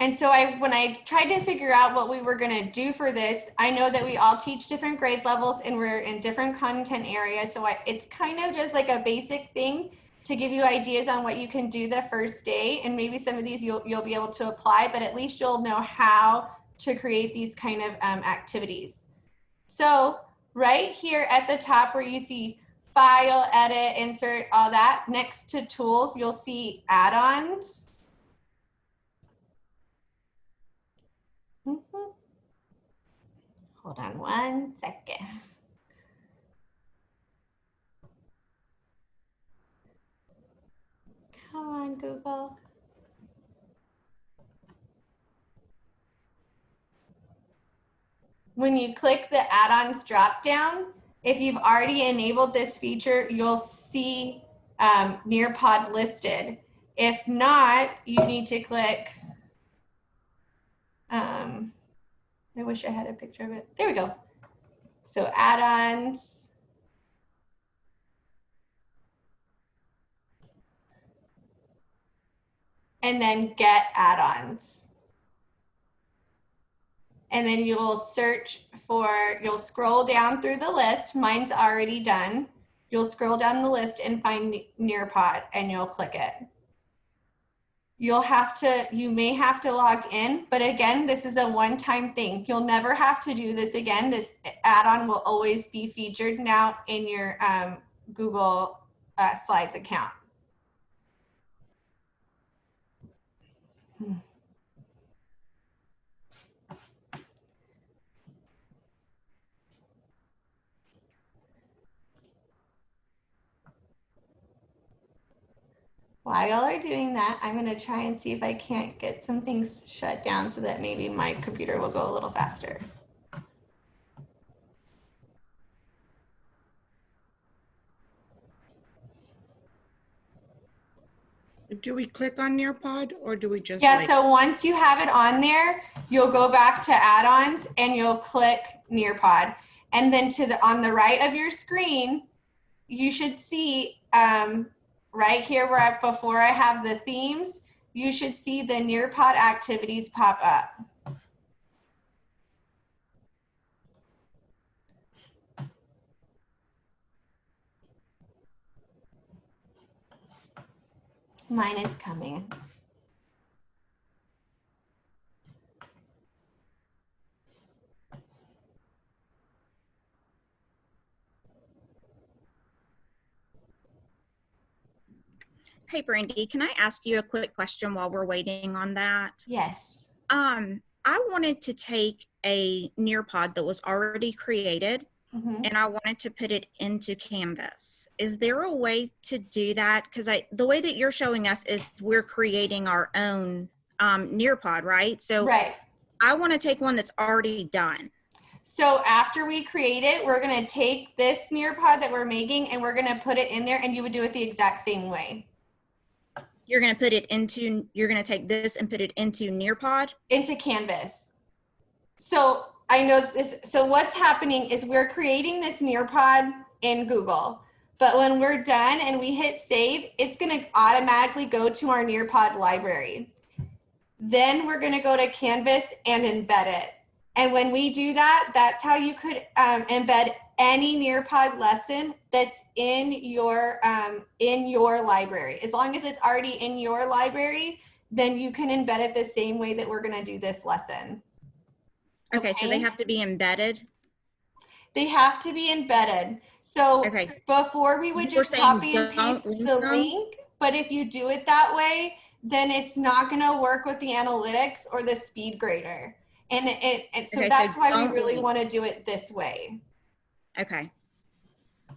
A: And so when I tried to figure out what we were going to do for this, I know that we all teach different grade levels and we're in different content areas. So it's kind of just like a basic thing to give you ideas on what you can do the first day. And maybe some of these you'll be able to apply, but at least you'll know how to create these kind of activities. So right here at the top where you see file, edit, insert, all that, next to tools, you'll see add-ons. Hold on 1 second. Come on, Google. When you click the add-ons drop-down, if you've already enabled this feature, you'll see Nearpod listed. If not, you need to click, I wish I had a picture of it. There we go. So add-ons. And then get add-ons. And then you will search for, you'll scroll down through the list. Mine's already done. You'll scroll down the list and find Nearpod and you'll click it. You may have to log in, but again, this is a one-time thing. You'll never have to do this again. This add-on will always be featured now in your Google Slides account. While y'all are doing that, I'm going to try and see if I can't get some things shut down so that maybe my computer will go a little faster.
P: Do we click on Nearpod or do we just?
A: Yeah,
P: like...
A: so once you have it on there, you'll go back to add-ons and you'll click Nearpod. And then on the right of your screen, you should see right here where before I have the themes, you should see the Nearpod activities pop up. Mine is coming.
R: Hey, Brandy, can I ask you a quick question while we're waiting on that?
A: Yes.
R: I wanted to take a Nearpod that was already created and I wanted to put it into Canvas. Is there a way to do that? Because the way that you're showing us is we're creating our own Nearpod, right? So
A: right.
R: I want to take one that's already done.
A: So after we create it, we're going to take this Nearpod that we're making and we're going to put it in there, and you would do it the exact same way.
R: You're going to put it into, you're going to take this and put it into Nearpod?
A: Into Canvas. So I know this, so what's happening is we're creating this Nearpod in Google, but when we're done and we hit save, it's going to automatically go to our Nearpod library. Then we're going to go to Canvas and embed it. And when we do that, that's how you could embed any Nearpod lesson that's in your library. As long as it's already in your library, then you can embed it the same way that we're going to do this lesson.
R: Okay, so they have to be embedded?
A: They have to be embedded. So before we would just copy and paste the link, but if you do it that way, then it's not going to work with the analytics or the speed grader. And so that's why we really want to do it this way.
R: Okay.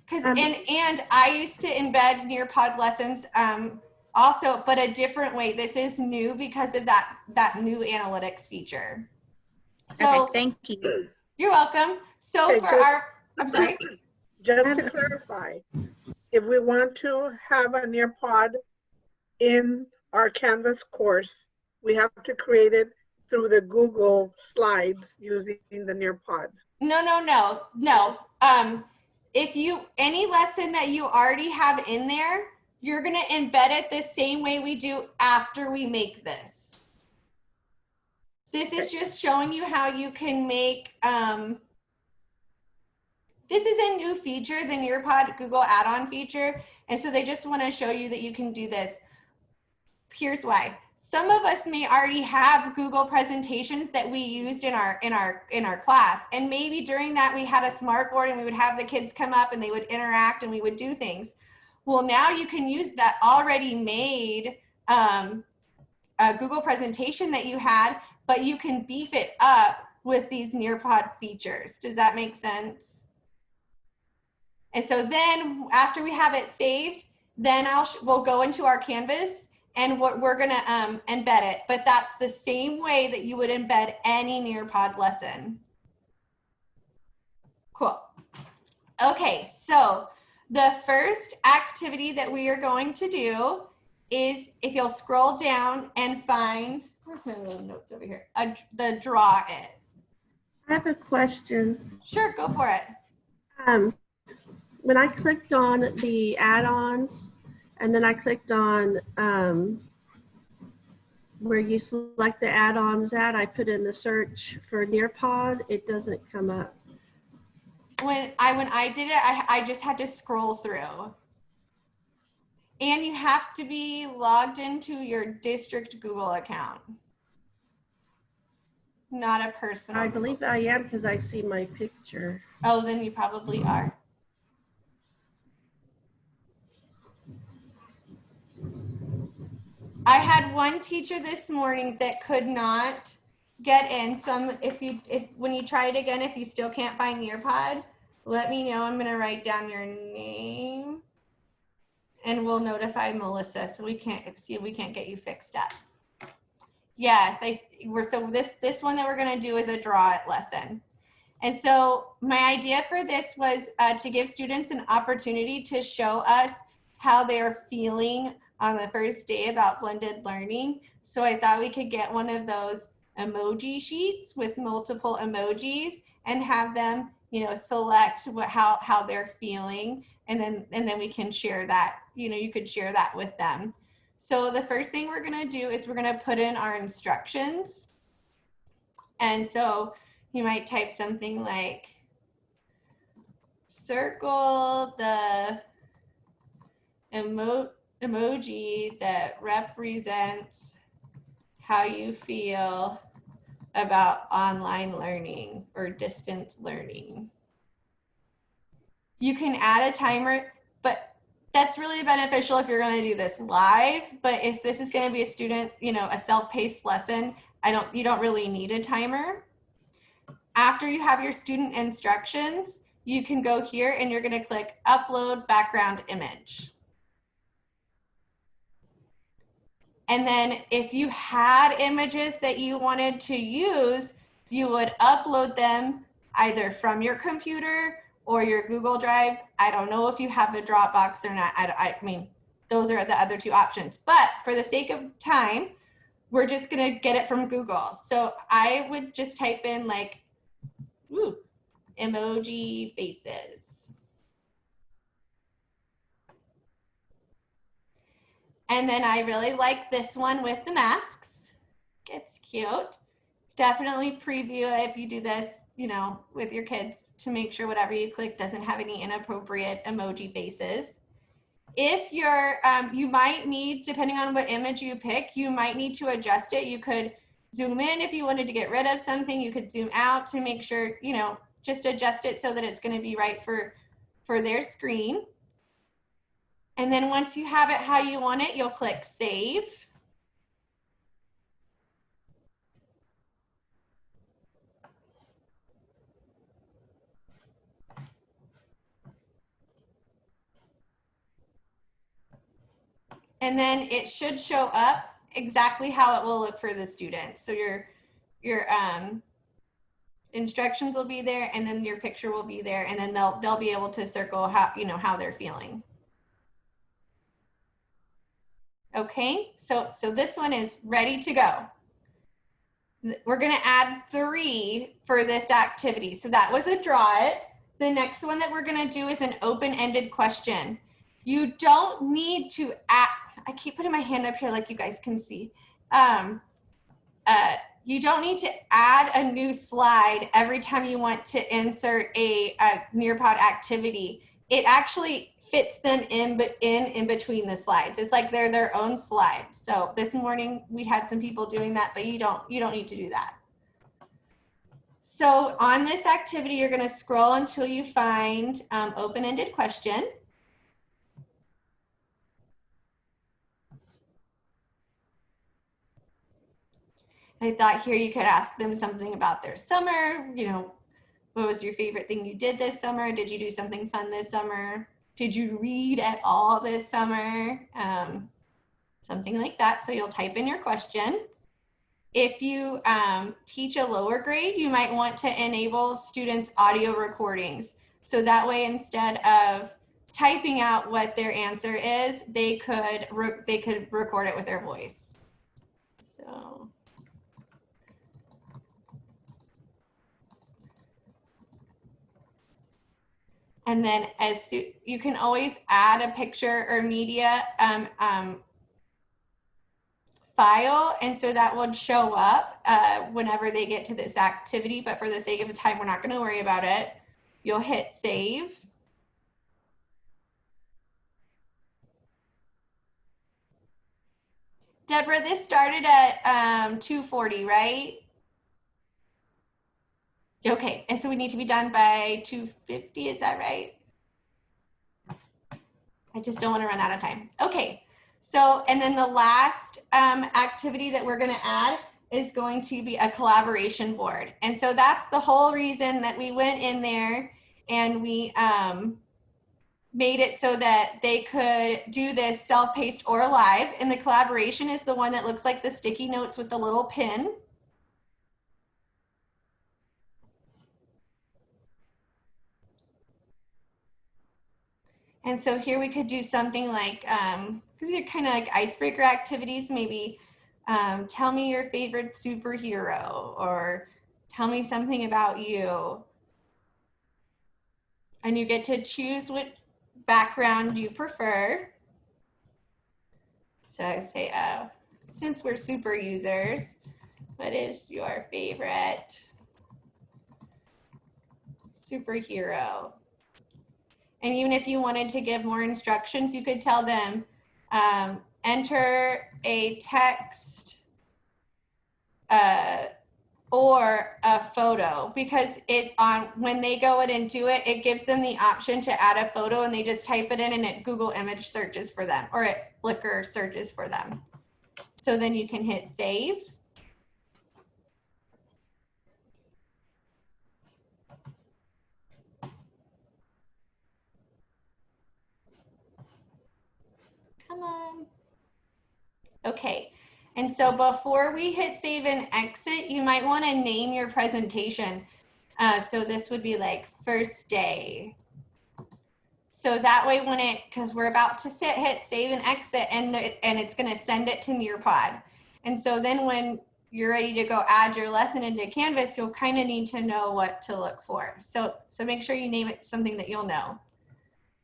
A: Because and I used to embed Nearpod lessons also, but a different way. This is new because of that new analytics feature. So
R: okay, thank you.
A: You're welcome. So
B: Okay,
A: I'm sorry.
B: Just to clarify, if we want to have a Nearpod in our Canvas course, we have to create it through the Google Slides using the Nearpod.
A: No. If any lesson that you already have in there, you're going to embed it the same way we do after we make this. This is just showing you how you can make, this is a new feature, the Nearpod Google add-on feature. And so they just want to show you that you can do this. Here's why. Some of us may already have Google presentations that we used in our class. And maybe during that we had a smart board and we would have the kids come up and they would interact and we would do things. Well, now you can use that already made a Google presentation that you had, but you can beef it up with these Nearpod features. Does that make sense? And so then after we have it saved, then we'll go into our Canvas and we're gonna embed it. But that's the same way that you would embed any Nearpod lesson. Cool. Okay, so the first activity that we are going to do is, if you'll scroll down and find, where's my little notes over here? The Draw It.
Q: I have a question.
A: Sure, go for it.
Q: When I clicked on the add-ons and then I clicked on where you select the add-ons at, I put in the search for Nearpod, it doesn't come up.
A: When I did it, I just had to scroll through. And you have to be logged into your district Google account. Not a personal.
Q: I believe I am because I see my picture.
A: Oh, then you probably are. I had one teacher this morning that could not get in. So when you try it again, if you still can't find Nearpod, let me know. I'm gonna write down your name and we'll notify Melissa so we can't see if we can't get you fixed up. Yes, so this one that we're gonna do is a Draw It lesson. And so my idea for this was to give students an opportunity to show us how they're feeling on the first day about blended learning. So I thought we could get one of those emoji sheets with multiple emojis and have them, select how they're feeling, and then we can share that. You could share that with them. So the first thing we're gonna do is we're gonna put in our instructions. And so you might type something like, circle the emoji that represents how you feel about online learning or distance learning. You can add a timer, but that's really beneficial if you're going to do this live. But if this is going to be a student, a self-paced lesson, you don't really need a timer. After you have your student instructions, you can go here and you're going to click upload background image. And then if you had images that you wanted to use, you would upload them either from your computer or your Google Drive. I don't know if you have a Dropbox or not. I mean, those are the other two options. But for the sake of time, we're just gonna get it from Google. So I would just type in like, emoji faces. And then I really like this one with the masks. It's cute. Definitely preview it if you do this, with your kids, to make sure whatever you click doesn't have any inappropriate emoji faces. If you're, you might need, depending on what image you pick, you might need to adjust it. You could zoom in if you wanted to get rid of something. You could zoom out to make sure, just adjust it so that it's going to be right for their screen. And then once you have it how you want it, you'll click Save. And then it should show up exactly how it will look for the students. So your instructions will be there, and then your picture will be there, and then they'll be able to circle how they're feeling. Okay, so this one is ready to go. We're gonna add 3 for this activity. So that was a Draw It. The next one that we're gonna do is an open-ended question. You don't need to I keep putting my hand up here like you guys can see. you don't need to add a new slide every time you want to insert a Nearpod activity. It actually fits them in between the slides. It's like they're their own slides. So this morning we had some people doing that, but you don't need to do that. So on this activity, you're going to scroll until you find open-ended question. I thought here you could ask them something about their summer. You know, what was your favorite thing you did this summer? Did you do something fun this summer? Did you read at all this summer? Something like that. So you'll type in your question. If you teach a lower grade, you might want to enable students' audio recordings. So that way, instead of typing out what their answer is, they could record it with their voice. So. And then you can always add a picture or media file, and so that would show up whenever they get to this activity, but for the sake of time, we're not going to worry about it. You'll hit save. Deborah, this started at 2:40, right? Okay, and so we need to be done by 2:50, is that right? I just don't want to run out of time. Okay, so, and then the last activity that we're going to add is going to be a collaboration board. And so that's the whole reason that we went in there and we made it so that they could do this self-paced or live. And the collaboration is the one that looks like the sticky notes with the little pin. And so here we could do something like, because these are kind of like icebreaker activities, maybe tell me your favorite superhero, or tell me something about you. And you get to choose what background you prefer. So I say, since we're super users, what is your favorite superhero? And even if you wanted to give more instructions, you could tell them, enter a text or a photo, because when they go in and do it, it gives them the option to add a photo, and they just type it in and it Google image searches for them, or it Flickr searches for them. So then you can hit save. Come on. Okay, and so before we hit save and exit, you might want to name your presentation. So this would be like first day. So that way because we're about to hit save and exit, and it's going to send it to Nearpod. And so then when you're ready to go add your lesson into Canvas, you'll kind of need to know what to look for. So make sure you name it something that you'll know.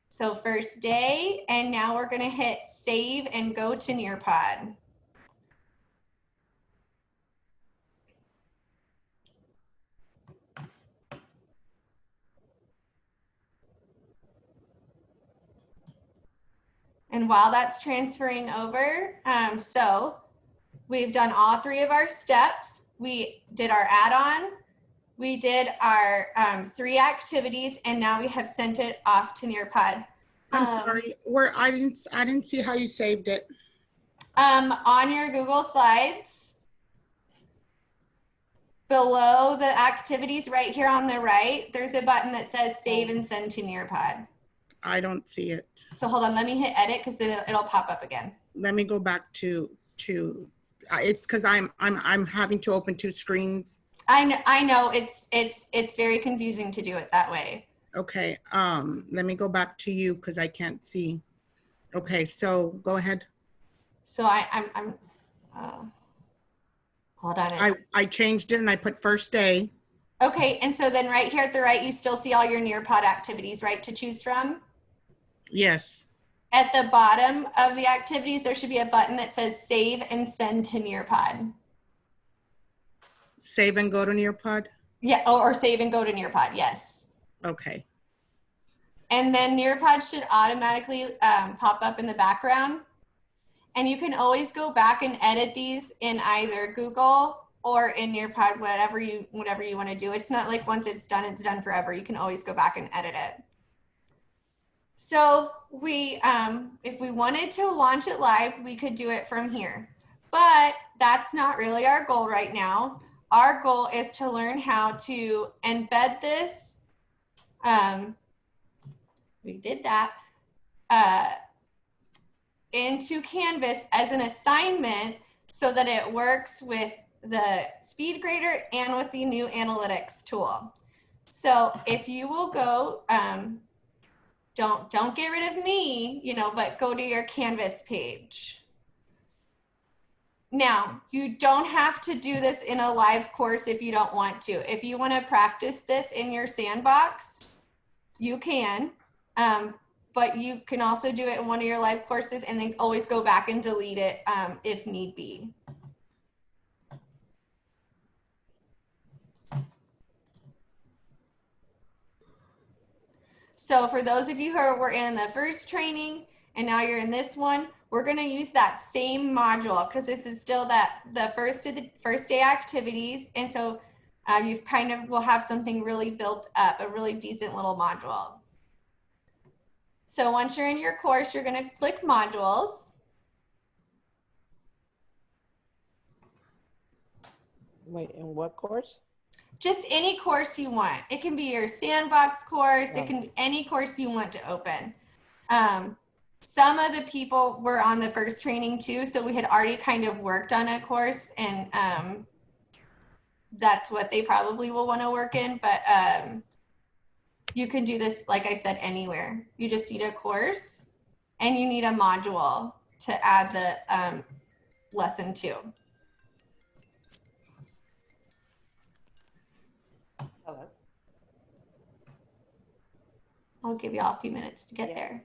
A: So first day, and now we're going to hit save and go to Nearpod. And while that's transferring over, so we've done all 3 of our steps. We did our add-on, we did our 3 activities, and now we have sent it off to Nearpod.
P: I'm sorry, I didn't see how you saved it.
A: On your Google Slides, below the activities right here on the right, there's a button that says save and send to Nearpod.
P: I don't see it.
A: So hold on, let me hit edit, because then it'll pop up again.
P: Let me go back to it's because I'm having to open 2 screens.
A: I know it's very confusing to do it that way.
P: Okay, let me go back to you because I can't see. Okay, so go ahead.
A: So I'm hold on.
P: I changed it and I put first day.
A: Okay, and so then right here at the right, you still see all your Nearpod activities, right, to choose from?
P: Yes.
A: At the bottom of the activities, there should be a button that says save and send to Nearpod.
P: Save and go to Nearpod?
A: Yeah, or save and go to Nearpod, yes.
P: Okay.
A: And then Nearpod should automatically pop up in the background. And you can always go back and edit these in either Google or in Nearpod, whatever you want to do. It's not like once it's done forever. You can always go back and edit it. So we, if we wanted to launch it live, we could do it from here. But that's not really our goal right now. Our goal is to learn how to embed this. We did that. Into Canvas as an assignment so that it works with the SpeedGrader and with the new analytics tool. So if you will go, don't get rid of me, you know, but go to your Canvas page. Now, you don't have to do this in a live course if you don't want to. If you want to practice this in your sandbox, you can. But you can also do it in one of your live courses and then always go back and delete it if need be. So for those of you who were in the first training and now you're in this one, we're going to use that same module because this is still the first day activities. And so you've kind of will have something really built up, a really decent little module. So once you're in your course, you're going to click modules.
O: Wait, in what course?
A: Just any course you want. It can be your sandbox course. It can be any course you want to open. Some of the people were on the first training too, so we had already kind of worked on a course, and that's what they probably will want to work in. But you can do this, like I said, anywhere. You just need a course, and you need a module to add the lesson to.
O: Hello.
A: I'll give you all a few minutes to get there.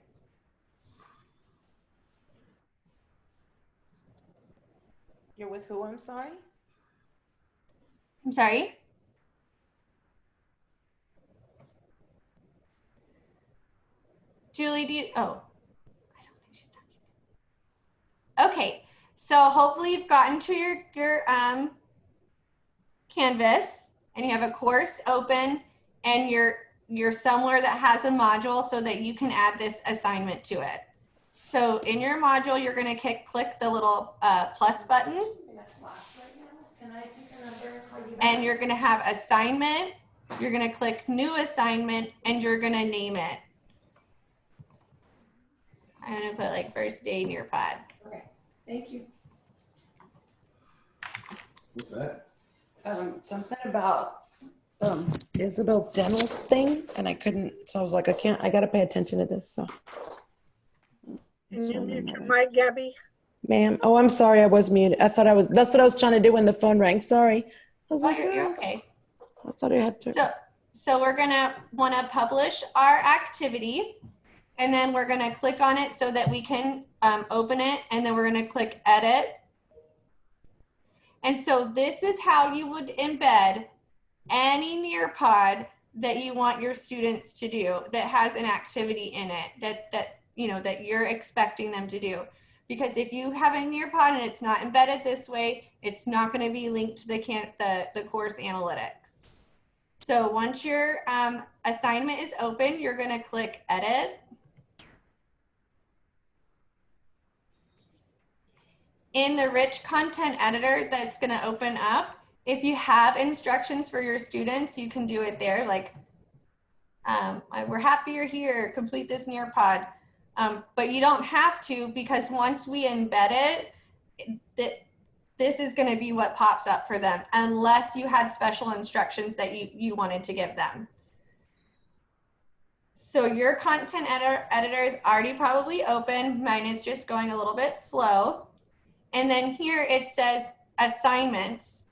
O: You're with who, I'm sorry?
A: I'm sorry? Julie, do you, oh, I don't think she's talking. Okay, so hopefully you've gotten to your Canvas and you have a course open and you're somewhere that has a module so that you can add this assignment to it. So in your module, you're going to click the little plus button. And you're going to have assignment. You're going to click new assignment and you're going to name it. I'm going to put like first day Nearpod.
O: Okay, thank you.
S: What's that?
O: Something about Isabel's dental thing, and I couldn't, so I was like, I gotta pay attention to this, so.
B: Mute your mic, Gabby.
O: Ma'am, oh, I'm sorry, I was muted. That's what I was trying to do when the phone rang, sorry. I was like,
A: You're okay.
O: I thought I had to.
A: So we're gonna wanna publish our activity, and then we're gonna click on it so that we can open it, and then we're gonna click edit. And so this is how you would embed any Nearpod that you want your students to do that has an activity in it that you're expecting them to do. Because if you have a Nearpod and it's not embedded this way, it's not going to be linked to the course analytics. So once your assignment is open, you're going to click edit. In the rich content editor that's going to open up, if you have instructions for your students, you can do it there. Like, we're happy you're here, complete this Nearpod. But you don't have to, because once we embed it, this is going to be what pops up for them, unless you had special instructions that you wanted to give them. So your content editor is already probably open. Mine is just going a little bit slow. And then here it says assignments.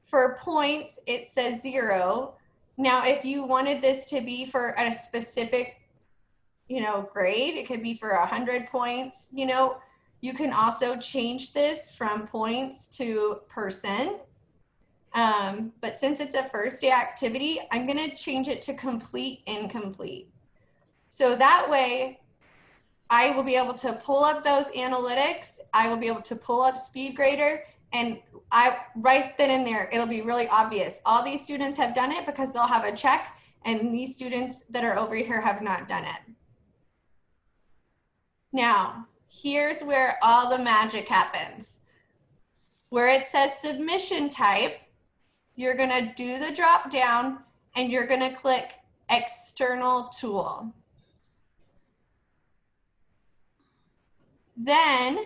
A: For points, it says 0. Now, if you wanted this to be for a specific, grade, it could be for 100 points, you can also change this from points to percent. But since it's a first day activity, I'm gonna change it to complete incomplete. So that way I will be able to pull up those analytics. I will be able to pull up SpeedGrader, and right then and there, it'll be really obvious. All these students have done it because they'll have a check, and these students that are over here have not done it. Now, here's where all the magic happens. Where it says submission type, you're gonna do the drop down and you're gonna click external tool. Then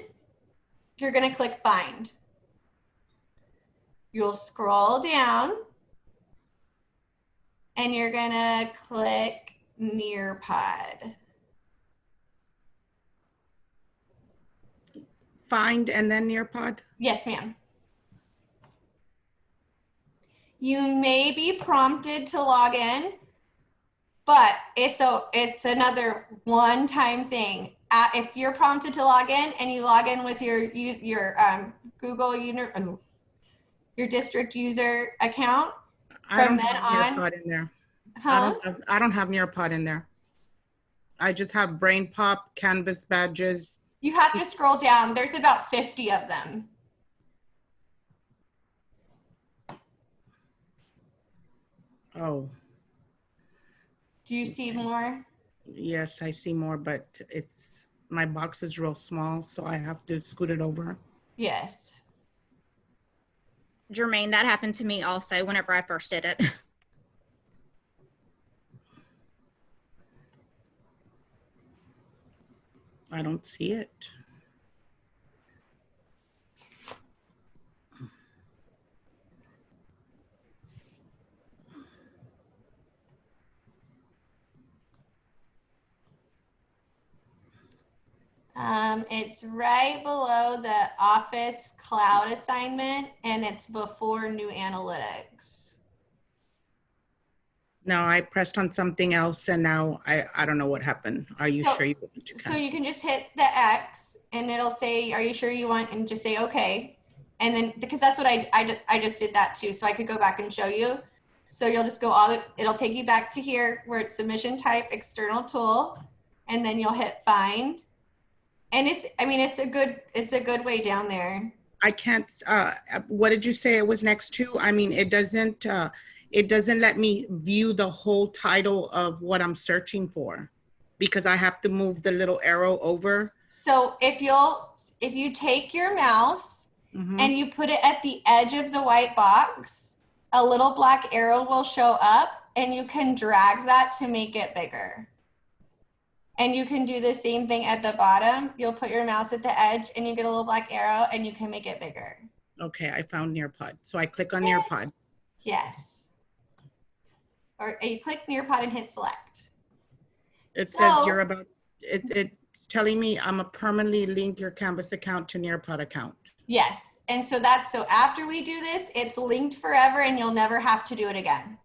A: you're gonna click find. You'll scroll down and you're gonna click Nearpod.
P: Find and then Nearpod?
A: Yes, ma'am. You may be prompted to log in, but it's another one-time thing. If you're prompted to log in and you log in with your Google your district user account, from then on.
P: Nearpod in there.
A: Huh?
P: I don't have Nearpod in there. I just have BrainPop, Canvas badges.
A: You have to scroll down. There's about 50 of them.
P: Oh,
A: Do you see more?
P: yes, I see more, but my box is real small, so I have to scoot it over.
A: Yes.
R: Jermaine, that happened to me also whenever I first did it.
P: I don't see it.
A: It's right below the Office Cloud assignment, and it's before New Analytics.
P: No, I pressed on something else and now I don't know what happened. Are you sure you want to?
A: So you can just hit the X and it'll say, are you sure you want, and just say, okay. And then, because that's what I just did that too. So I could go back and show you. So you'll just go it'll take you back to here where it's submission type, external tool, and then you'll hit find. And it's a good way down there.
P: I can't, what did you say it was next to? I mean, it doesn't let me view the whole title of what I'm searching for because I have to move the little arrow over.
A: So if you take your mouse and you put it at the edge of the white box, a little black arrow will show up and you can drag that to make it bigger. And you can do the same thing at the bottom. You'll put your mouse at the edge and you get a little black arrow and you can make it bigger.
P: Okay, I found Nearpod. So I click on Nearpod.
A: Yes. Or you click Nearpod and hit select.
P: It says you're about, it's telling me I'm a permanently link your Canvas account to Nearpod account.
A: Yes. And so after we do this, it's linked forever and you'll never have to do it again.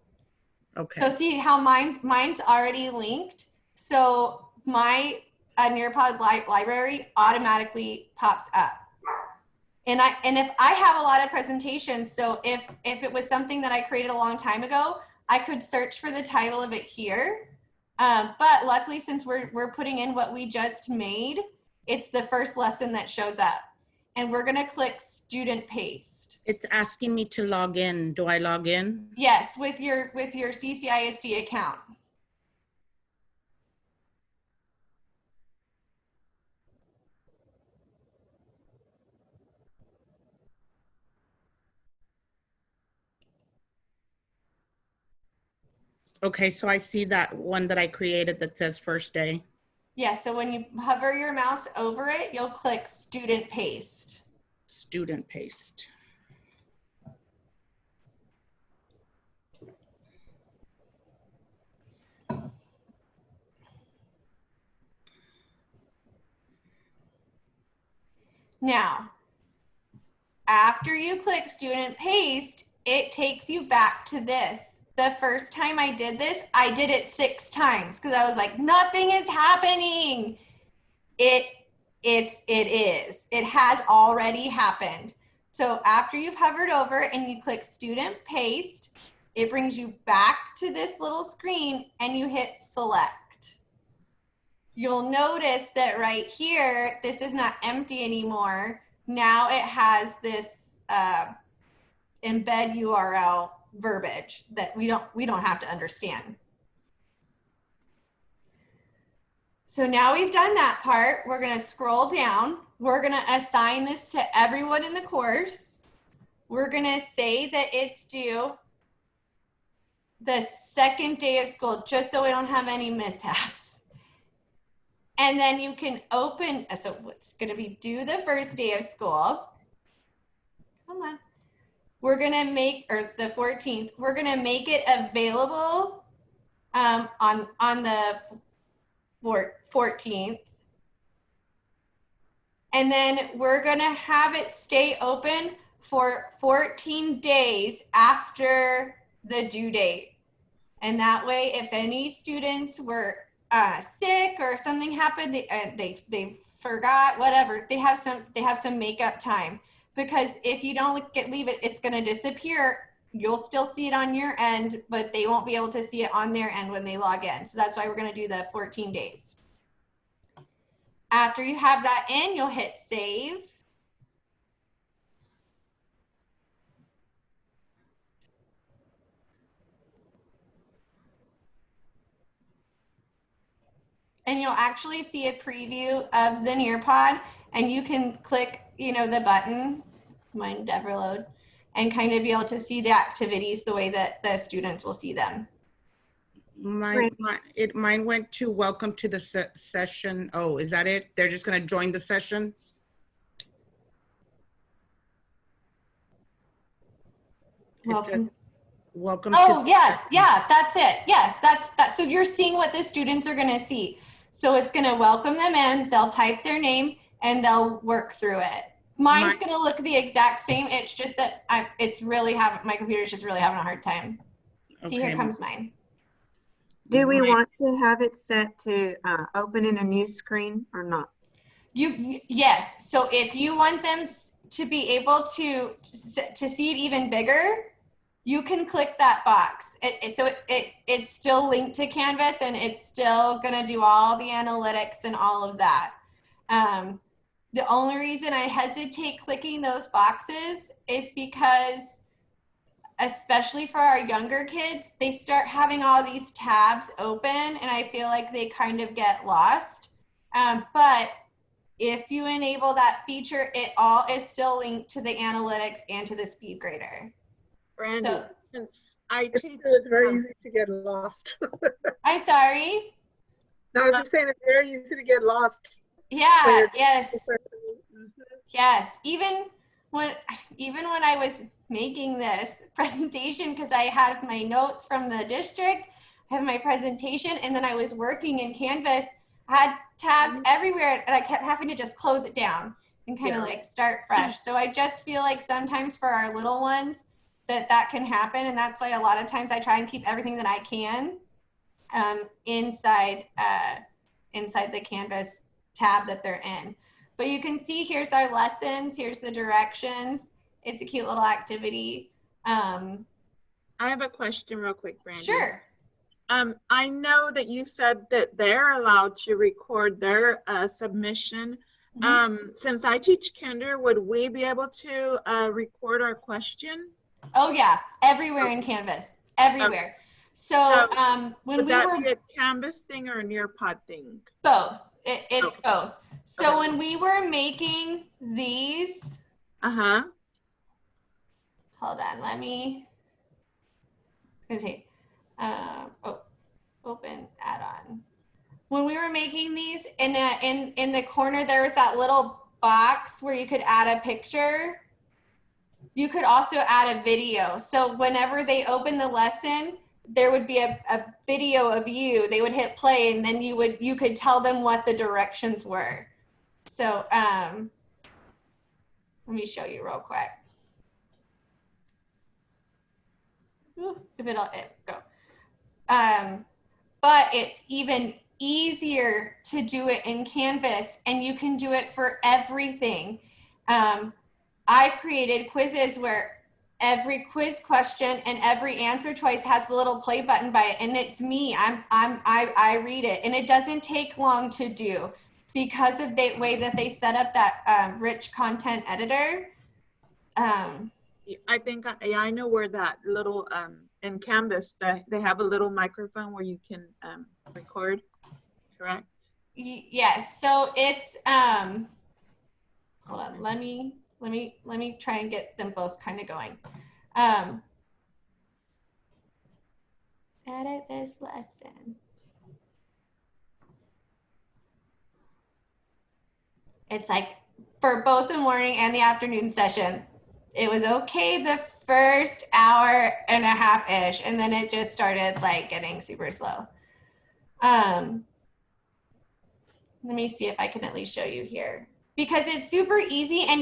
P: Okay.
A: So see how mine's already linked. So my Nearpod library automatically pops up. And if I have a lot of presentations, so if it was something that I created a long time ago, I could search for the title of it here. But luckily, since we're putting in what we just made, it's the first lesson that shows up. And we're gonna click student paste.
P: It's asking me to log in. Do I log in?
A: Yes, with your CCISD account.
P: Okay, so I see that one that I created that says first day.
A: Yeah, so when you hover your mouse over it, you'll click student paste.
P: Student paste.
A: Now, after you click student paste, it takes you back to this. The first time I did this, I did it 6 times because I was like, nothing is happening. It is. It has already happened. So after you've hovered over and you click student paste, it brings you back to this little screen and you hit select. You'll notice that right here, this is not empty anymore. Now it has this embed URL verbiage that we don't have to understand. So now we've done that part. We're going to scroll down. We're going to assign this to everyone in the course. We're going to say that it's due the second day of school, just so we don't have any mishaps. And then you can open, so it's going to be due the first day of school. Come on. We're going to make, or the 14th, we're going to make it available on the 14th. And then we're going to have it stay open for 14 days after the due date. And that way, if any students were sick or something happened, they forgot, whatever, they have some makeup time. Because if you don't leave it, it's going to disappear. You'll still see it on your end, but they won't be able to see it on their end when they log in. So that's why we're going to do the 14 days. After you have that in, you'll hit save. And you'll actually see a preview of the Nearpod, and you can click, the button, mine never load, and kind of be able to see the activities the way that the students will see them.
P: Mine went to welcome to the session. Oh, is that it? They're just going to join the session? Welcome.
A: Oh, yes. Yeah, that's it. Yes, that's. So you're seeing what the students are going to see. So it's going to welcome them in. They'll type their name and they'll work through it. Mine's going to look the exact same. It's just that my computer's just really having a hard time. See, here comes mine.
M: Do we want to have it set to open in a new screen or not?
A: Yes. So if you want them to be able to see it even bigger, you can click that box. It's still linked to Canvas, and it's still going to do all the analytics and all of that. The only reason I hesitate clicking those boxes is because, especially for our younger kids, they start having all these tabs open, and I feel like they kind of get lost. But if you enable that feature, it all is still linked to the analytics and to the speed grader.
J: Brandy, since I teach,
B: it's very easy to get lost.
A: I'm sorry?
B: No, I was just saying it's very easy to get lost.
A: Yeah, yes. Yes, even when I was making this presentation, because I had my notes from the district, I have my presentation, and then I was working in Canvas, I had tabs everywhere, and I kept having to just close it down and kind of like start fresh. So I just feel like sometimes for our little ones that can happen, and that's why a lot of times I try and keep everything that I can inside the Canvas tab that they're in. But you can see here's our lessons, here's the directions. It's a cute little activity.
J: I have a question real quick, Brandy.
A: Sure.
J: I know that you said that they're allowed to record their submission. Since I teach kinder, would we be able to record our question?
A: Oh yeah, everywhere in Canvas, everywhere. Okay. So when
J: would
A: we
J: that
A: were
J: be a Canvas thing or a Nearpod thing?
A: Both. It's both. So when we were making these, hold on, let me. Open add-on. When we were making these, in the corner there was that little box where you could add a picture. You could also add a video. So whenever they open the lesson, there would be a video of you. They would hit play, and then you could tell them what the directions were. So let me show you real quick. If it'll go. But it's even easier to do it in Canvas, and you can do it for everything. I've created quizzes where every quiz question and every answer choice has a little play button by it, and it's me. I read it, and it doesn't take long to do because of the way that they set up that rich content editor.
J: I think I know where that little in Canvas they have a little microphone where you can record. Correct?
A: Yes. So it's hold on. Let me try and get them both kind of going. Edit this lesson. It's like for both the morning and the afternoon session, it was okay the first hour and a half ish, and then it just started like getting super slow. Let me see if I can at least show you here, because it's super easy, and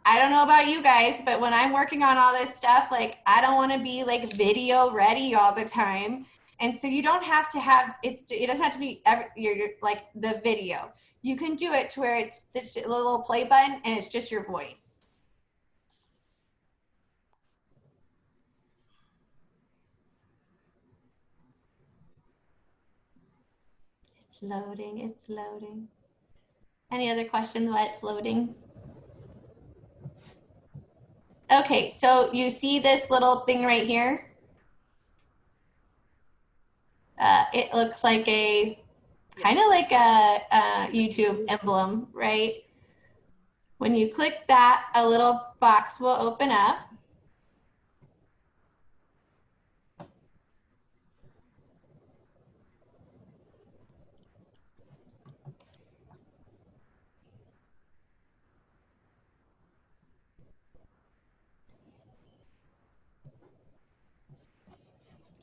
A: I don't know about you guys, but when I'm working on all this stuff, like I don't want to be like video ready all the time. And so you don't have to have, it doesn't have to be you're like the video. You can do it to where it's this little play button and it's just your voice. It's loading, it's loading. Any other questions while it's loading? Okay, so you see this little thing right here? It looks like kind of like a YouTube emblem, right? When you click that, a little box will open up.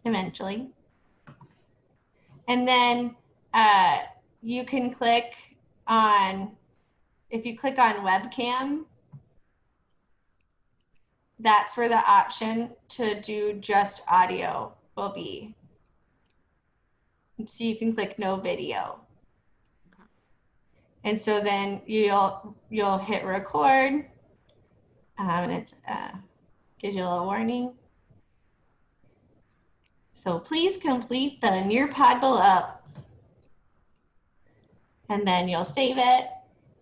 A: Eventually. And then you can click on, if you click on webcam, that's where the option to do just audio will be. So you can click no video. And so then you'll hit record, and it gives you a little warning. So please complete the Nearpod below. And then you'll save it.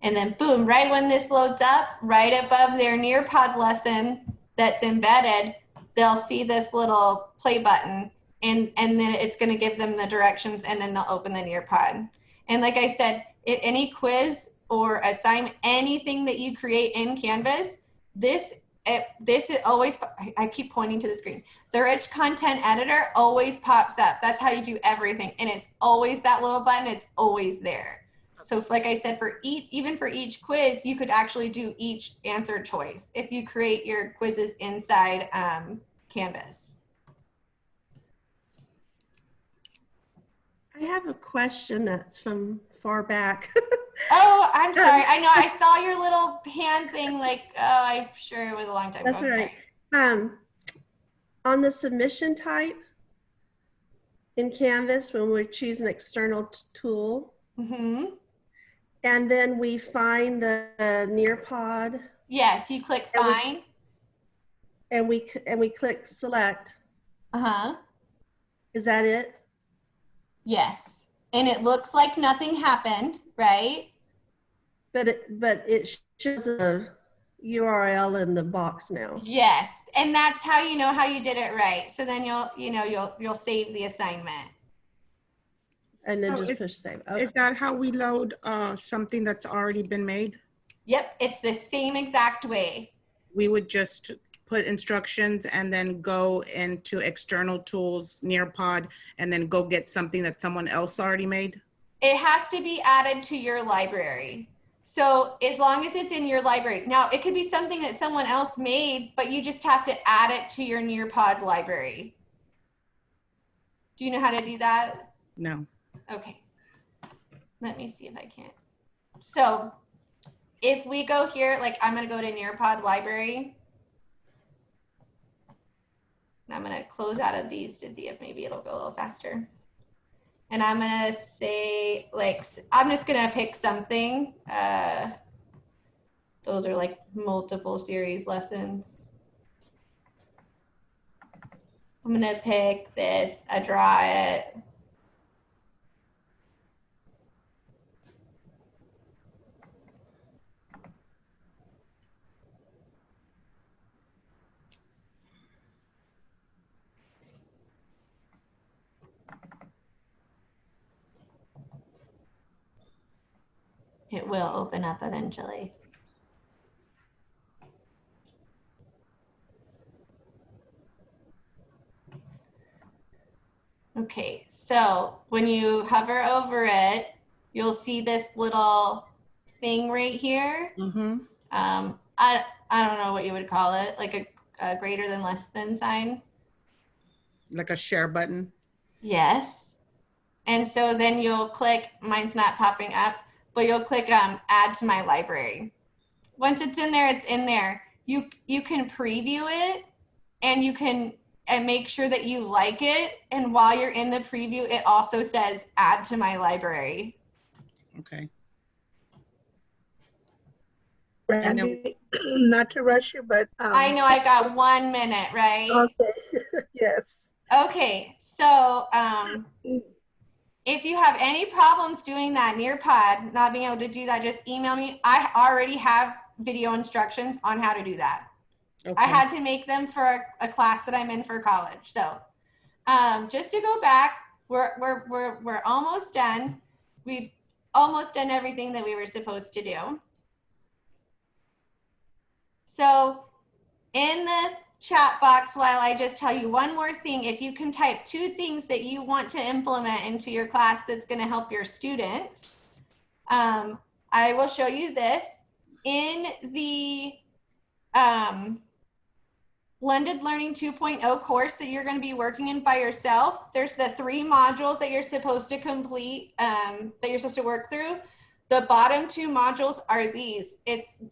A: And then boom, right when this loads up, right above their Nearpod lesson that's embedded, they'll see this little play button, and then it's gonna give them the directions, and then they'll open the Nearpod. And like I said, if any quiz or assignment, anything that you create in Canvas, this is always, I keep pointing to the screen. The rich content editor always pops up. That's how you do everything. And it's always that little button, it's always there. So if, like I said, even for each quiz, you could actually do each answer choice if you create your quizzes inside Canvas.
Q: I have a question that's from far back.
A: Oh, I'm sorry. I know I saw your little hand thing, like, oh, I'm sure it was a long time ago.
Q: That's right. On the submission type in Canvas, when we choose an external tool, and then we find the Nearpod.
A: Yes, you click find.
Q: And we click select. Is that it?
A: Yes. And it looks like nothing happened, right?
Q: But it shows a URL in the box now.
A: Yes, and that's how you know how you did it right. So then you'll save the assignment.
Q: And then just push save. Okay.
P: Is that how we load something that's already been made?
A: Yep, it's the same exact way.
P: We would just put instructions and then go into external tools, Nearpod, and then go get something that someone else already made?
A: It has to be added to your library. So as long as it's in your library. Now, it could be something that someone else made, but you just have to add it to your Nearpod library. Do you know how to do that?
P: No.
A: Okay. Let me see if I can. So if we go here, like I'm going to go to Nearpod library. And I'm going to close out of these to see if maybe it'll go a little faster. And I'm going to say, like, I'm just going to pick something. Those are like multiple series lessons. I'm gonna pick this, draw it. It will open up eventually. Okay, so when you hover over it, you'll see this little thing right here.
P: Mm-hmm.
A: I don't know what you would call it, like a greater than less than sign.
P: Like a share button.
A: Yes. And so then you'll click, mine's not popping up, but you'll click add to my library. Once it's in there, it's in there. You can preview it and you can make sure that you like it. And while you're in the preview, it also says add to my library.
P: Okay.
B: Brandy, not to rush you, but
A: I know I got 1 minute, right?
B: Okay. Yes.
A: Okay, so if you have any problems doing that Nearpod, not being able to do that, just email me. I already have video instructions on how to do that.
P: Okay.
A: I had to make them for a class that I'm in for college. So just to go back, we're almost done. We've almost done everything that we were supposed to do. So in the chat box, while I just tell you one more thing, if you can type 2 things that you want to implement into your class that's going to help your students, I will show you this. In the Blended Learning 2.0 course that you're going to be working in by yourself, there's the 3 modules that you're supposed to complete, that you're supposed to work through. The bottom 2 modules are these.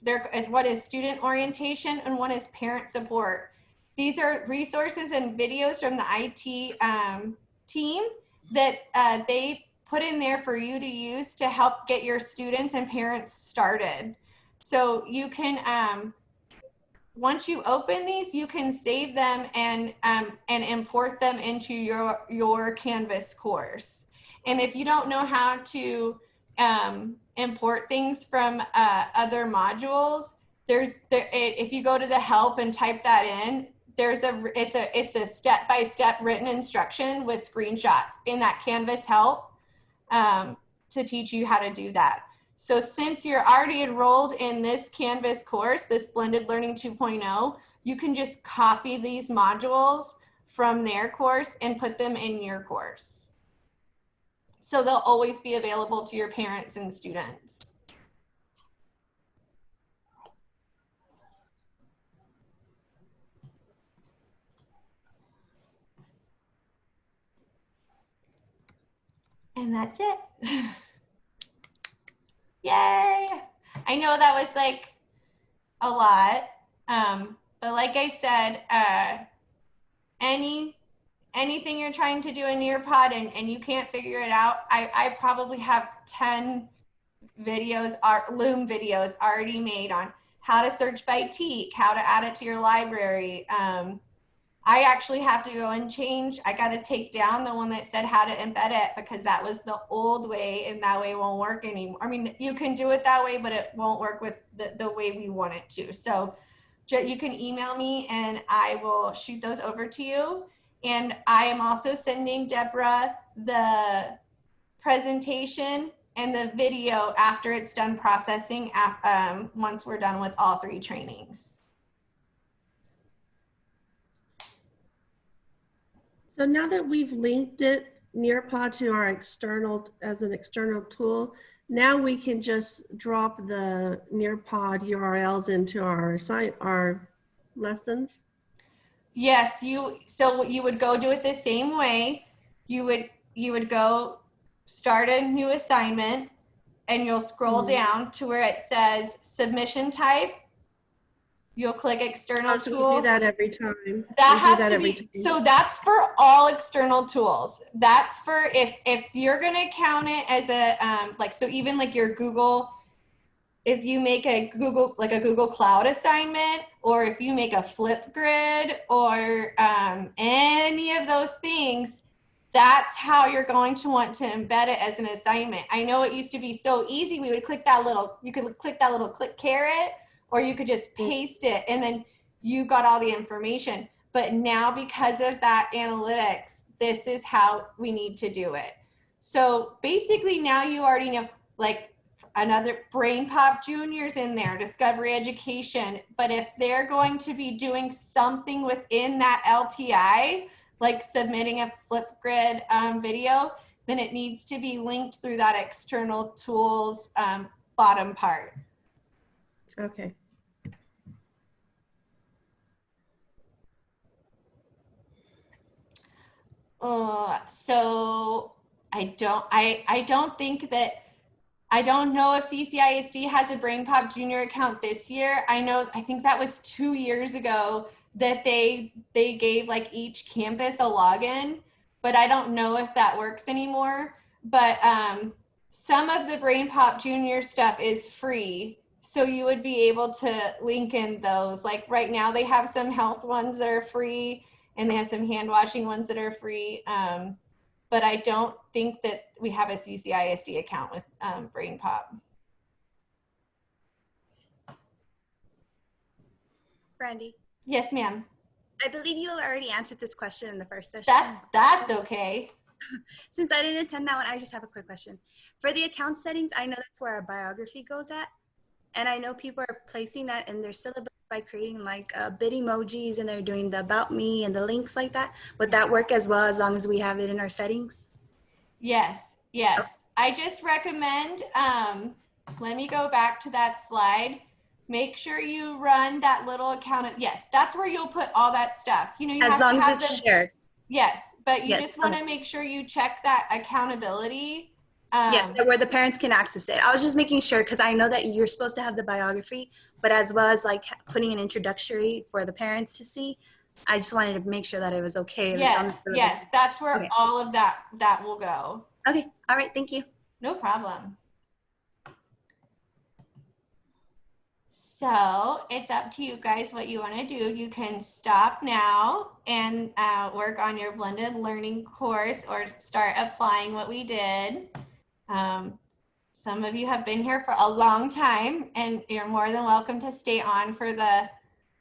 A: One is student orientation and one is parent support. These are resources and videos from the IT team that they put in there for you to use to help get your students and parents started. So you can, once you open these, you can save them and import them into your Canvas course. And if you don't know how to import things from other modules, if you go to the help and type that in, it's a step-by-step written instruction with screenshots in that Canvas help to teach you how to do that. So since you're already enrolled in this Canvas course, this Blended Learning 2.0, you can just copy these modules from their course and put them in your course. So they'll always be available to your parents and students. And that's it. Yay! I know that was like a lot, but like I said, anything you're trying to do in Nearpod and you can't figure it out, I probably have 10 videos, Loom videos already made on how to search by TEK, how to add it to your library. I actually have to go and change. I got to take down the one that said how to embed it because that was the old way and that way won't work anymore. I mean, you can do it that way, but it won't work with the way we want it to. So you can email me and I will shoot those over to you. And I am also sending Deborah the presentation and the video after it's done processing once we're done with all 3 trainings.
Q: So now that we've linked it Nearpod to our as an external tool, now we can just drop the Nearpod URLs into our lessons.
A: Yes, so you would go do it the same way. You would go start a new assignment and you'll scroll down to where it says submission type. You'll click external
Q: So
A: tool.
Q: we do that every time.
A: That has to be, so that's for all external tools. That's for if you're gonna count it as a, so even like your Google if you make a Google Cloud assignment, or if you make a Flipgrid or any of those things, that's how you're going to want to embed it as an assignment. I know it used to be so easy. We would click that little, you could click that little click caret, or you could just paste it and then you got all the information. But now because of that analytics, this is how we need to do it. So basically now you already know, like another Brain Pop Junior's in there, Discovery Education. But if they're going to be doing something within that LTI, like submitting a Flipgrid video, then it needs to be linked through that external tools bottom part.
Q: Okay.
A: So I don't think that, I don't know if CCISD has a Brain Pop Junior account this year. I think that was 2 years ago that they gave like each campus a login, but I don't know if that works anymore. But some of the Brain Pop Junior stuff is free, so you would be able to link in those. Like right now they have some health ones that are free, and they have some hand washing ones that are free. But I don't think that we have a CCISD account with Brain Pop.
S: Brandy.
A: Yes, ma'am.
S: I believe you already answered this question in the first session.
A: That's okay.
S: Since I didn't attend that one, I just have a quick question. For the account settings, I know that's where our biography goes at. And I know people are placing that in their syllabus by creating like bit emojis, and they're doing the about me and the links like that. Would that work as well as long as we have it in our settings?
A: Yes, yes. Okay. I just recommend, let me go back to that slide. Make sure you run that little account. Yes, that's where you'll put all that stuff. You know, you
S: as long as it's shared.
A: Yes, but you just want to make sure you check that accountability.
S: Yes, where the parents can access it. I was just making sure because I know that you're supposed to have the biography, but as well as like putting an introductory for the parents to see. I just wanted to make sure that it was okay. If
A: yes,
S: it's on the
A: yes, that's where all of that will go.
S: Okay, all right, thank you.
A: No problem. So it's up to you guys what you want to do. You can stop now and work on your blended learning course, or start applying what we did. Some of you have been here for a long time, and you're more than welcome to stay on for the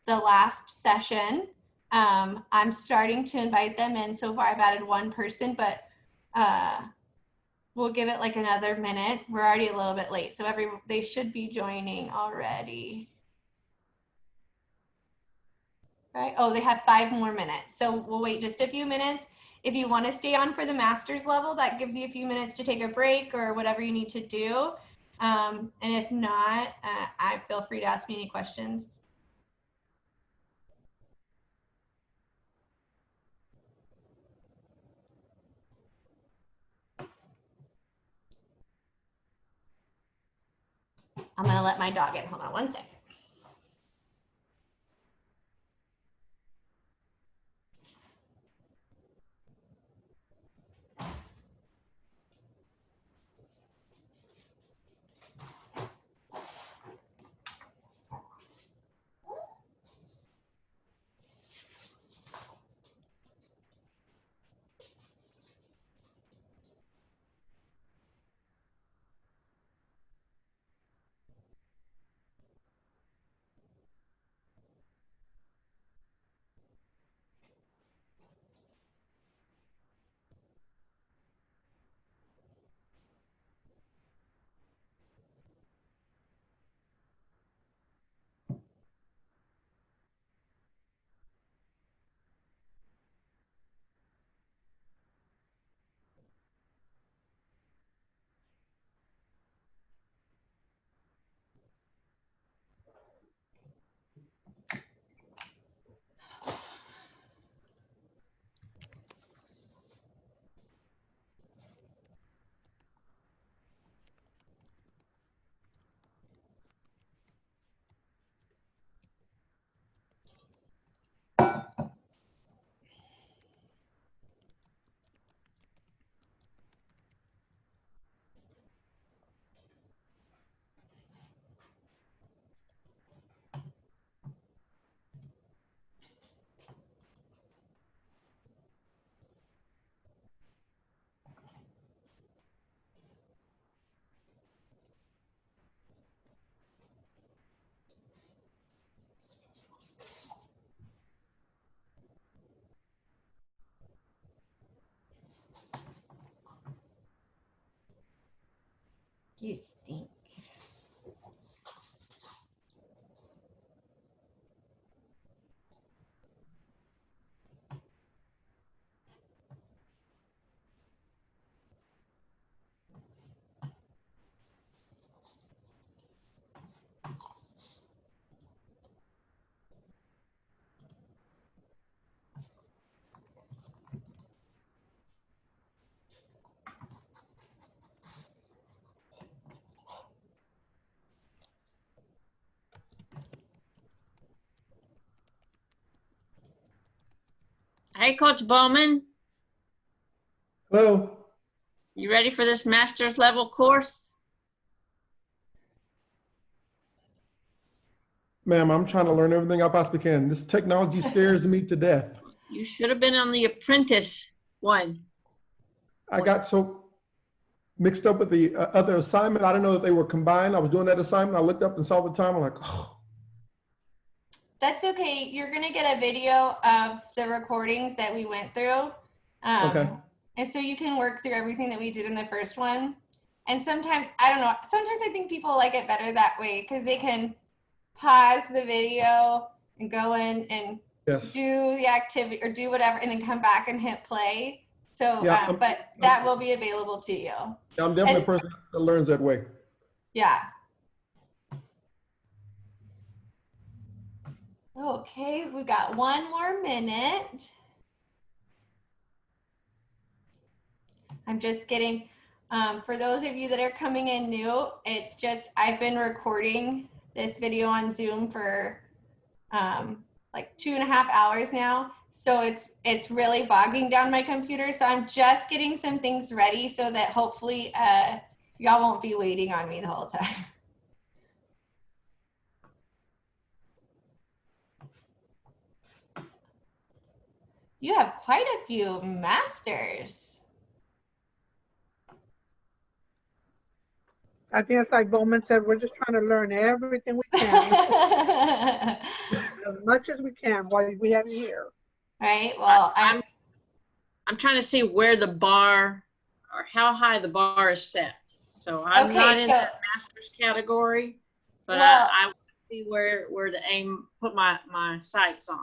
A: last session. I'm starting to invite them in. So far I've added one person, but we'll give it like another minute. We're already a little bit late, so they should be joining already. Right? Oh, they have 5 more minutes. So we'll wait just a few minutes. If you want to stay on for the master's level, that gives you a few minutes to take a break or whatever you need to do. And if not, I feel free to ask me any questions. I'm going to let my dog in. Hold on one second. You stink.
N: Hey, Coach Bowman,
T: Hello.
N: you ready for this master's level course?
T: Ma'am, I'm trying to learn everything I possibly can. This technology scares me to death.
N: You should have been on the apprentice one.
T: I got so mixed up with the other assignment. I didn't know that they were combined. I was doing that assignment. I looked up and saw the time. I'm like, oh.
A: That's okay. You're gonna get a video of the recordings that we went through.
T: Okay.
A: And so you can work through everything that we did in the first one. And sometimes, I don't know, sometimes I think people like it better that way because they can pause the video and go in and
T: Yes.
A: do the activity or do whatever and then come back and hit play. So,
T: Yeah,
A: but that will be available to you.
T: I'm definitely a person that learns that way.
A: Yeah. Okay, we've got one more minute. I'm just getting, for those of you that are coming in new, it's just, I've been recording this video on Zoom for like 2.5 hours now. So it's really bogging down my computer. So I'm just getting some things ready so that hopefully y'all won't be waiting on me the whole time. You have quite a few masters.
B: I think it's like Bowman said, we're just trying to learn everything we can. As much as we can while we have you here.
A: Right. Well,
N: I'm trying to see where the bar or how high the bar is set. So I'm not in the master's category, but
A: well,
N: I want to see where to aim, put my sights on.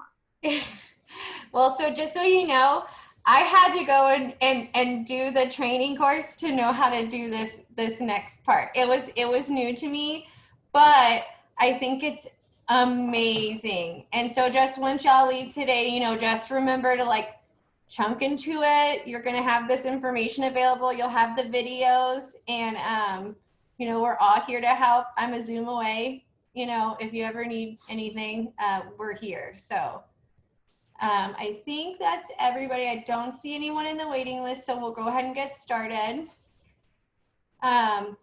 A: Well, so just so you know, I had to go and do the training course to know how to do this next part. It was new to me, but I think it's amazing. And so just once y'all leave today, you know, just remember to like chunk into it. You're going to have this information available. You'll have the videos and, you know, we're all here to help. I'm a Zoom away. You know, if you ever need anything, we're here. So I think that's everybody. I don't see anyone in the waiting list, so we'll go ahead and get started.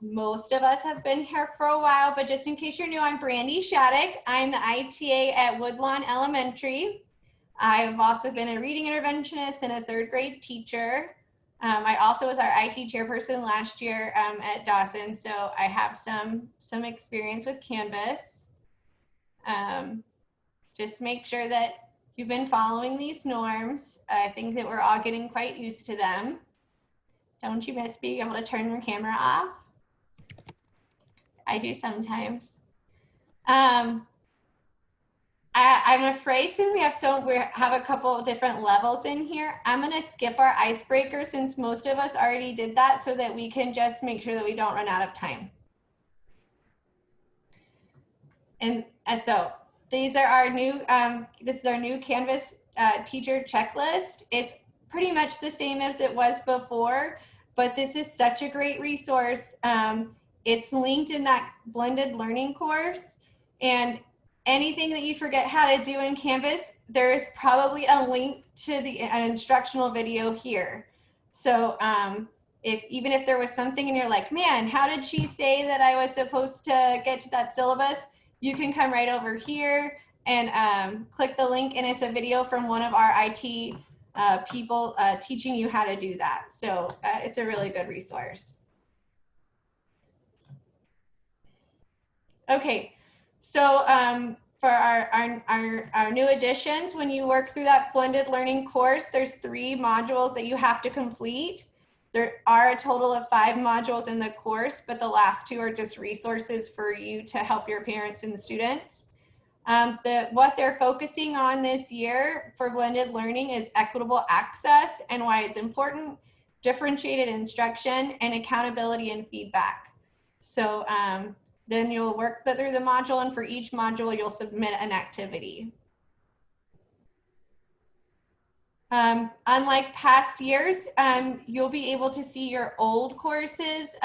A: Most of us have been here for a while, but just in case you're new, I'm Brandy Shattuck. I'm the ITA at Woodlawn Elementary. I've also been a reading interventionist and a 3rd grade teacher. I also was our IT chairperson last year at Dawson, so I have some experience with Canvas. Just make sure that you've been following these norms. I think that we're all getting quite used to them. Don't you miss being able to turn your camera off? I do sometimes. I'm afraid since we have a couple of different levels in here, I'm gonna skip our icebreaker since most of us already did that so that we can just make sure that we don't run out of time. And so these are our new, this is our new Canvas teacher checklist. It's pretty much the same as it was before, but this is such a great resource. It's linked in that blended learning course, and anything that you forget how to do in Canvas, there's probably a link to an instructional video here. So even if there was something and you're like, man, how did she say that I was supposed to get to that syllabus? You can come right over here and click the link, and it's a video from one of our IT people teaching you how to do that. So it's a really good resource. Okay, so for our new additions, when you work through that blended learning course, there's 3 modules that you have to complete. There are a total of 5 modules in the course, but the last 2 are just resources for you to help your parents and students. What they're focusing on this year for blended learning is equitable access and why it's important, differentiated instruction, and accountability and feedback. So then you'll work through the module, and for each module, you'll submit an activity. Unlike past years, you'll be able to see your old courses.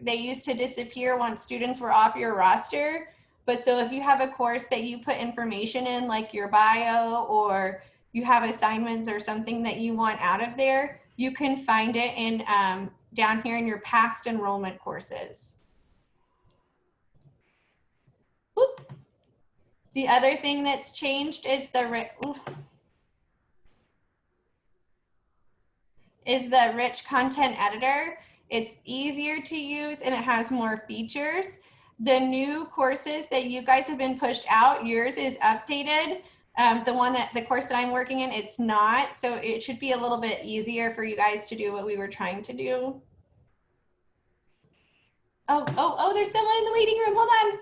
A: They used to disappear once students were off your roster. But so if you have a course that you put information in, like your bio, or you have assignments or something that you want out of there, you can find it in down here in your past enrollment courses. Whoop. The other thing that's changed is the rich content editor. It's easier to use and it has more features. The new courses that you guys have been pushed out, yours is updated. The course that I'm working in, it's not. So it should be a little bit easier for you guys to do what we were trying to do. Oh, there's someone in the waiting room. Hold on.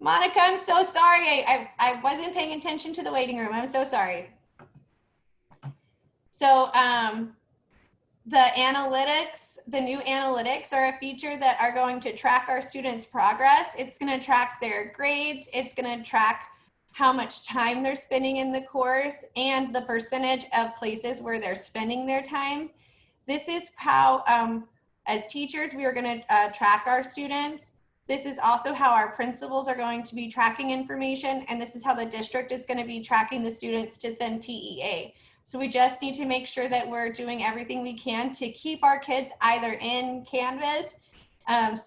A: Monica, I'm so sorry. I wasn't paying attention to the waiting room. I'm so sorry. So the new analytics are a feature that are going to track our students' progress. It's going to track their grades. It's going to track how much time they're spending in the course and the percentage of places where they're spending their time. This is how, as teachers, we are going to track our students. This is also how our principals are going to be tracking information, and this is how the district is going to be tracking the students to send TEA. So we just need to make sure that we're doing everything we can to keep our kids either in Canvas, and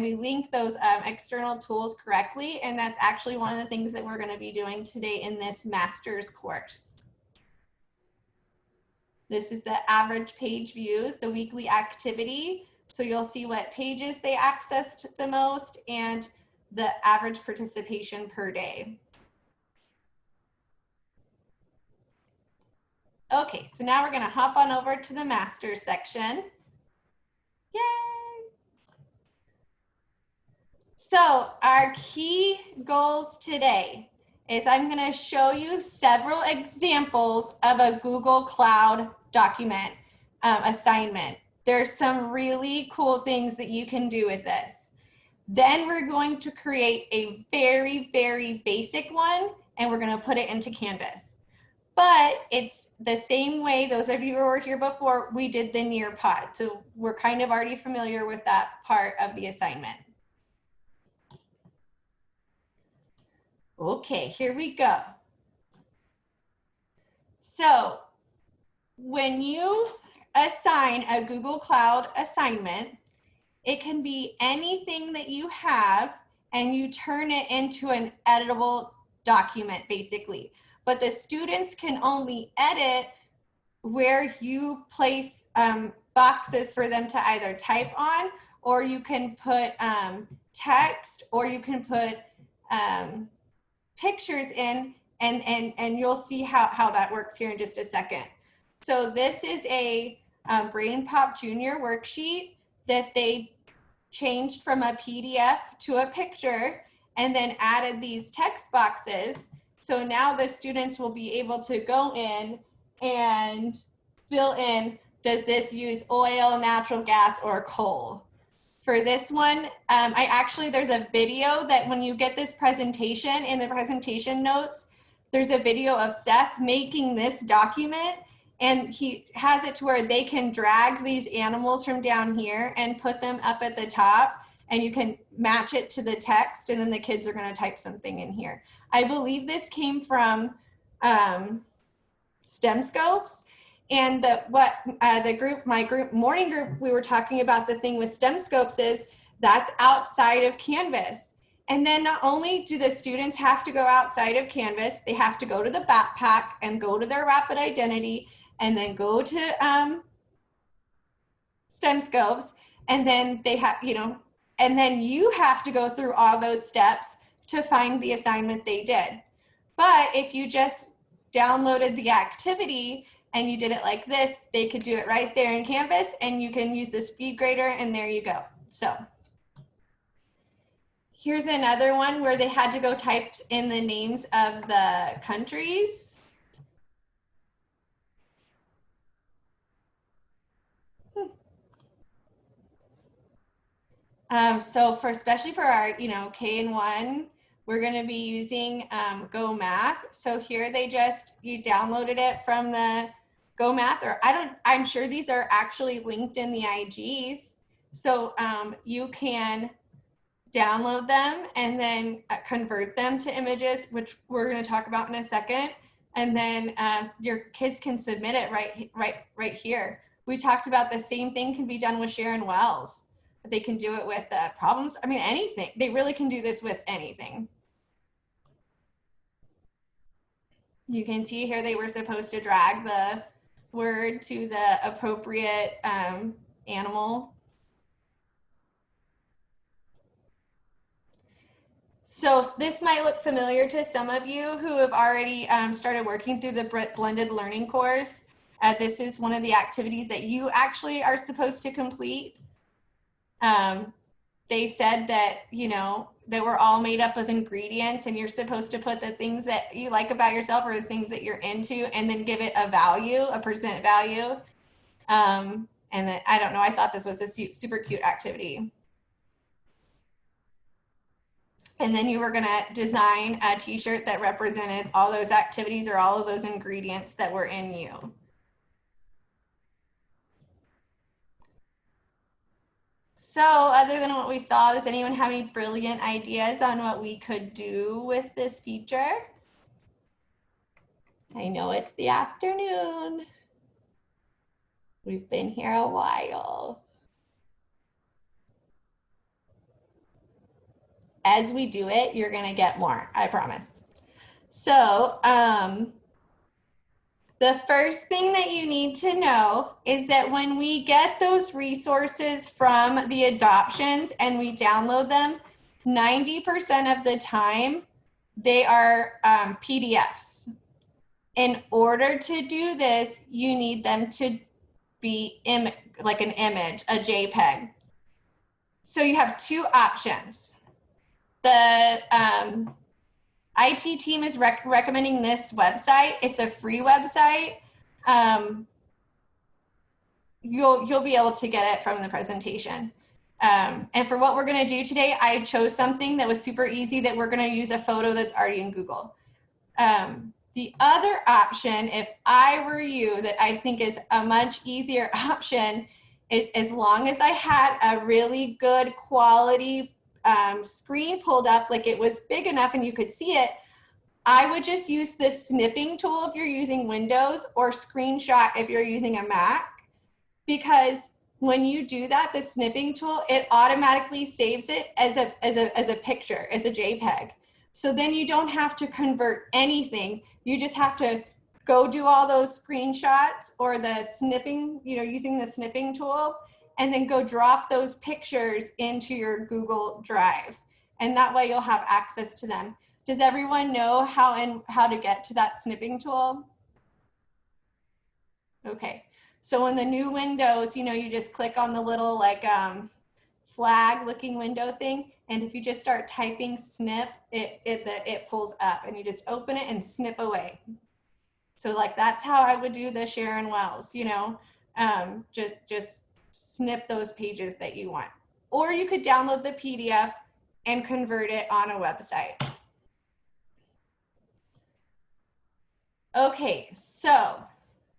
A: we link those external tools correctly, and that's actually one of the things that we're going to be doing today in this master's course. This is the average page views, the weekly activity. So you'll see what pages they accessed the most and the average participation per day. Okay, so now we're gonna hop on over to the master's section. Yay! So our key goals today is I'm gonna show you several examples of a Google Cloud document assignment. There's some really cool things that you can do with this. Then we're going to create a very, very basic one, and we're gonna put it into Canvas. But it's the same way, those of you who were here before, we did the Nearpod. So we're kind of already familiar with that part of the assignment. Okay, here we go. So when you assign a Google Cloud assignment, it can be anything that you have and you turn it into an editable document basically. But the students can only edit where you place boxes for them to either type on, or you can put text, or you can put pictures in, and you'll see how that works here in just a second. So this is a BrainPop Junior worksheet that they changed from a PDF to a picture and then added these text boxes. So now the students will be able to go in and fill in, does this use oil, natural gas, or coal? For this one, there's a video that when you get this presentation, in the presentation notes, there's a video of Seth making this document, and he has it to where they can drag these animals from down here and put them up at the top, and you can match it to the text, and then the kids are gonna type something in here. I believe this came from STEMscopes, and my morning group, we were talking about the thing with STEMscopes is that's outside of Canvas. And then not only do the students have to go outside of Canvas, they have to go to the backpack and go to their rapid identity and then go to STEMscopes, and then they have, and then you have to go through all those steps to find the assignment they did. But if you just downloaded the activity and you did it like this, they could do it right there in Canvas, and you can use the speed grader, and there you go. So here's another one where they had to go type in the names of the countries. So especially for our, K and 1, we're going to be using Go Math. So here you downloaded it from the Go Math, or I'm sure these are actually linked in the IGs. So you can download them and then convert them to images, which we're going to talk about in a second. And then your kids can submit it right here. We talked about the same thing can be done with Sharon Wells. They can do it with problems. I mean, anything. They really can do this with anything. You can see here they were supposed to drag the word to the appropriate animal. So this might look familiar to some of you who have already started working through the blended learning course. This is one of the activities that you actually are supposed to complete. They said that, that we're all made up of ingredients, and you're supposed to put the things that you like about yourself or the things that you're into, and then give it a value, a percent value. And then, I don't know, I thought this was a super cute activity. And then you were going to design a t-shirt that represented all those activities or all of those ingredients that were in you. So other than what we saw, does anyone have any brilliant ideas on what we could do with this feature? I know it's the afternoon. We've been here a while. As we do it, you're gonna get more, I promise. So the first thing that you need to know is that when we get those resources from the adoptions and we download them, 90% of the time, they are PDFs. In order to do this, you need them to be like an image, a JPEG. So you have two options. The IT team is recommending this website. It's a free website. You'll be able to get it from the presentation. And for what we're gonna do today, I chose something that was super easy that we're gonna use a photo that's already in Google. The other option, if I were you, that I think is a much easier option is as long as I had a really good quality screen pulled up, like it was big enough and you could see it, I would just use the snipping tool if you're using Windows, or screenshot if you're using a Mac, because when you do that, the snipping tool, it automatically saves it as a picture, as a JPEG. So then you don't have to convert anything. You just have to go do all those screenshots or the snipping, using the snipping tool, and then go drop those pictures into your Google Drive. And that way you'll have access to them. Does everyone know how to get to that snipping tool? Okay, so in the new Windows, you just click on the little flag looking window thing. And if you just start typing snip, it pulls up, and you just open it and snip away. So that's how I would do the Sharon Wells, just snip those pages that you want. Or you could download the PDF and convert it on a website. Okay, so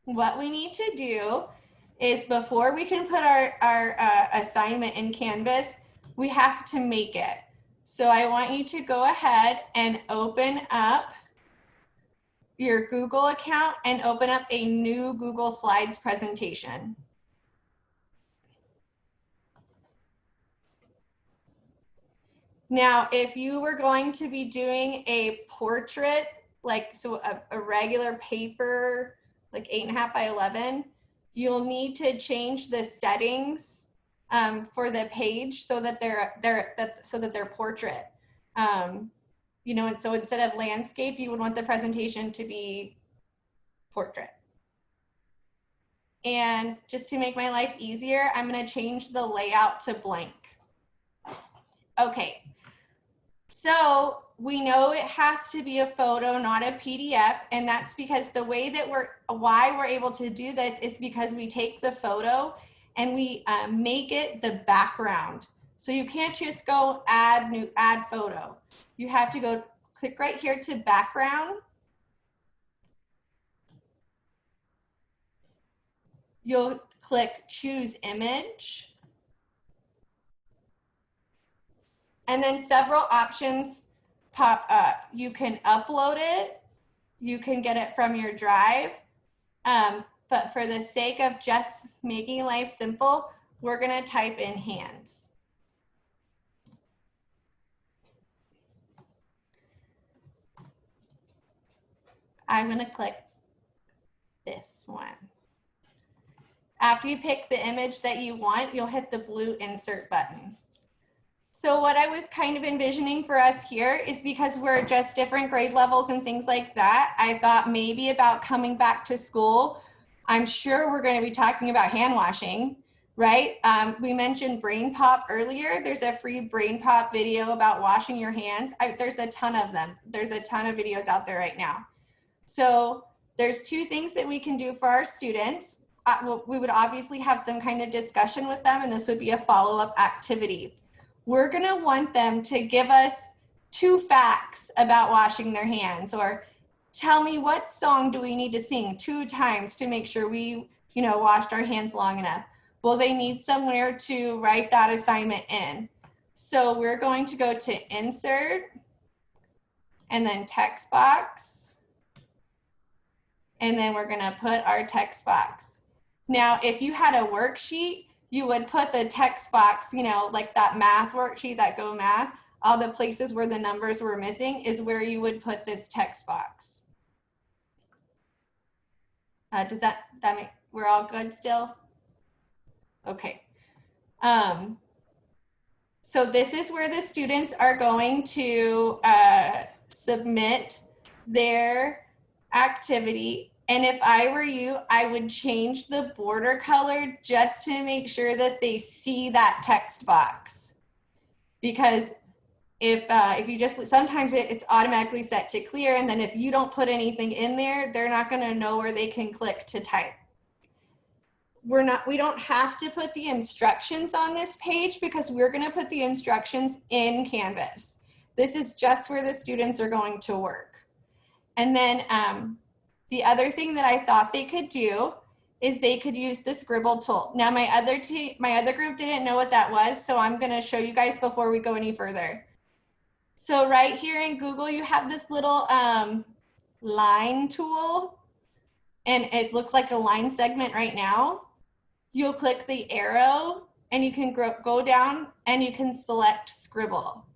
A: what we need to do is, before we can put our assignment in Canvas, we have to make it. So I want you to go ahead and open up your Google account and open up a new Google Slides presentation. Now, if you were going to be doing a portrait, a regular paper, 8.5 by 11, you'll need to change the settings for the page so that they're portrait. you know, and so instead of landscape, you would want the presentation to be portrait. And just to make my life easier, I'm going to change the layout to blank. Okay, so we know it has to be a photo, not a PDF, and that's because the way that why we're able to do this is because we take the photo and we make it the background. So you can't just go add photo. You have to go click right here to background. You'll click choose image. And then several options pop up. You can upload it. You can get it from your drive. But for the sake of just making life simple, we're gonna type in hands. I'm gonna click this one. After you pick the image that you want, you'll hit the blue insert button. So what I was kind of envisioning for us here is because we're just different grade levels and things like that, I thought maybe about coming back to school. I'm sure we're going to be talking about hand washing, right? We mentioned Brain Pop earlier. There's a free Brain Pop video about washing your hands. There's a ton of them. There's a ton of videos out there right now. So there's two things that we can do for our students. We would obviously have some kind of discussion with them, and this would be a follow-up activity. We're gonna want them to give us 2 facts about washing their hands, or tell me what song do we need to sing 2 times to make sure we, you know, washed our hands long enough. Well, they need somewhere to write that assignment in. So we're going to go to insert and then text box. And then we're gonna put our text box. Now, if you had a worksheet, you would put the text box, you know, like that math worksheet, that Go Math, all the places where the numbers were missing is where you would put this text box. Does that make, we're all good still? Okay. So this is where the students are going to submit their activity. And if I were you, I would change the border color just to make sure that they see that text box. Because if you just, sometimes it's automatically set to clear, and then if you don't put anything in there, they're not gonna know where they can click to type. We don't have to put the instructions on this page because we're gonna put the instructions in Canvas. This is just where the students are going to work. And then, the other thing that I thought they could do is they could use the Scribble tool. Now my other group didn't know what that was, so I'm gonna show you guys before we go any further. So right here in Google, you have this little line tool, and it looks like a line segment right now. You'll click the arrow and you can go down and you can select Scribble.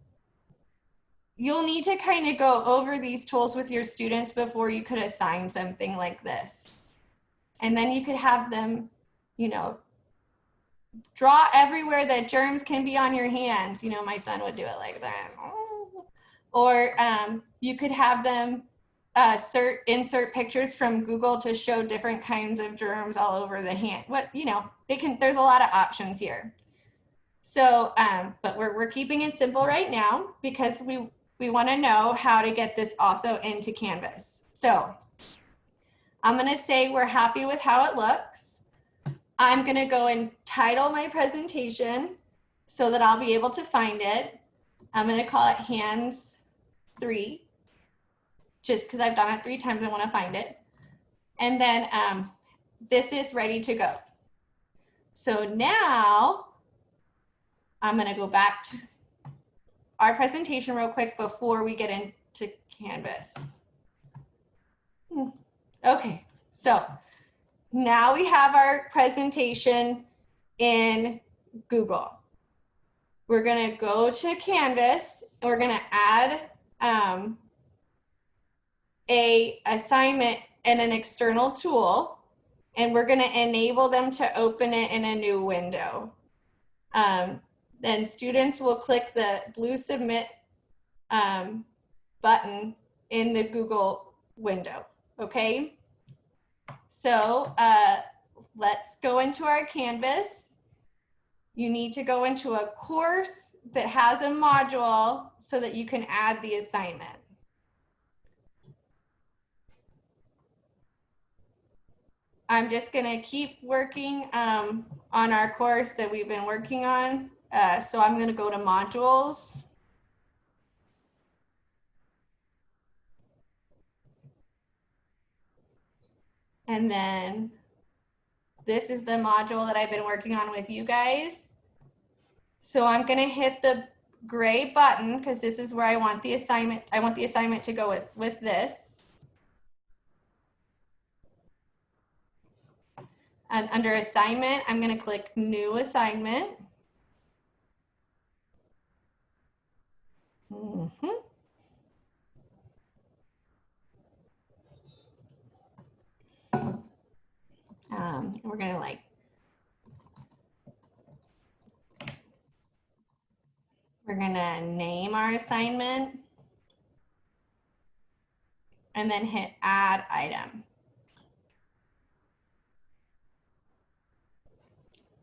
A: You'll need to kind of go over these tools with your students before you could assign something like this. And then you could have them, you know, draw everywhere that germs can be on your hands. You know, my son would do it like that. Or you could have them insert pictures from Google to show different kinds of germs all over the hand. You know, there's a lot of options here. So, but we're keeping it simple right now because we want to know how to get this also into Canvas. So I'm going to say we're happy with how it looks. I'm going to go and title my presentation so that I'll be able to find it. I'm going to call it Hands 3, just because I've done it 3 times, I want to find it. And then this is ready to go. So now I'm going to go back to our presentation real quick before we get into Canvas. Okay, so now we have our presentation in Google. We're gonna go to Canvas. We're gonna add a assignment and an external tool, and we're gonna enable them to open it in a new window. Then students will click the blue submit button in the Google window, okay? So let's go into our Canvas. You need to go into a course that has a module so that you can add the assignment. I'm just gonna keep working on our course that we've been working on. So I'm gonna go to modules. And then this is the module that I've been working on with you guys. So I'm gonna hit the gray button because this is where I want the assignment. I want the assignment to go with this. And under assignment, I'm gonna click new assignment. We're gonna we're gonna name our assignment and then hit add item.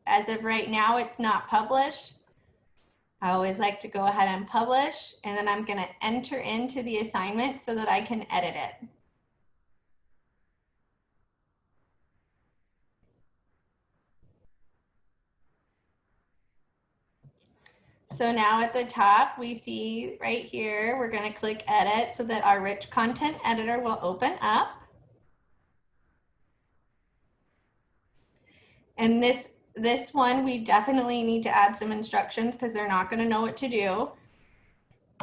A: As of right now, it's not published. I always like to go ahead and publish, and then I'm gonna enter into the assignment so that I can edit it. So now at the top, we see right here, we're gonna click edit so that our rich content editor will open up. And this one, we definitely need to add some instructions because they're not gonna know what to do.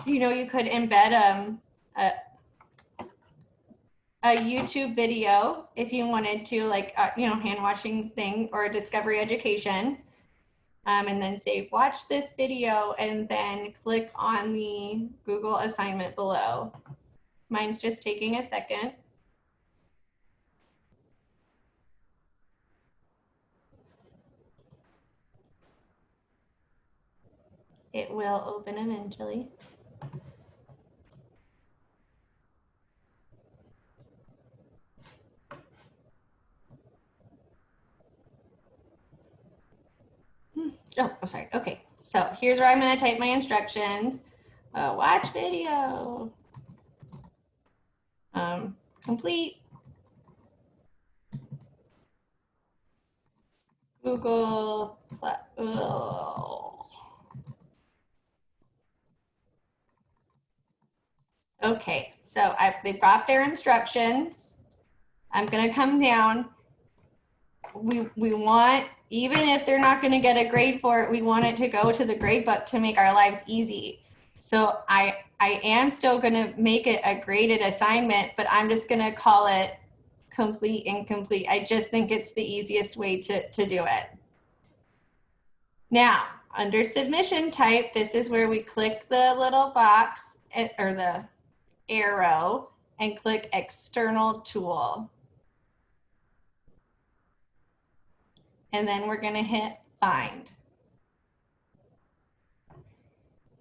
A: You know, you could embed a YouTube video if you wanted to, like, you know, hand washing thing or a discovery education. And then say, watch this video, and then click on the Google assignment below. Mine's just taking a second. It will open eventually. Oh, sorry. Okay. So here's where I'm going to type my instructions. Watch video. Complete. Google. Okay. So they've got their instructions. I'm going to come down. We want, even if they're not going to get a grade for it, we want it to go to the grade book to make our lives easy. So I am still going to make it a graded assignment, but I'm just going to call it complete, incomplete. I just think it's the easiest way to do it. Now, under submission type, this is where we click the little box or the arrow and click external tool. And then we're going to hit find.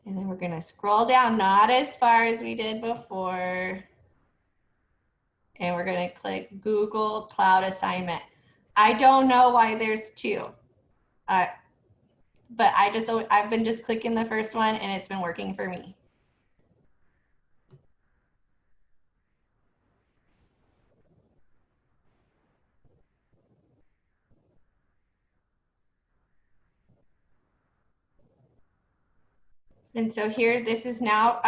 A: And then we're going to scroll down, not as far as we did before. And we're going to click Google Cloud Assignment. I don't know why there's two. But I've been just clicking the first one and it's been working for me. And so here, this is now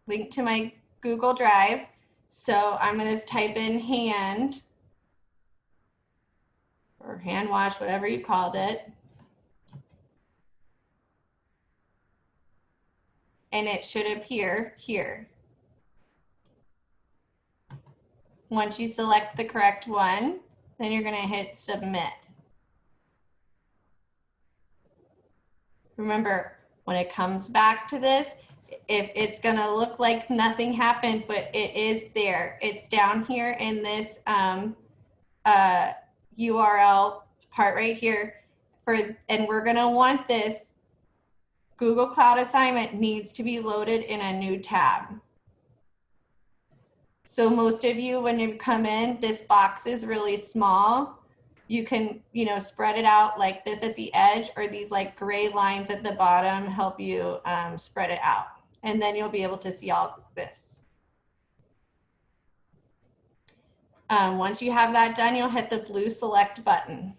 A: linked to my Google Drive. So I'm going to type in hand or hand wash, whatever you called it. And it should appear here. Once you select the correct one, then you're going to hit submit. Remember, when it comes back to this, if it's going to look like nothing happened, but it is there. It's down here in this URL part right here. And we're going to want this Google Cloud Assignment needs to be loaded in a new tab. So most of you, when you come in, this box is really small. You can, you know, spread it out like this at the edge, or these like gray lines at the bottom help you spread it out. And then you'll be able to see all this. Once you have that done, you'll hit the blue select button.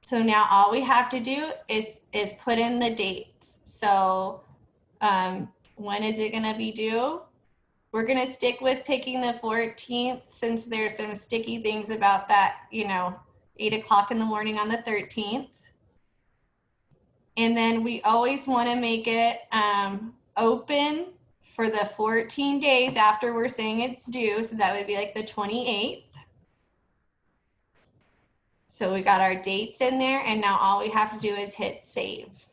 A: So now all we have to do is put in the dates. So when is it gonna be due? We're gonna stick with picking the 14th since there's some sticky things about that, you know, 8 o'clock in the morning on the 13th. And then we always wanna make it open for the 14 days after we're saying it's due. So that would be like the 28th. So we got our dates in there, and now all we have to do is hit save.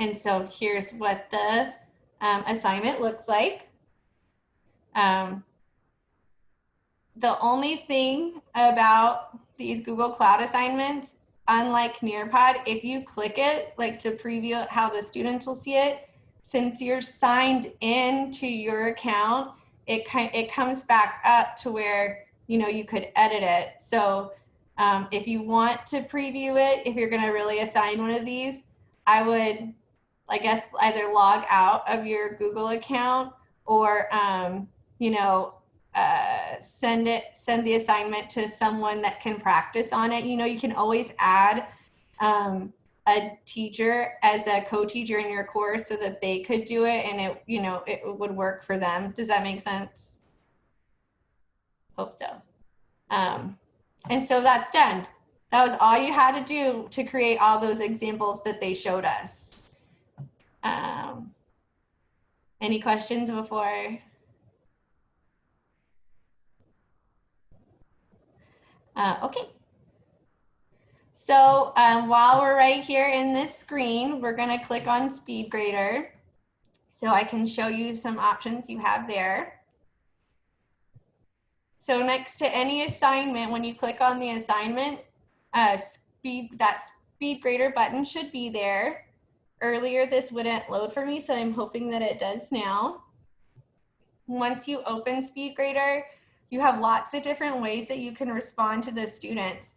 A: And so here's what the assignment looks like. The only thing about these Google Cloud assignments, unlike Nearpod, if you click it, like to preview how the students will see it, since you're signed in to your account, it comes back up to where, you know, you could edit it. So if you want to preview it, if you're gonna really assign one of these, I would, I guess, either log out of your Google account or, you know, send the assignment to someone that can practice on it. You know, you can always add a teacher as a co-teacher in your course so that they could do it and it, you know, it would work for them. Does that make sense? Hope so. And so that's done. That was all you had to do to create all those examples that they showed us. Any questions before? Okay. So while we're right here in this screen, we're going to click on SpeedGrader so I can show you some options you have there. So next to any assignment, when you click on the assignment, that SpeedGrader button should be there. Earlier, this wouldn't load for me, so I'm hoping that it does now. Once you open SpeedGrader, you have lots of different ways that you can respond to the students.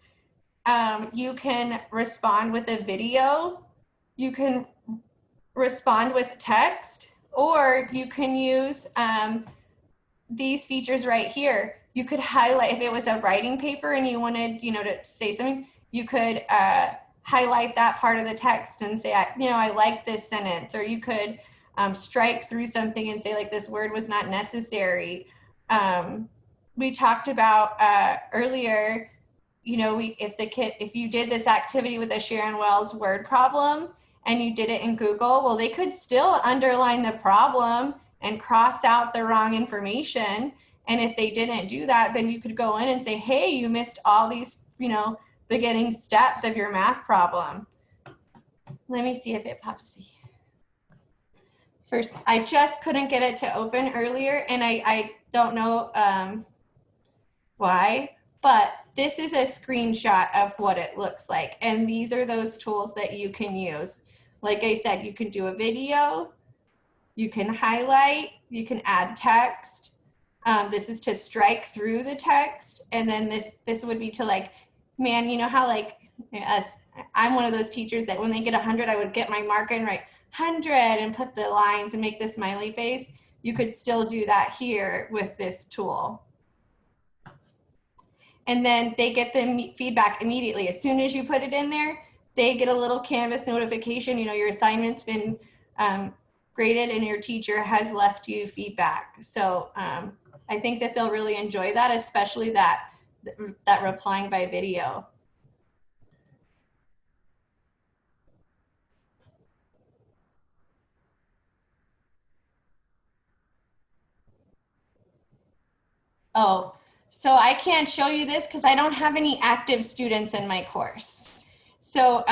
A: You can respond with a video, you can respond with text, or you can use these features right here. You could highlight, if it was a writing paper and you wanted, you know, to say something, you could highlight that part of the text and say, you know, I like this sentence, or you could strike through something and say, like, this word was not necessary. We talked about earlier, you know, if you did this activity with the Sharon Wells word problem and you did it in Google, well, they could still underline the problem and cross out the wrong information. And if they didn't do that, then you could go in and say, hey, you missed all these, you know, beginning steps of your math problem. Let me see if it pops. First, I just couldn't get it to open earlier, and I don't know why, but this is a screenshot of what it looks like. And these are those tools that you can use. Like I said, you can do a video, you can highlight, you can add text. This is to strike through the text. And then this would be to, like, man, you know how, like, I'm one of those teachers that when they get 100, I would get my marker and write 100 and put the lines and make the smiley face. You could still do that here with this tool. And then they get the feedback immediately. As soon as you put it in there, they get a little Canvas notification, you know, your assignment's been graded and your teacher has left you feedback. So I think that they'll really enjoy that, especially that replying by video. Oh, so I can't show you this because I don't have any active students in my course. So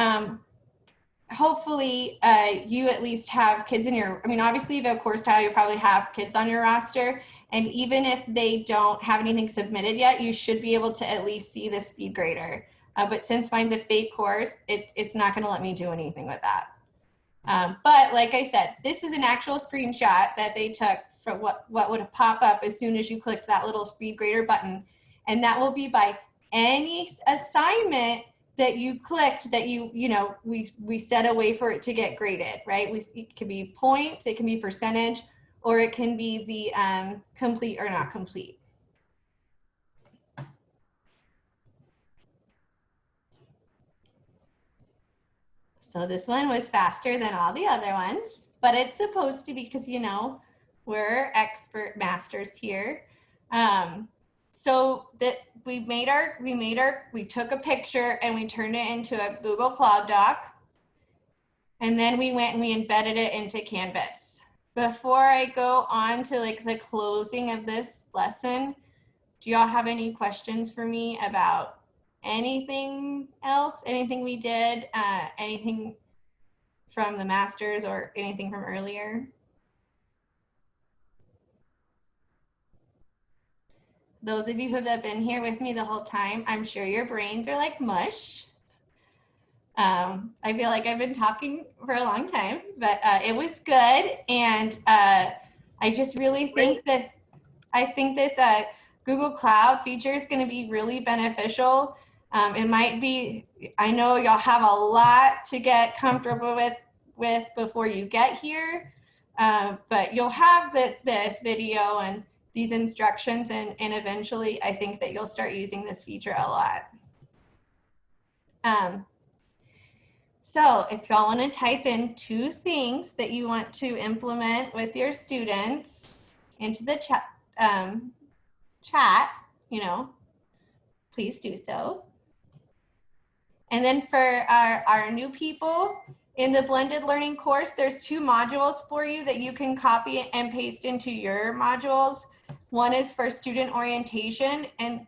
A: hopefully you at least have kids in your, I mean, obviously if you have course tile, you probably have kids on your roster. And even if they don't have anything submitted yet, you should be able to at least see the speed grader. But since mine's a fake course, it's not going to let me do anything with that. But like I said, this is an actual screenshot that they took for what would pop up as soon as you clicked that little speed grader button. And that will be by any assignment that you clicked that we set a way for it to get graded, right? It can be points, it can be percentage, or it can be the complete or not complete. So this one was faster than all the other ones, but it's supposed to be because, we're expert masters here. So that we took a picture and we turned it into a Google Cloud Doc. And then we went and we embedded it into Canvas. Before I go on to the closing of this lesson, do y'all have any questions for me about anything else, anything we did, anything from the masters or anything from earlier? Those of you who have been here with me the whole time, I'm sure your brains are like mush. I feel like I've been talking for a long time, but it was good. And I just really think that this Google Cloud feature is going to be really beneficial. It might be, I know y'all have a lot to get comfortable with before you get here, but you'll have this video and these instructions, and eventually I think that you'll start using this feature a lot. So if y'all want to type in 2 things that you want to implement with your students into the chat, please do so. And then for our new people, in the blended learning course, there's 2 modules for you that you can copy and paste into your modules. One is for student orientation, and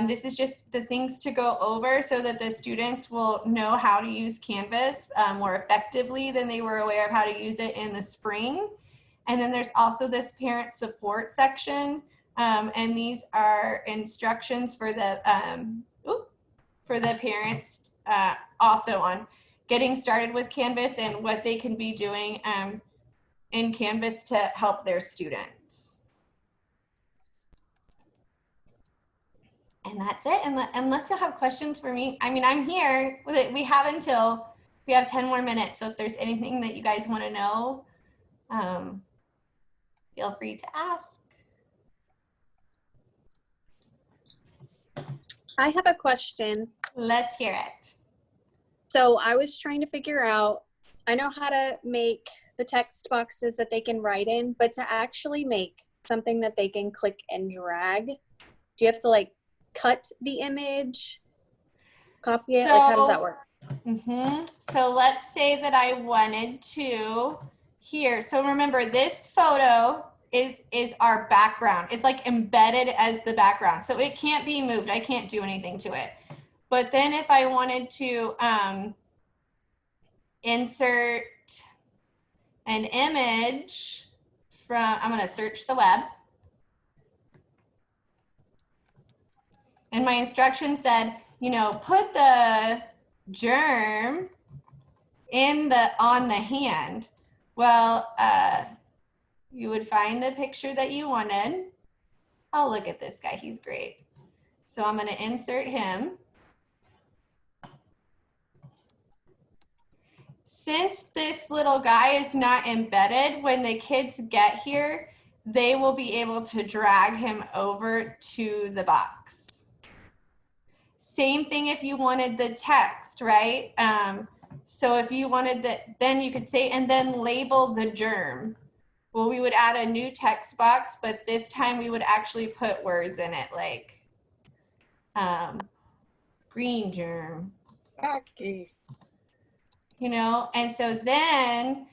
A: this is just the things to go over so that the students will know how to use Canvas more effectively than they were aware of how to use it in the spring. And then there's also this parent support section, and these are instructions for the parents also on getting started with Canvas and what they can be doing in Canvas to help their students. And that's it, unless you have questions for me. I mean, I'm here. We have 10 more minutes, so if there's anything that you guys want to know, feel free to ask.
U: I have a question.
A: Let's hear it.
U: So I was trying to figure out, I know how to make the text boxes that they can write in, but to actually make something that they can click and drag, do you have to cut the image, copy it? How does that work?
A: So let's say that I wanted to here. So remember, this photo is our background. It's embedded as the background. So it can't be moved. I can't do anything to it. But then if I wanted to insert an image from, I'm going to search the web. And my instruction said, put the germ on the hand. Well, you would find the picture that you wanted. Oh, look at this guy. He's great. So I'm going to insert him. Since this little guy is not embedded, when the kids get here, they will be able to drag him over to the box. Same thing if you wanted the text, right? So if you wanted then you could say, and then label the germ. Well, we would add a new text box, but this time we would actually put words in it like green germ.
B: Tacky.
A: And so then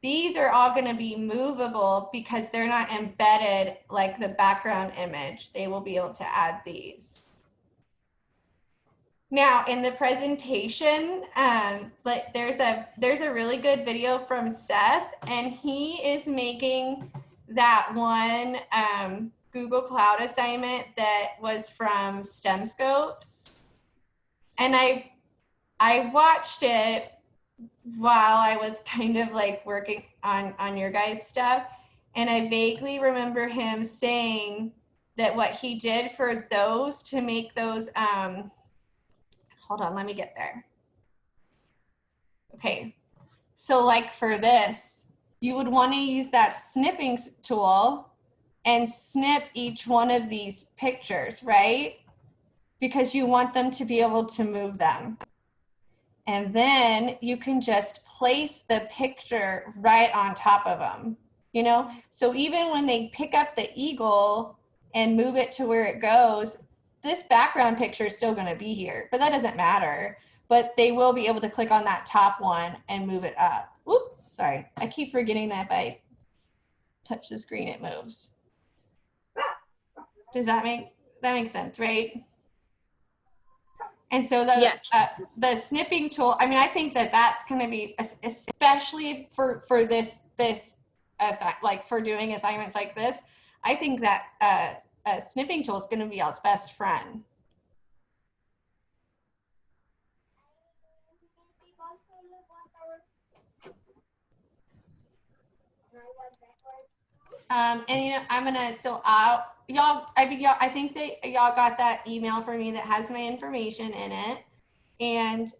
A: these are all going to be movable because they're not embedded like the background image. They will be able to add these. Now in the presentation, but there's a really good video from Seth, and he is making that one Google Cloud assignment that was from STEM Scopes. And I watched it while I was kind of like working on your guys' stuff. And I vaguely remember him saying that what he did for those to make those, hold on, let me get there. Okay, so like for this, you would want to use that snipping tool and snip each one of these pictures, right? Because you want them to be able to move them. And then you can just place the picture right on top of them, you know? So even when they pick up the eagle and move it to where it goes, this background picture is still gonna be here, but that doesn't matter. But they will be able to click on that top one and move it up. Whoop, sorry. I keep forgetting that if I touch the screen, it moves. Does that make sense, right? And so the snipping tool, I mean, I think that that's going to be, especially for this like for doing assignments like this, I think that a snipping tool is going to be y'all's best friend. And you know, I'm gonna, so I think that y'all got that email from me that has my information in it. And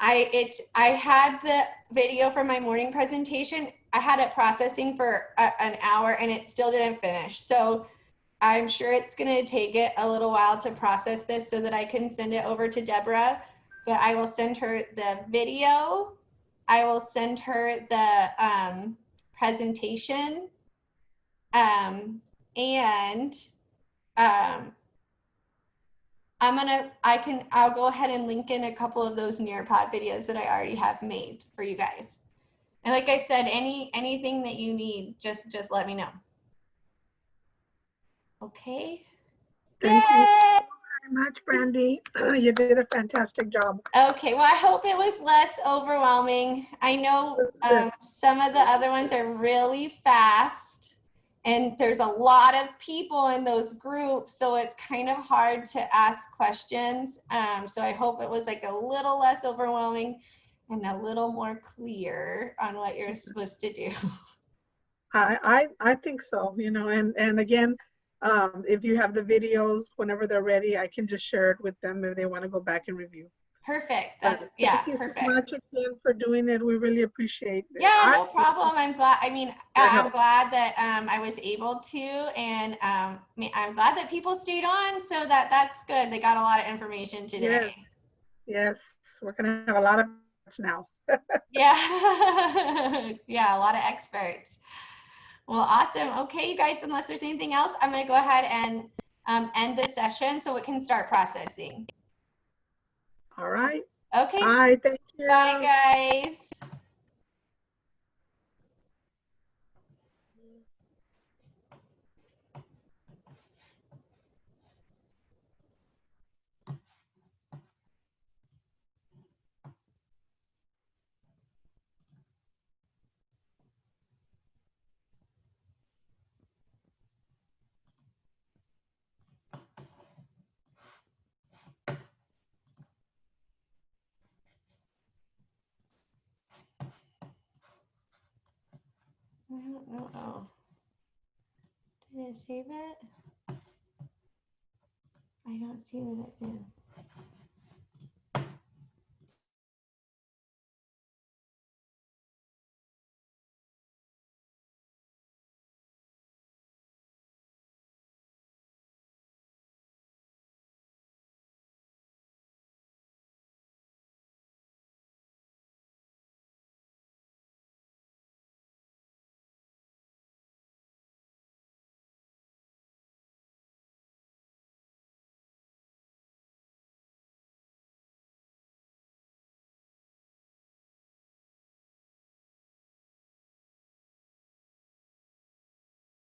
A: I had the video from my morning presentation. I had it processing for an hour and it still didn't finish. So I'm sure it's gonna take it a little while to process this so that I can send it over to Deborah, but I will send her the video. I will send her the presentation, I'll go ahead and link in a couple of those Nearpod videos that I already have made for you guys. And like I said, anything that you need, just let me know. Okay.
B: Thank you very much, Brandy. You did a fantastic job.
A: Okay, well, I hope it was less overwhelming. I know some of the other ones are really fast, and there's a lot of people in those groups, so it's kind of hard to ask questions. So I hope it was like a little less overwhelming and a little more clear on what you're supposed to do.
B: I think so, you know, and again, if you have the videos, whenever they're ready, I can just share it with them if they want to go back and review.
A: Perfect. That's, yeah,
B: Thank you
A: perfect.
B: so much again for doing it. We really appreciate it.
A: Yeah, no problem. I'm glad. I mean, I'm glad that I was able to, and I'm glad that people stayed on. So that's good. They got a lot of information today.
B: Yes, we're gonna have a lot of now.
A: Yeah, yeah, a lot of experts. Well, awesome. Okay, you guys, unless there's anything else, I'm going to go ahead and end this session so it can start processing.
B: All right.
A: Okay.
B: Bye. Thank you.
A: Bye, guys. I don't know. Oh. Did it save it? I don't see that it did.